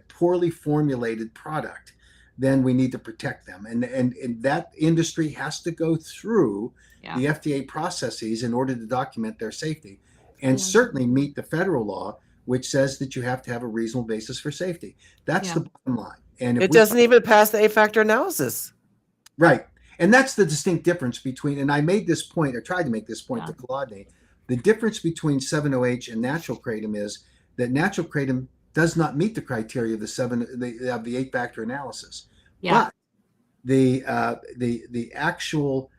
poorly formulated product, then we need to protect them. And that industry has to go through the FDA processes in order to document their safety, and certainly meet the federal law, which says that you have to have a reasonable basis for safety. That's the bottom line. And it doesn't even pass the 8-factor analysis. Right. And that's the distinct difference between, and I made this point, or tried to make this point to Claude, the difference between 7-OH and natural kratom is that natural kratom does not meet the criteria of the 8-factor analysis. But the actual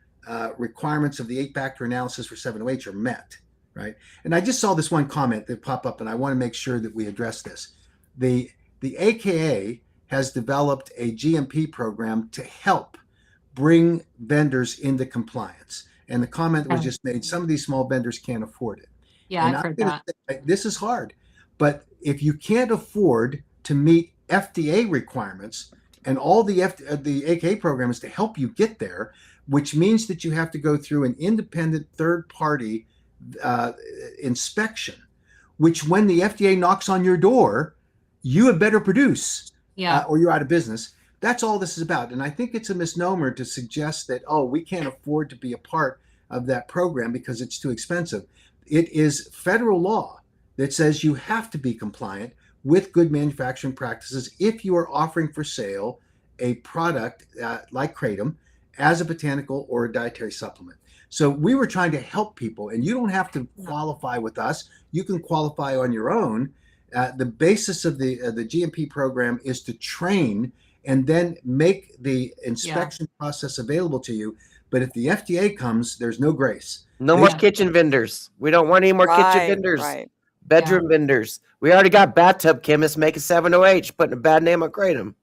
requirements of the 8-factor analysis for 7-OH are met, right? And I just saw this one comment that pop up, and I want to make sure that we address this. The AKA has developed a GMP program to help bring vendors into compliance. And the comment was just made, some of these small vendors can't afford it. Yeah, I've heard that. This is hard, but if you can't afford to meet FDA requirements, and all the AKA program is to help you get there, which means that you have to go through an independent third-party inspection, which when the FDA knocks on your door, you had better produce or you're out of business. That's all this is about. And I think it's a misnomer to suggest that, we can't afford to be a part of that program because it's too expensive. It is federal law that says you have to be compliant with good manufacturing practices if you are offering for sale a product like kratom as a botanical or a dietary supplement. So we were trying to help people, and you don't have to qualify with us. You can qualify on your own. The basis of the GMP program is to train and then make the inspection process available to you. But if the FDA comes, there's no grace. No more kitchen vendors. We don't want any more kitchen vendors. Bedroom vendors. We already got bathtub chemists making 7-OH, putting a bad name on kratom.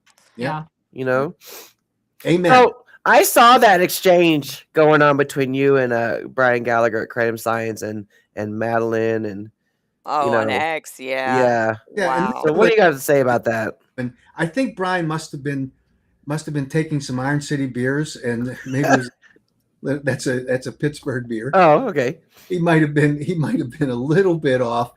Amen. So I saw that exchange going on between you and Brian Gallagher at Kratom Science and Madeline and and X, Wow. So what do you got to say about that? And I think Brian must have been taking some Iron City beers, and maybe that's a Pittsburgh beer. Oh, okay. He might have been a little bit off.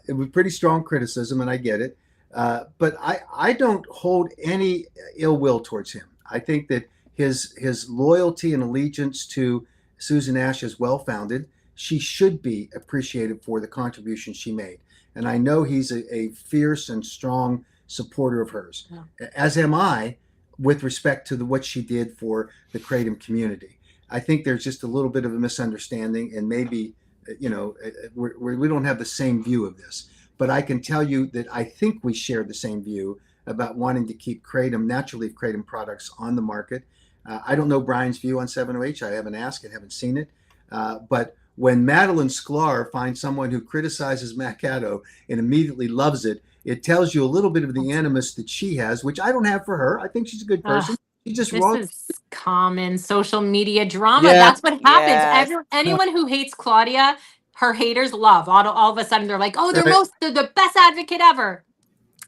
It was pretty strong criticism, and I get it. But I don't hold any ill will towards him. I think that his loyalty and allegiance to Susan Ash is well founded. She should be appreciated for the contribution she made. And I know he's a fierce and strong supporter of hers, as am I, with respect to what she did for the kratom community. I think there's just a little bit of a misunderstanding, and maybe, we don't have the same view of this. But I can tell you that I think we share the same view about wanting to keep natural leaf kratom products on the market. I don't know Brian's view on 7-OH. I haven't asked and haven't seen it. But when Madeline Sklar finds someone who criticizes Mac Haddow and immediately loves it, it tells you a little bit of the animus that she has, which I don't have for her. I think she's a good person. She's just wrong. This is common social media drama. That's what happens. Anyone who hates Claudia, her haters love. All of a sudden, they're like, they're the best advocate ever.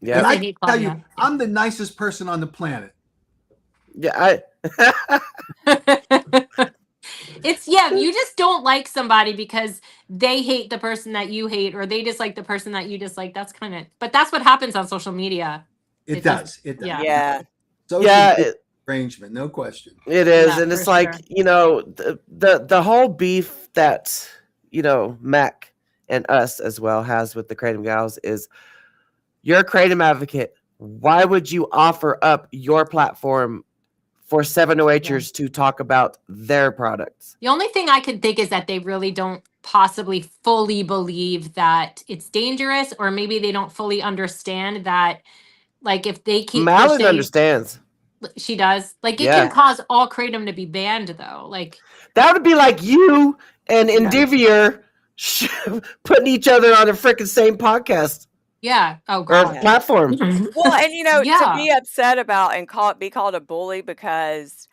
Yeah, and I can tell you, I'm the nicest person on the planet. It's you just don't like somebody because they hate the person that you hate, or they dislike the person that you dislike. That's but that's what happens on social media. It just- does. It does. yeah. Yeah. Social Yeah, media arrangement, no question. it is, Yeah, and for it's like sure. the whole beef that Mac and us as well has with the Kratom Gals is, you're a Kratom advocate. Why would you offer up your platform for 708ers to talk about their products? The only thing I could think is that they really don't possibly fully believe that it's dangerous, or maybe they don't fully understand that, like, if they keep Malin pushing, understands. she does. Like, it Yeah. can cause all Kratom to be banned, though. Like, That would be like you and Yeah. Endeavor putting each other on the freaking same podcast yeah. Oh or god. platform. Well, and to Yeah. be upset about and be called a bully because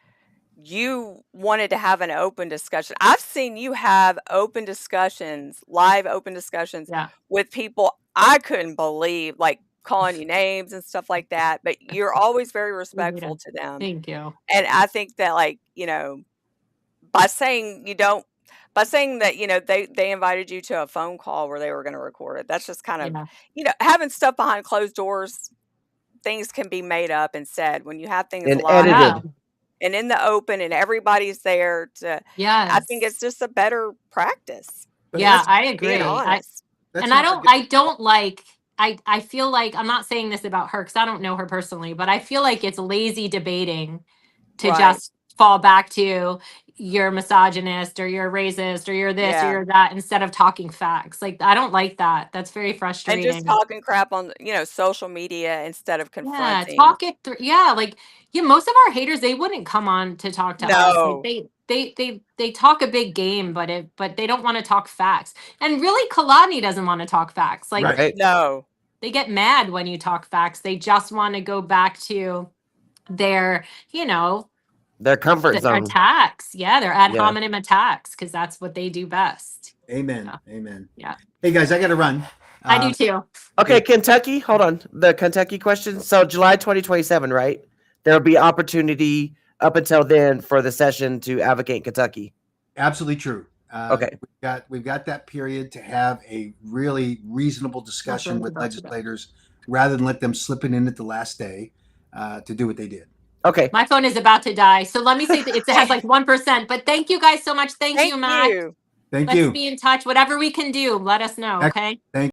you wanted to have an open discussion. I've seen you have open discussions, live open discussions Yeah. with people I couldn't believe, like calling you names and stuff like that. But you're always very respectful to them. Thank you. And I think that, like, by saying that, they invited you to a phone call where they were going to record it. That's just kind of, Yeah. having stuff behind closed doors, things can be made up and said. When you have things And live edited. and in the open and everybody's there to, Yes. I think it's just a better practice. But Yeah, let's- I agree. Being honest. let's And not forget- I don't like, I feel like, I'm not saying this about her because I don't know her personally, but I feel like it's lazy debating to Right. just fall back to you're misogynist or you're racist or you're this Yeah. or you're that, instead of talking facts. Like, I don't like that. That's very And frustrating. just talking crap on, social media instead of Yeah, confronting. talk it through. Yeah, like, most of our haters, they wouldn't come on to talk to us. No. Like, they talk a big game, but they don't want to talk facts. And really, Kalani doesn't want to talk facts. Like, Right. No. they get mad when you talk facts. They just want to go back to their, Their comfort their zone. attacks. Yeah, their ad Yeah. hominem attacks, because that's what they do best. Amen. Yeah. Amen. Yeah. Hey guys, I got to run. I do too. Okay, Kentucky, hold on. The Kentucky question. So July 2027, right? There'll be opportunity up until then for the session to advocate in Kentucky. Absolutely true. Okay. We've got that period to have a really reasonable discussion really with about to do. legislators, rather than let them slip it in at the last day to do what they did. Okay. My phone is about to die. So let me say that it has like 1%. But thank you guys so much. Thank you, Matt. Thank Let's you. be in touch. Whatever we can do, let us know. Okay. Thank